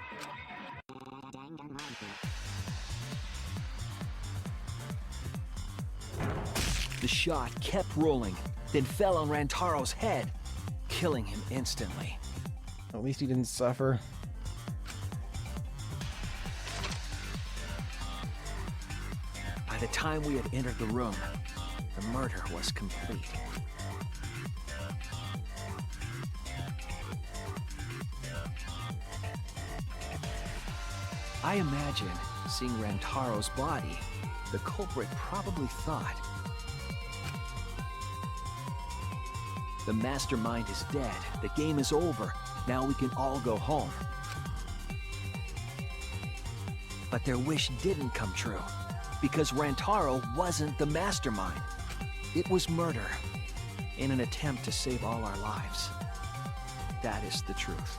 The shot kept rolling, then fell on Rantaro's head, killing him instantly. At least he didn't suffer. By the time we had entered the room, the murder was complete. I imagine, seeing Rantaro's body, the culprit probably thought, the mastermind is dead, the game is over, now we can all go home. But their wish didn't come true, because Rantaro wasn't the mastermind. It was murder, in an attempt to save all our lives. That is the truth.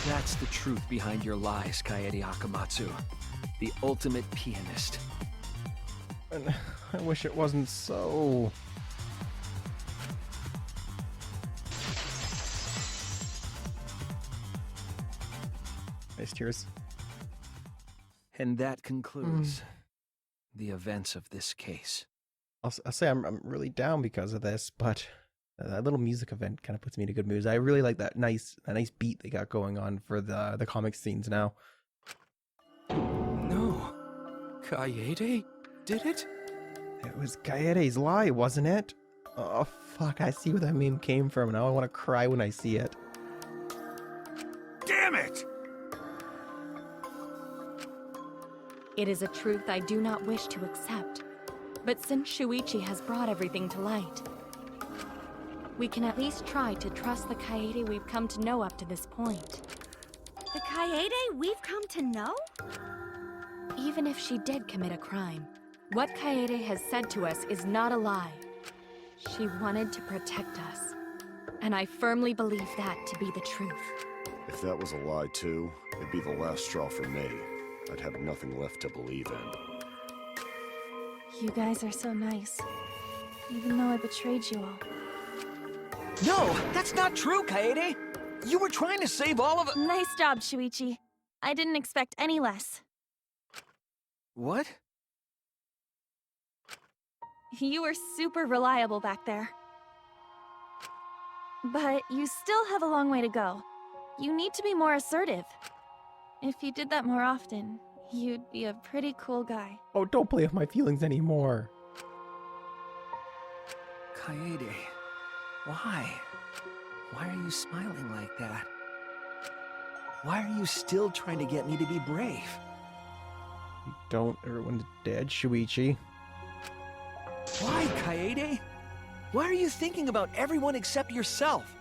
That's the truth behind your lies, Kaede Akamatsu. The ultimate pianist. And I wish it wasn't so. Nice tears. And that concludes the events of this case. I'll say I'm really down because of this, but that little music event kind of puts me in a good mood. I really like that nice beat they got going on for the comic scenes now. No. Kaede did it? It was Kaede's lie, wasn't it? Oh, fuck, I see where that meme came from. Now I want to cry when I see it. Damn it! It is a truth I do not wish to accept. But since Shuichi has brought everything to light, we can at least try to trust the Kaede we've come to know up to this point. The Kaede we've come to know? Even if she did commit a crime, what Kaede has said to us is not a lie. She wanted to protect us, and I firmly believe that to be the truth. If that was a lie too, it'd be the last straw for me. I'd have nothing left to believe in. You guys are so nice, even though I betrayed you all. No, that's not true, Kaede! You were trying to save all of us. Nice job, Shuichi. I didn't expect any less. What? You were super reliable back there. But you still have a long way to go. You need to be more assertive. If you did that more often, you'd be a pretty cool guy. Oh, don't play with my feelings anymore. Kaede, why? Why are you smiling like that? Why are you still trying to get me to be brave? Don't, everyone's dead, Shuichi. Why, Kaede? Why are you thinking about everyone except yourself?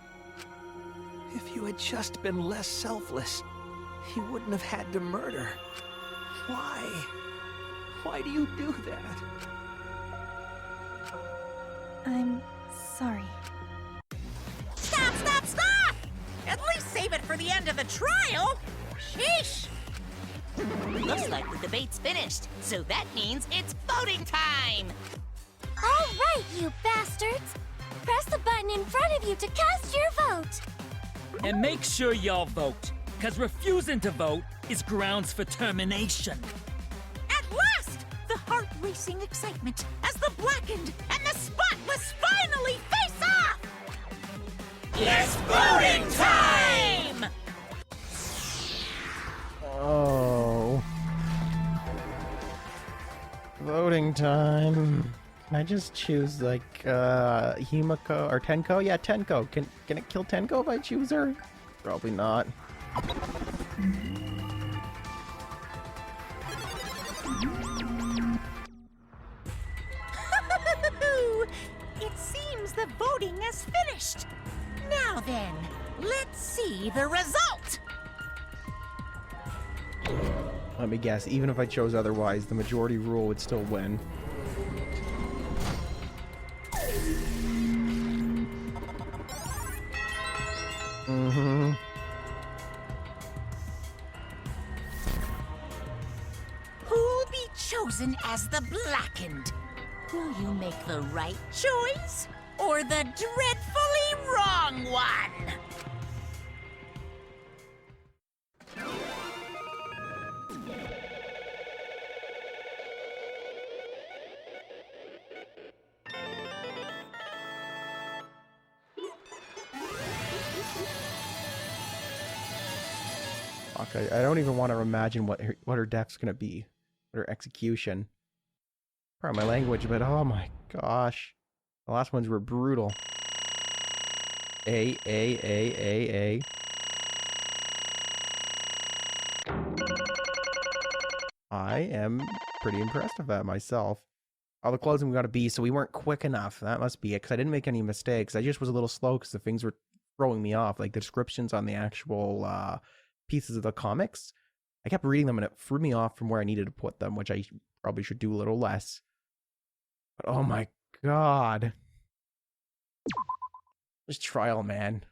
If you had just been less selfless, you wouldn't have had to murder. Why? Why do you do that? I'm sorry. Stop, stop, stop! At least save it for the end of the trial! Sheesh! Looks like the debate's finished, so that means it's voting time! All right, you bastards! Press the button in front of you to cast your vote! And make sure y'all vote, because refusing to vote is grounds for termination. At last! The heart-racing excitement as the Blackened and the Spotless finally face off! It's voting time! Oh. Voting time. Can I just choose, like, Himiko or Tenko? Yeah, Tenko. Can it kill Tenko if I choose her? Probably not. It seems the voting has finished. Now then, let's see the result. Let me guess, even if I chose otherwise, the majority rule would still win. Mm-hmm. Who'll be chosen as the Blackened? Will you make the right choice or the dreadfully wrong one? Okay, I don't even want to imagine what her death's gonna be, what her execution. Pardon my language, but oh my gosh, the last ones were brutal. A. I am pretty impressed with that myself. All the closing we got a B, so we weren't quick enough. That must be it, because I didn't make any mistakes. I just was a little slow because the things were throwing me off, like the descriptions on the actual pieces of the comics. I kept reading them and it threw me off from where I needed to put them, which I probably should do a little less. But oh my god. This trial, man.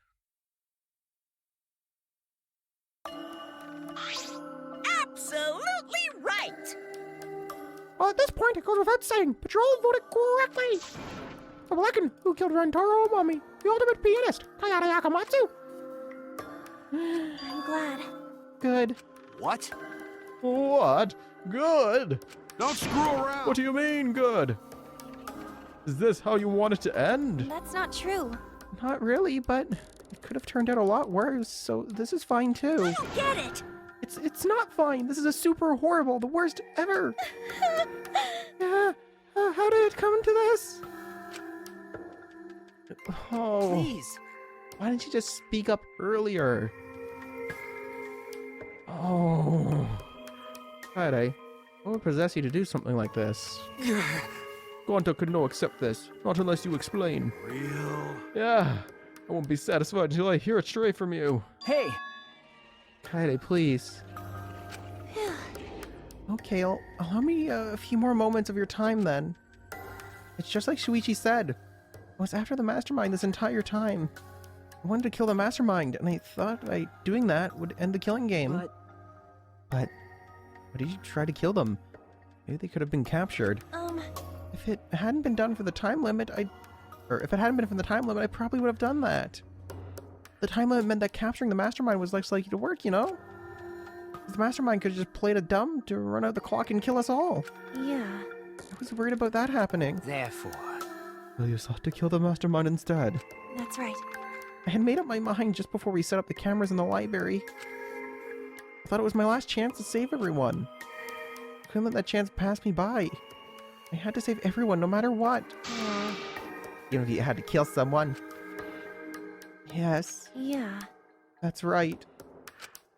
Absolutely right! Well, at this point, it goes without saying, but you all voted correctly. The Blackened who killed Rantaro Omami, the ultimate pianist, Kayara Yakamatsu. I'm glad. Good. What? What? Good? Don't screw around! What do you mean, good? Is this how you want it to end? That's not true. Not really, but it could have turned out a lot worse, so this is fine too. I don't get it! It's not fine. This is a super horrible, the worst ever. Yeah. How did it come to this? Oh. Please. Why didn't you just speak up earlier? Oh. Friday, what would possess you to do something like this? Gonta could not accept this, not unless you explain. Real? Yeah. I won't be satisfied until I hear it straight from you. Hey! Kaede, please. Okay, allow me a few more moments of your time then. It's just like Shuichi said. I was after the mastermind this entire time. I wanted to kill the mastermind, and I thought by doing that would end the killing game. But why did you try to kill them? Maybe they could have been captured. If it hadn't been done for the time limit, if it hadn't been for the time limit, I probably would have done that. The time limit meant that capturing the mastermind was less likely to work, you know? The mastermind could have just played a dumb to run out the clock and kill us all. Yeah. I was worried about that happening. Therefore... Well, you sought to kill the mastermind instead. That's right. I had made up my mind just before we set up the cameras in the library. I thought it was my last chance to save everyone. I couldn't let that chance pass me by. I had to save everyone, no matter what. Even if you had to kill someone. Yes. Yeah. That's right.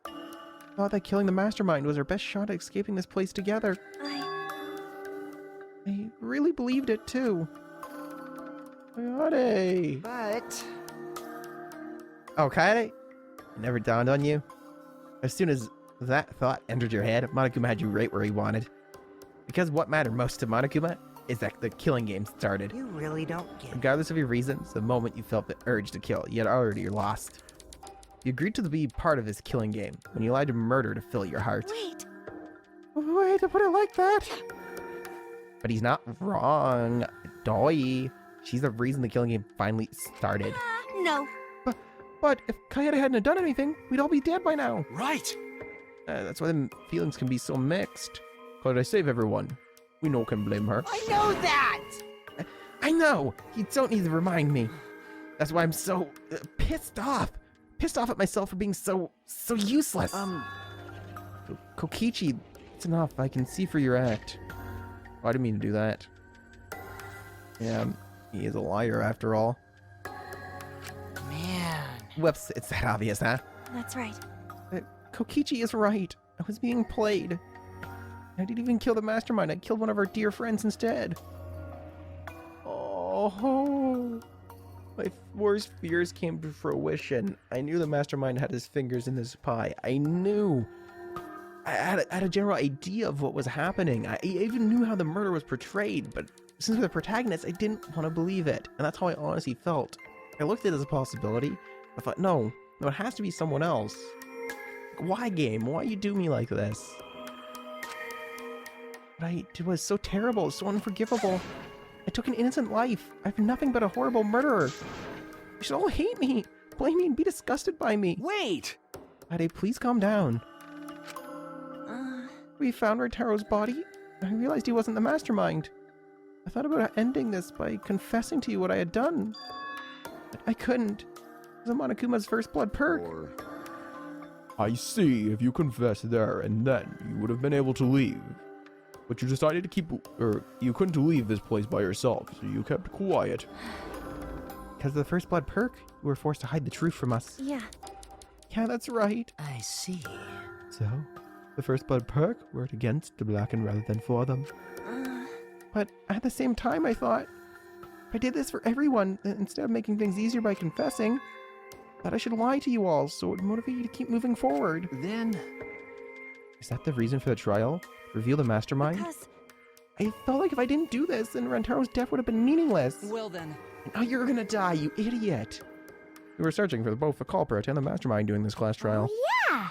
I thought that killing the mastermind was our best shot at escaping this place together. I really believed it, too. Coyote! But... Oh, Coyote? It never dawned on you? As soon as that thought entered your head, Monokuma had you right where he wanted. Because what mattered most to Monokuma is that the killing game started. You really don't get it. Regardless of your reasons, the moment you felt the urge to kill, you had already lost. You agreed to be part of his killing game when you lied to murder to fill your heart. Wait! Wait, to put it like that? But he's not wrong. Doi. She's the reason the killing game finally started. No. But if Coyote hadn't done anything, we'd all be dead by now. Right! That's why the feelings can be so mixed. Could save everyone? We no can blame her. I know that! I know! You don't need to remind me. That's why I'm so pissed off. Pissed off at myself for being so useless. Kokichi, it's enough. I can see through your act. Oh, I didn't mean to do that. Yeah, he is a liar after all. Man. Whoops, it's that obvious, huh? That's right. Kokichi is right. I was being played. I didn't even kill the mastermind. I killed one of our dear friends instead. Oh, my worst fears came to fruition. I knew the mastermind had his fingers in this pie. I knew. I had a general idea of what was happening. I even knew how the murder was portrayed, but since we're the protagonist, I didn't want to believe it. And that's how I honestly felt. I looked at it as a possibility. I thought, no, it has to be someone else. Why, game? Why you do me like this? What I did was so terrible, so unforgivable. I took an innocent life. I've been nothing but a horrible murderer. You should all hate me, blame me, and be disgusted by me. Wait! Ade, please calm down. We found Rentaro's body. I realized he wasn't the mastermind. I thought about ending this by confessing to you what I had done. But I couldn't. It was Monokuma's first blood perk. I see. If you confessed there and then, you would have been able to leave. But you decided to you couldn't leave this place by yourself, so you kept quiet. Because of the first blood perk, you were forced to hide the truth from us. Yeah. Yeah, that's right. I see. So, the first blood perk worked against the Blackened rather than for them. But at the same time, I thought, if I did this for everyone, instead of making things easier by confessing, that I should lie to you all so it would motivate you to keep moving forward. Then... Is that the reason for the trial? Reveal the mastermind? Because... I felt like if I didn't do this, then Rentaro's death would have been meaningless. Well then... Now you're gonna die, you idiot! We were searching for both the culprit and the mastermind during this class trial. Yeah!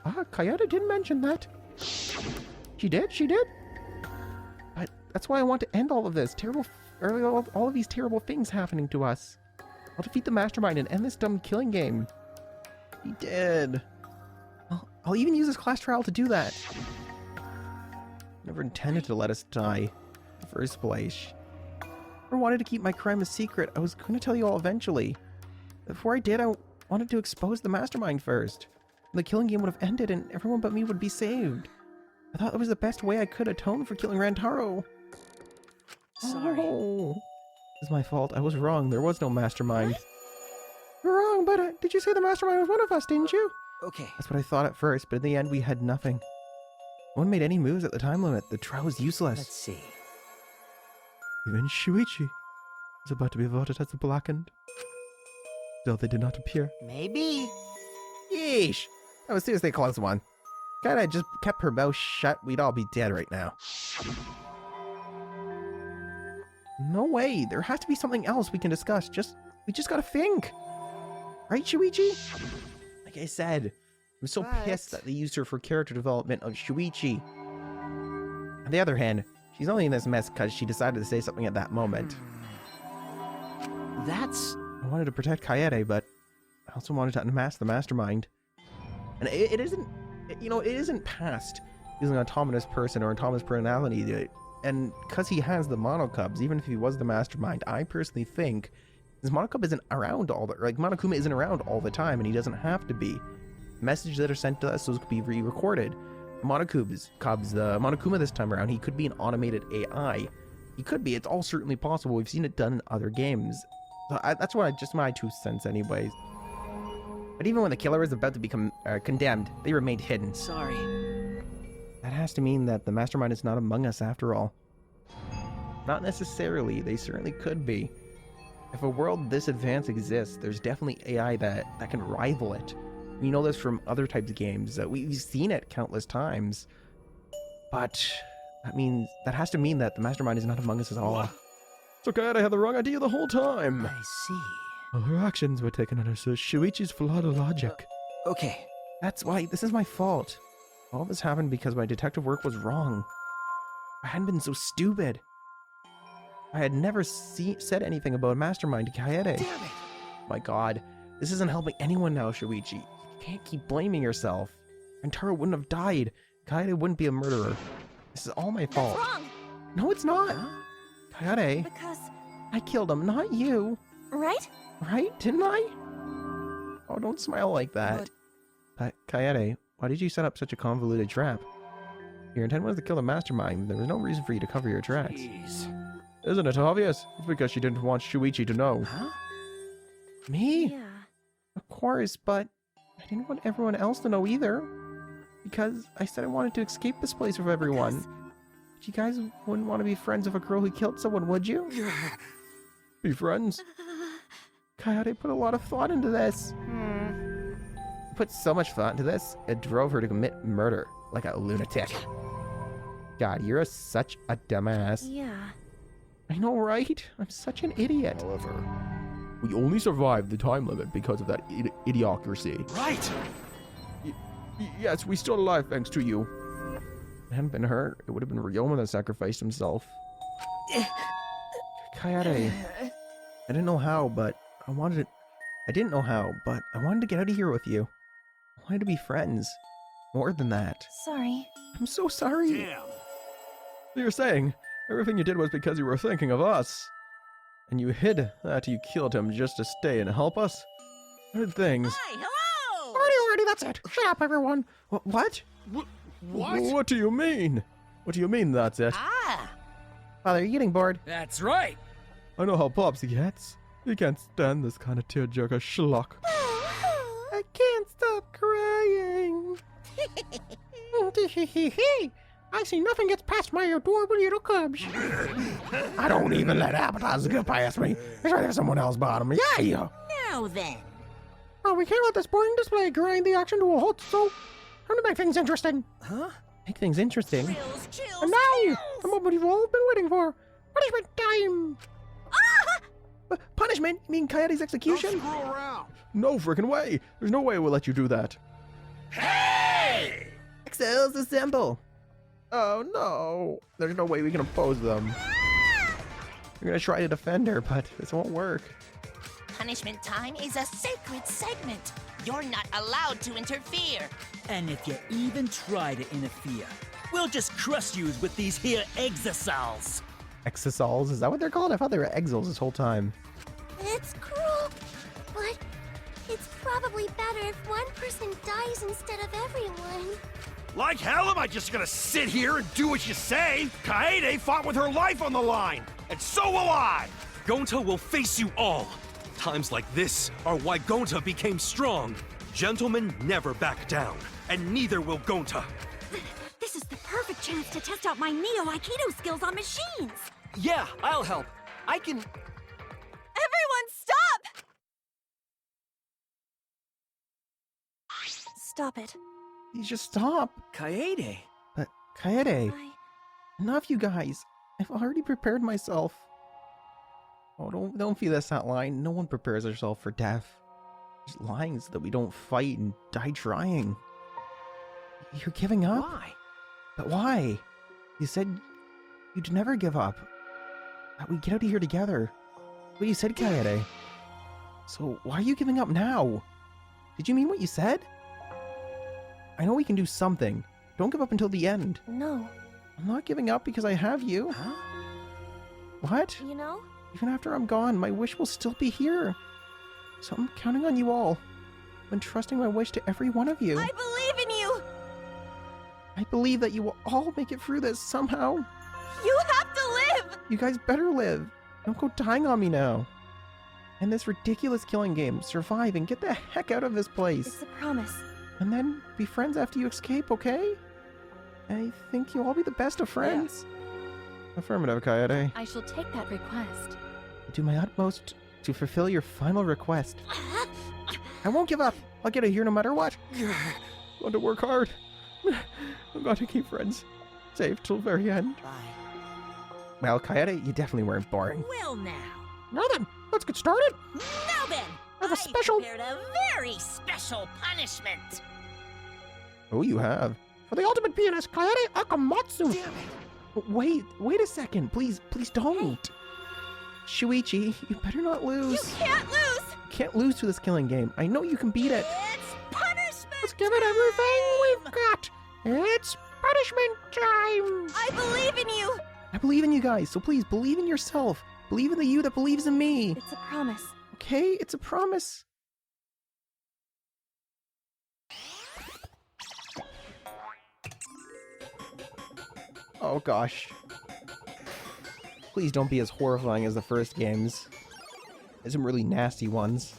Ah, Kayata did mention that. She did? But that's why I want to end all of this. All of these terrible things happening to us. I'll defeat the mastermind and end this dumb killing game. He did. I'll even use this class trial to do that. Never intended to let us die in the first place. I wanted to keep my crime a secret. I was going to tell you all eventually. Before I did, I wanted to expose the mastermind first. The killing game would have ended and everyone but me would be saved. I thought that was the best way I could atone for killing Rantaro. Sorry. Oh, this is my fault. I was wrong. There was no mastermind. What? You're wrong, but did you say the mastermind was one of us, didn't you? Okay. That's what I thought at first, but in the end we had nothing. No one made any moves at the time limit. The trial was useless. Let's see. Even Shuichi was about to be voted as the Blackened. Still, they did not appear. Maybe. Yeesh! That was seriously a close one. Kinda just kept her mouth shut, we'd all be dead right now. No way! There has to be something else we can discuss. We just gotta think! Right, Shuichi? Like I said, I'm so pissed that they used her for character development of Shuichi. On the other hand, she's only in this mess because she decided to say something at that moment. I wanted to protect Kaede, but I also wanted to unmask the mastermind. And it isn't past using an autonomous person or autonomous personality to And because he has the Monokubs, even if he was the mastermind, I personally think his Monokub isn't around Monokuma isn't around all the time, and he doesn't have to be. Messages that are sent to us, those could be re-recorded. The Monokuma this time around, he could be an automated AI. He could be. It's all certainly possible. We've seen it done in other games. So that's just my 2 cents anyways. But even when the killer is about to become condemned, they remained hidden. Sorry. That has to mean that the mastermind is not among us after all. Not necessarily. They certainly could be. If a world this advanced exists, there's definitely AI that can rival it. We know this from other types of games. We've seen it countless times. But that has to mean that the mastermind is not among us at all. What? It's okay, I had the wrong idea the whole time. I see. Her actions were taken under Shuichi's flawed logic. Okay. That's why this is my fault. All this happened because my detective work was wrong. I hadn't been so stupid. I had never said anything about a mastermind to Kaede. Damn it! My god, this isn't helping anyone now, Shuichi. You can't keep blaming yourself. Rentaro wouldn't have died. Kaede wouldn't be a murderer. This is all my fault. That's wrong. No, it's not. Kaede, Because... I killed him, not you. Right? Right? Didn't I? Oh, don't smile like that. But, Kaede, why did you set up such a convoluted trap? Your intent was to kill the mastermind. There was no reason for you to cover your tracks. Jeez. Isn't it obvious? It's because she didn't want Shuichi to know. Huh? Me? Yeah. Of course, but I didn't want everyone else to know either. Because I said I wanted to escape this place with everyone. But you guys wouldn't want to be friends with a girl who killed someone, would you? Be friends? Coyote put a lot of thought into this. Put so much thought into this, it drove her to commit murder, like a lunatic. God, you're such a dumbass. Yeah. I know, right? I'm such an idiot. However, we only survived the time limit because of that idiocracy. Right! Yes, we're still alive thanks to you. If it hadn't been her, it would have been Ryoma that sacrificed himself. Kayate, I didn't know how, but I wanted to get out of here with you. I wanted to be friends. More than that. Sorry. I'm so sorry. Damn. You're saying everything you did was because you were thinking of us. And you hid that you killed him just to stay and help us? Good things. Hi, hello! Alrighty, that's it. Shut up, everyone. What? What? What do you mean? What do you mean that's it? Ah! Father, are you getting bored? That's right. I know how Pops gets. He can't stand this kind of tearjerker schlock. I can't stop crying. I see nothing gets past my adorable little cubs. I don't even let appetizers get past me. It's right if someone else bottom me. Yeah. Now then. Oh, we can't let this boring display grind the action to a halt, so time to make things interesting. Huh? Make things interesting. Chills, chills, And now, chills. the moment you've all been waiting for. Punishment time! Punishment? You mean Coyote's execution? Don't screw around. No freaking way. There's no way we'll let you do that. Hey! Excel's assemble. Oh no. There's no way we can oppose them. We're gonna try to defend her, but this won't work. Punishment time is a sacred segment. You're not allowed to interfere. And if you even try to interfere, we'll just crush you with these here exosols. Exosols? Is that what they're called? I thought they were exils this whole time. It's cruel, but it's probably better if one person dies instead of everyone. Like hell am I just gonna sit here and do what you say? Kaede fought with her life on the line, and so will I! Gonta will face you all. Times like this are why Gonta became strong. Gentlemen never back down, and neither will Gonta. This is the perfect chance to test out my Neo Aikido skills on machines. Yeah, I'll help. I can... Everyone, stop! Stop it. You just stop. Kaede. But, Kaede, enough you guys. I've already prepared myself. Oh, don't feel this that line. No one prepares herself for death. Just lying so that we don't fight and die trying. You're giving up? Why? But why? You said you'd never give up. That we'd get out of here together. What you said, Kaede. So why are you giving up now? Did you mean what you said? I know we can do something. Don't give up until the end. No. I'm not giving up because I have you. Huh? What? You know? Even after I'm gone, my wish will still be here. So I'm counting on you all. I'm entrusting my wish to every one of you. I believe in you! I believe that you will all make it through this somehow. You have to live! You guys better live. Don't go dying on me now. End this ridiculous killing game, survive, and get the heck out of this place. It's a promise. And then be friends after you escape, okay? I think you'll all be the best of friends. Yeah. Affirmative, Kaede. I shall take that request. I'll do my utmost to fulfill your final request. I won't give up. I'll get it here no matter what. I'm going to work hard. I'm going to keep friends safe till the very end. Bye. Well, Kaede, you definitely weren't boring. Well, now. Now then, let's get started. Now then, I have a special... prepared a very special punishment. Oh, you have. For the ultimate pianist, Kaede Akamatsu. Damn it. Wait a second. Please don't. Hey. Shuichi, you better not lose. You can't lose! You can't lose to this killing game. I know you can beat it. It's punishment Let's give it everything we've got. It's punishment time. I believe in you. I believe in you guys, so please believe in yourself. Believe in the you that believes in me. It's a promise. Okay, it's a promise. Oh gosh. Please don't be as horrifying as the first games. There's some really nasty ones.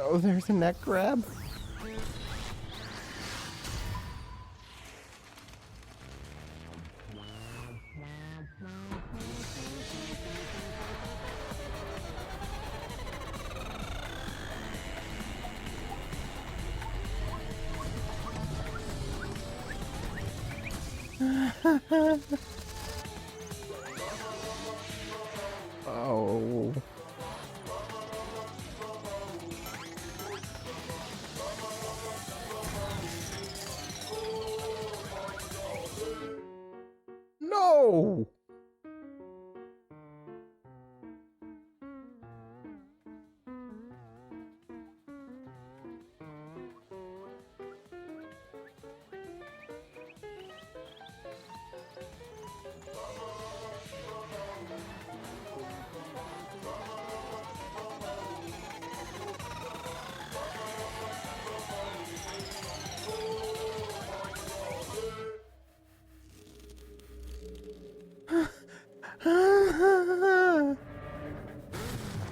Oh, there's a neck grab. Oh. No!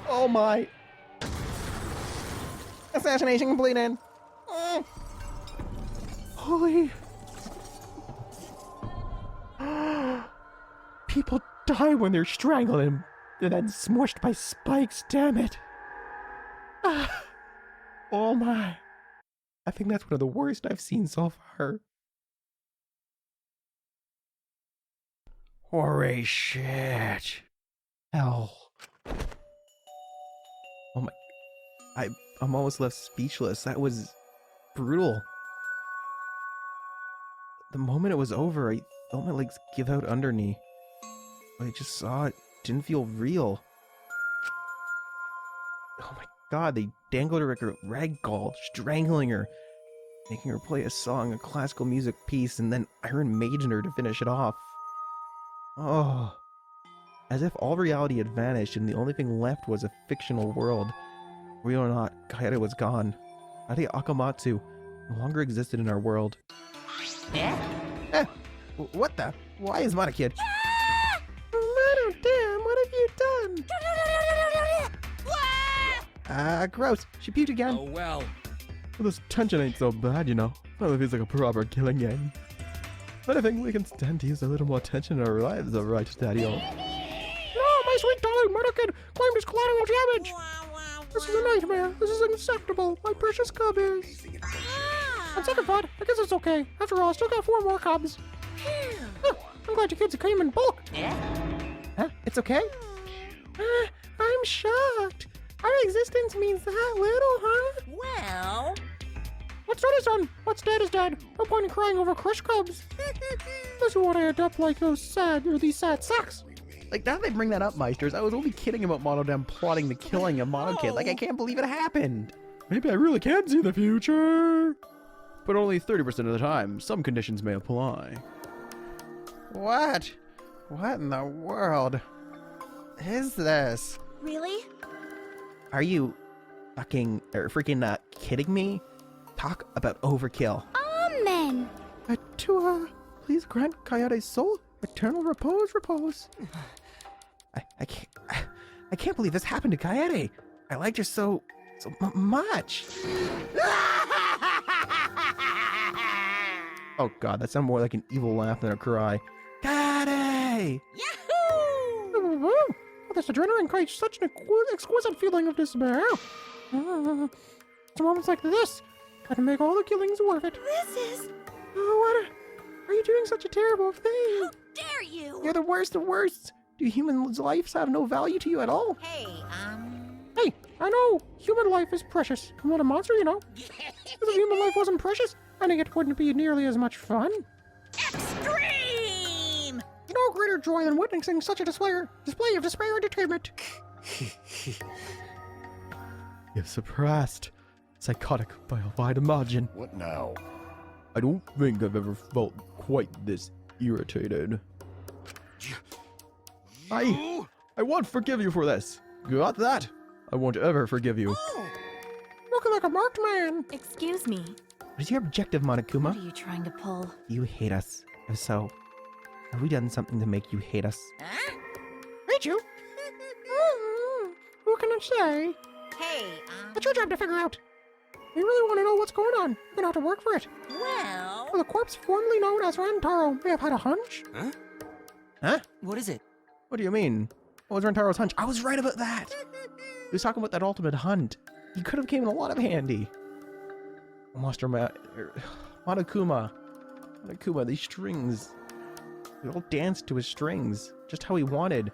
Oh my. Assassination completed. Holy. People die when they're strangled and then smushed by spikes, damn it. Oh my. I think that's one of the worst I've seen so far. Holy shit. Hell. Oh my. I'm almost left speechless. That was brutal. The moment it was over, I felt my legs give out under me. I just saw it. Didn't feel real. Oh my god, they dangled her like a ragdoll, strangling her, making her play a song, a classical music piece, and then Iron Maiden her to finish it off. Oh. As if all reality had vanished and the only thing left was a fictional world. Real or not, Kaede was gone. Kaede Akamatsu no longer existed in our world. What the? Why is Mana Kid? Mano, damn, what have you done? Gross. She puked again. Oh well. Well, this tension ain't so bad, you know. Well, it feels like a proper killing game. But I think we can stand to use a little more tension in our lives, alright, Daddy-o? No, my sweet darling Mana Kid claimed his collateral damage! This is a nightmare. This is unacceptable. My precious cubbies. On second thought, I guess it's okay. After all, I still got 4 more cubs. I'm glad you kids came in bulk. Huh? It's okay? I'm shocked. Our existence means that little, huh? Well... What's done is done. What's dead is dead. No point in crying over crushed cubs. Unless you want to end up like these sad sacks. Like, now they bring that up, Meisters. I was only kidding about Monodam plotting the killing of Monokid. Like, I can't believe it happened. Maybe I really can see the future. But only 30% of the time, some conditions may apply. What? What in the world is this? Really? Are you freaking kidding me? Talk about overkill. Amen. Atua, please grant Kayade's soul eternal repose. I can't believe this happened to Kayade. I liked her so much. Oh god, that sounded more like an evil laugh than a cry. Kayade! Yahoo! This adrenaline creates such an exquisite feeling of despair. It's moments like this that make all the killings worth it. This is... Oh, what? Are you doing such a terrible thing? How dare you? You're the worst of worst. Do humans' lives have no value to you at all? Hey, Hey, I know. Human life is precious. I'm not a monster, you know. If human life wasn't precious, I think it wouldn't be nearly as much fun. Extreme! No greater joy than witnessing such a display of despair and entertainment. You're suppressed. Psychotic by a wide margin. What now? I don't think I've ever felt quite this irritated. I won't forgive you for this. Got that? I won't ever forgive you. Looking like a marked man. Excuse me. What is your objective, Monokuma? What are you trying to pull? You hate us. If so, have we done something to make you hate us? Hate you? What can I say? Hey, It's your job to figure out. You really want to know what's going on? You're gonna have to work for it. well... The corpse formerly known as Rentaro may have had a hunch. Huh? What is it? What do you mean? What was Rentaro's hunch? I was right about that. He was talking about that ultimate hunt. He could have came in a lot of handy. Monokuma. Monokuma, these strings. They all danced to his strings. Just how he wanted.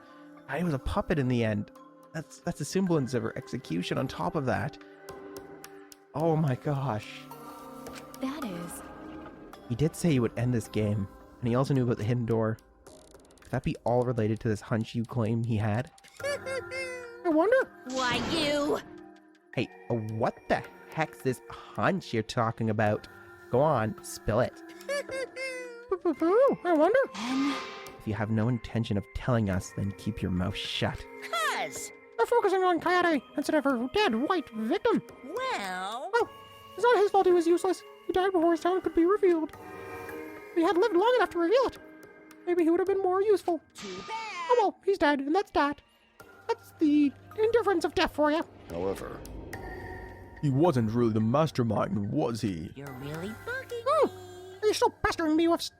I was a puppet in the end. That's a semblance of her execution on top of that. Oh my gosh. That is... He did say he would end this game, and he also knew about the hidden door. Could that be all related to this hunch you claim he had? I wonder. Why, you... Hey, what the heck's this hunch you're talking about? Go on, spill it. I wonder. If you have no intention of telling us, then keep your mouth shut. Cuz... They're focusing on Kayade instead of her dead white victim. Well... Well, it's not his fault he was useless. He died before his talent could be revealed. If he had lived long enough to reveal it, maybe he would have been more useful. Too bad. Oh well, he's dead, and that's that. That's the indifference of death for you. However, he wasn't really the mastermind, was he? You're really bugging me. Are you still pestering me with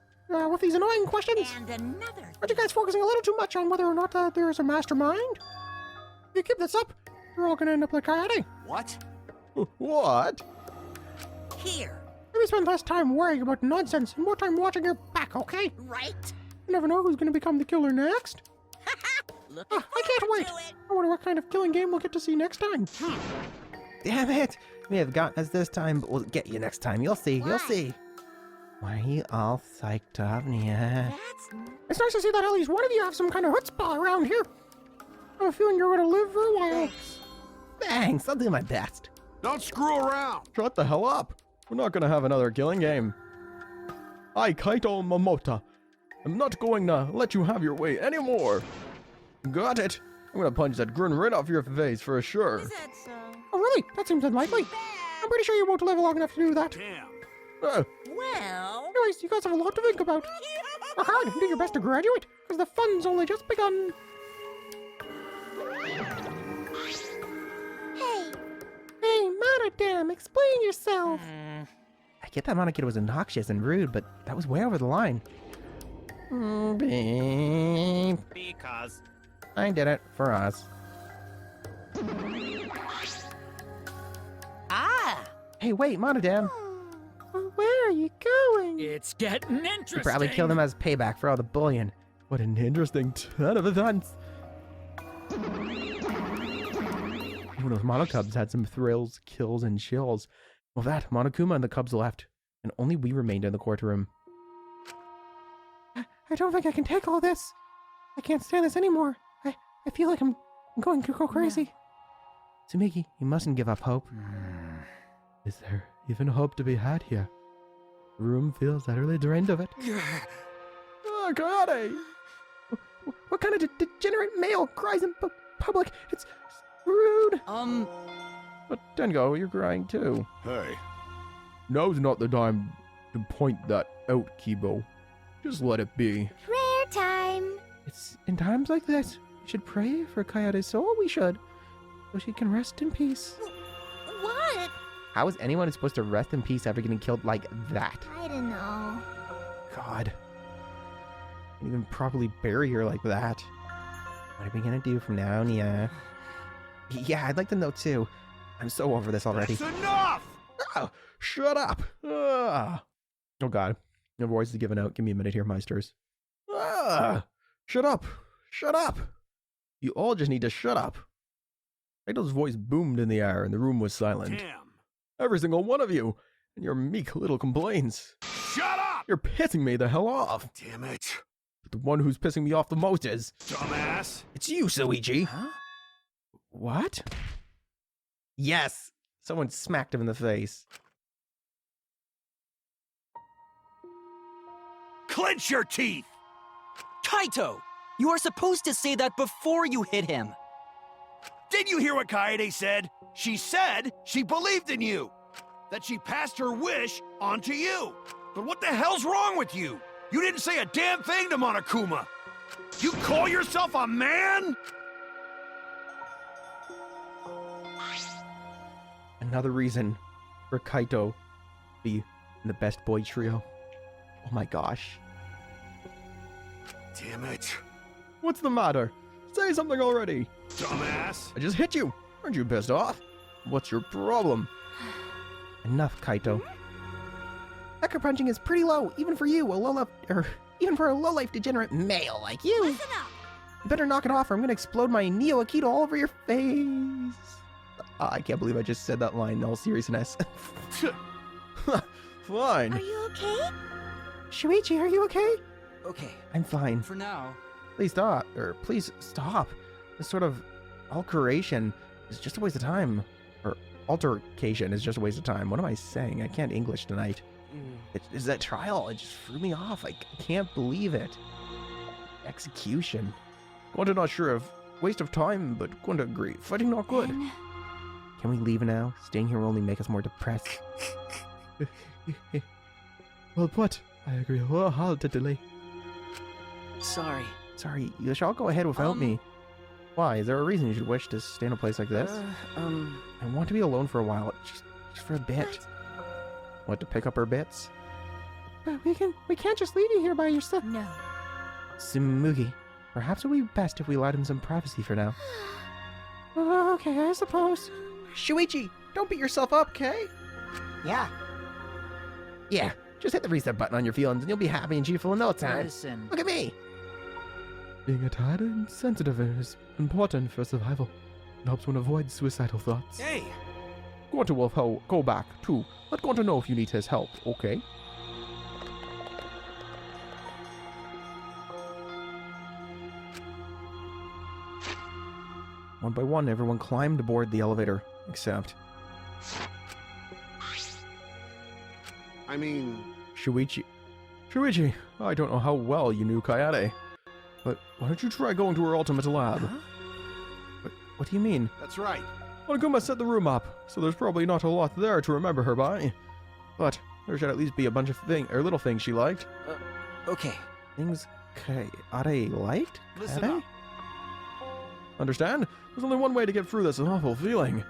these annoying questions? And another... Aren't you guys focusing a little too much on whether or not there's a mastermind? If you keep this up, you're all gonna end up like Kayade. What? What? Here. Maybe spend less time worrying about nonsense and more time watching your back, okay? Right? You never know who's gonna become the killer next. Looking I can't wait. to it. I wonder what kind of killing game we'll get to see next time. Damn it! We have gotten us this time, but we'll get you next time. You'll see. You'll see. Why are you all psyched up, Nia? It's nice to see that at least one of you have some kind of chutzpah around here. I have a feeling you're gonna live for a while. Thanks. I'll do my best. Don't screw around. Shut the hell up. We're not gonna have another killing game. I, Kaito Momota, am not going to let you have your way anymore. Got it? I'm gonna punch that grin right off your face for sure. Is that so? Oh really? That seems unlikely. I'm pretty sure you won't live long enough to do that. Damn. Well... Anyways, you guys have a lot to think about. Work hard and do your best to graduate, because the fun's only just begun. Hey, Monodam, explain yourself. I get that Monokid was obnoxious and rude, but that was way over the line. Babe. Because... I did it for us. Ah! Hey, wait, Monodam. Where are you going? It's getting interesting. You probably killed him as payback for all the bullion. What an interesting turn of events. Even those Monocubs had some thrills, kills, and chills. Well, that, Monokuma and the Cubs left, and only we remained in the courtroom. I don't think I can take all this. I can't stand this anymore. I feel like I'm going to go crazy. Tsumiki, you mustn't give up hope. Is there even hope to be had here? The room feels utterly drained of it. Oh, Kayade! What kind of degenerate male cries in public? It's rude. But Dengo, you're crying too. Hey. Now's not the time to point that out, Kibo. Just let it be. Prayer time. It's in times like this, we should pray for Kayade's soul, we should. So she can rest in peace. What? How is anyone supposed to rest in peace after getting killed like that? I don't know. God. Can't even properly bury her like that. What are we gonna do from now on, yeah? Yeah, I'd like to know too. I'm so over this already. That's enough! Oh, shut up! Ah. Oh god. Your voice is giving out. Give me a minute here, meisters. Ah! Shut up! Shut up! You all just need to shut up. Kaito's voice boomed in the air and the room was silent. Damn. Every single one of you, and your meek little complaints. Shut up! You're pissing me the hell off. Damn it. But the one who's pissing me off the most is... Dumbass. It's you, Suichi. Huh? What? Yes! Someone smacked him in the face. Clench your teeth! Kaito! You are supposed to say that before you hit him. Did you hear what Kaede said? She said she believed in you. That she passed her wish on to you. But what the hell's wrong with you? You didn't say a damn thing to Monokuma. You call yourself a man? Another reason for Kaito to be in the best boy trio. Oh my gosh. Damn it. What's the matter? Say something already. Dumbass. I just hit you. Aren't you pissed off? What's your problem? Enough, Kaito. Sucker punching is pretty low, even for you, even for a low-life degenerate male like you. Listen up. You better knock it off or I'm gonna explode my Neo Akito all over your face. I can't believe I just said that line in all seriousness. Fine. Are you okay? Shuichi, are you okay? Okay. I'm fine. For now. Please stop. Please stop. This sort of altercation is just a waste of time. Or altercation is just a waste of time. What am I saying? I can't English tonight. It's that trial. It just threw me off. I can't believe it. Execution. Gwanta not sure of waste of time, but Gwanta agree. Fighting not good. Can we leave now? Staying here will only make us more depressed. Well put. I agree wholeheartedly. Sorry. Sorry, you shall go ahead without me. Why? Is there a reason you should wish to stay in a place like this? I want to be alone for a while, just for a bit. What, to pick up her bits? But we can't just leave you here by yourself. No. Tsumugi, perhaps it would be best if we allowed him some privacy for now. Okay, I suppose. Shuichi, don't beat yourself up, okay? Yeah. Yeah, just hit the reset button on your feelings and you'll be happy and cheerful in no time. Listen. Look at me! Being tired and sensitive is important for survival. It helps one avoid suicidal thoughts. Hey! Gwanta will go back, too. Let Gwanta know if you need his help, okay? One by one, everyone climbed aboard the elevator, except... I mean... Shuichi. Shuichi, I don't know how well you knew Kaede, but why don't you try going to her ultimate lab? Huh? What do you mean? That's right. Monokuma set the room up, so there's probably not a lot there to remember her by. But there should at least be a bunch of little things she liked. Okay. Things Kaede liked? Listen Kaede? up. Understand? There's only one way to get through this awful feeling.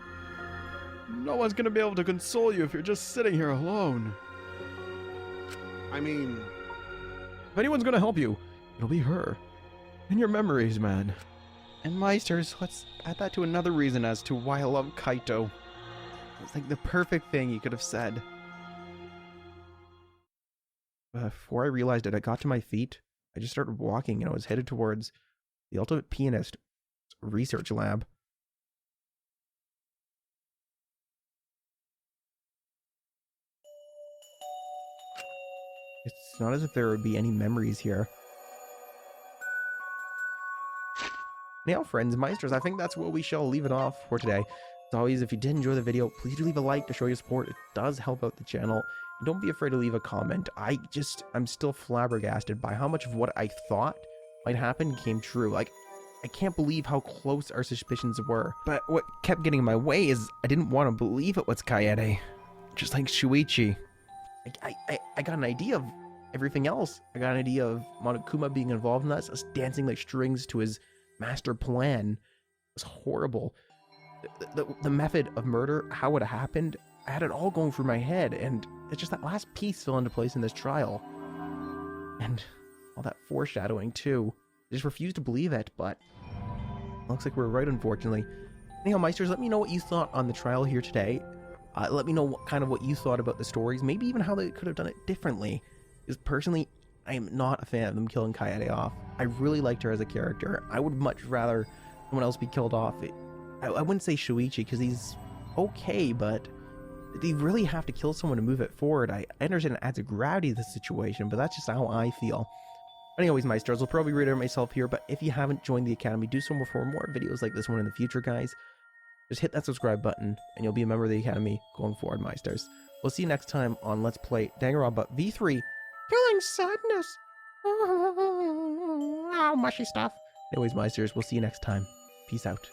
No one's gonna be able to console you if you're just sitting here alone. I mean... If anyone's gonna help you, it'll be her. In your memories, man. And Meisters, let's add that to another reason as to why I love Kaito. It's like the perfect thing you could have said. Before I realized it, I got to my feet. I just started walking and I was headed towards the Ultimate Pianist research lab. It's not as if there would be any memories here. Now, friends, meisters, I think that's where we shall leave it off for today. As always, if you did enjoy the video, please do leave a like to show your support. It does help out the channel. And don't be afraid to leave a comment. I'm still flabbergasted by how much of what I thought might happen came true. Like, I can't believe how close our suspicions were. But what kept getting in my way is I didn't want to believe it was Kaede. Just like Shuichi. I got an idea of everything else. I got an idea of Monokuma being involved in this, us dancing like strings to his master plan. It was horrible. The method of murder, how it happened, I had it all going through my head, and it's just that last piece fell into place in this trial. And all that foreshadowing, too. I just refused to believe it, but looks like we're right, unfortunately. Anyhow, meisters, let me know what you thought on the trial here today. Let me know what you thought about the stories, maybe even how they could have done it differently. Because personally, I am not a fan of them killing Kaede off. I really liked her as a character. I would much rather someone else be killed off. I wouldn't say Shuichi, because he's okay, but they really have to kill someone to move it forward. I understand it adds a gravity to the situation, but that's just how I feel. Anyways, meisters, I'll probably reiterate myself here, but if you haven't joined the Academy, do so for more videos like this one in the future, guys. Just hit that subscribe button, and you'll be a member of the Academy going forward, meisters. We'll see you next time on Let's Play Danganronpa V3. Killing sadness. Oh, mushy stuff. Anyways, meisters, we'll see you next time. Peace out.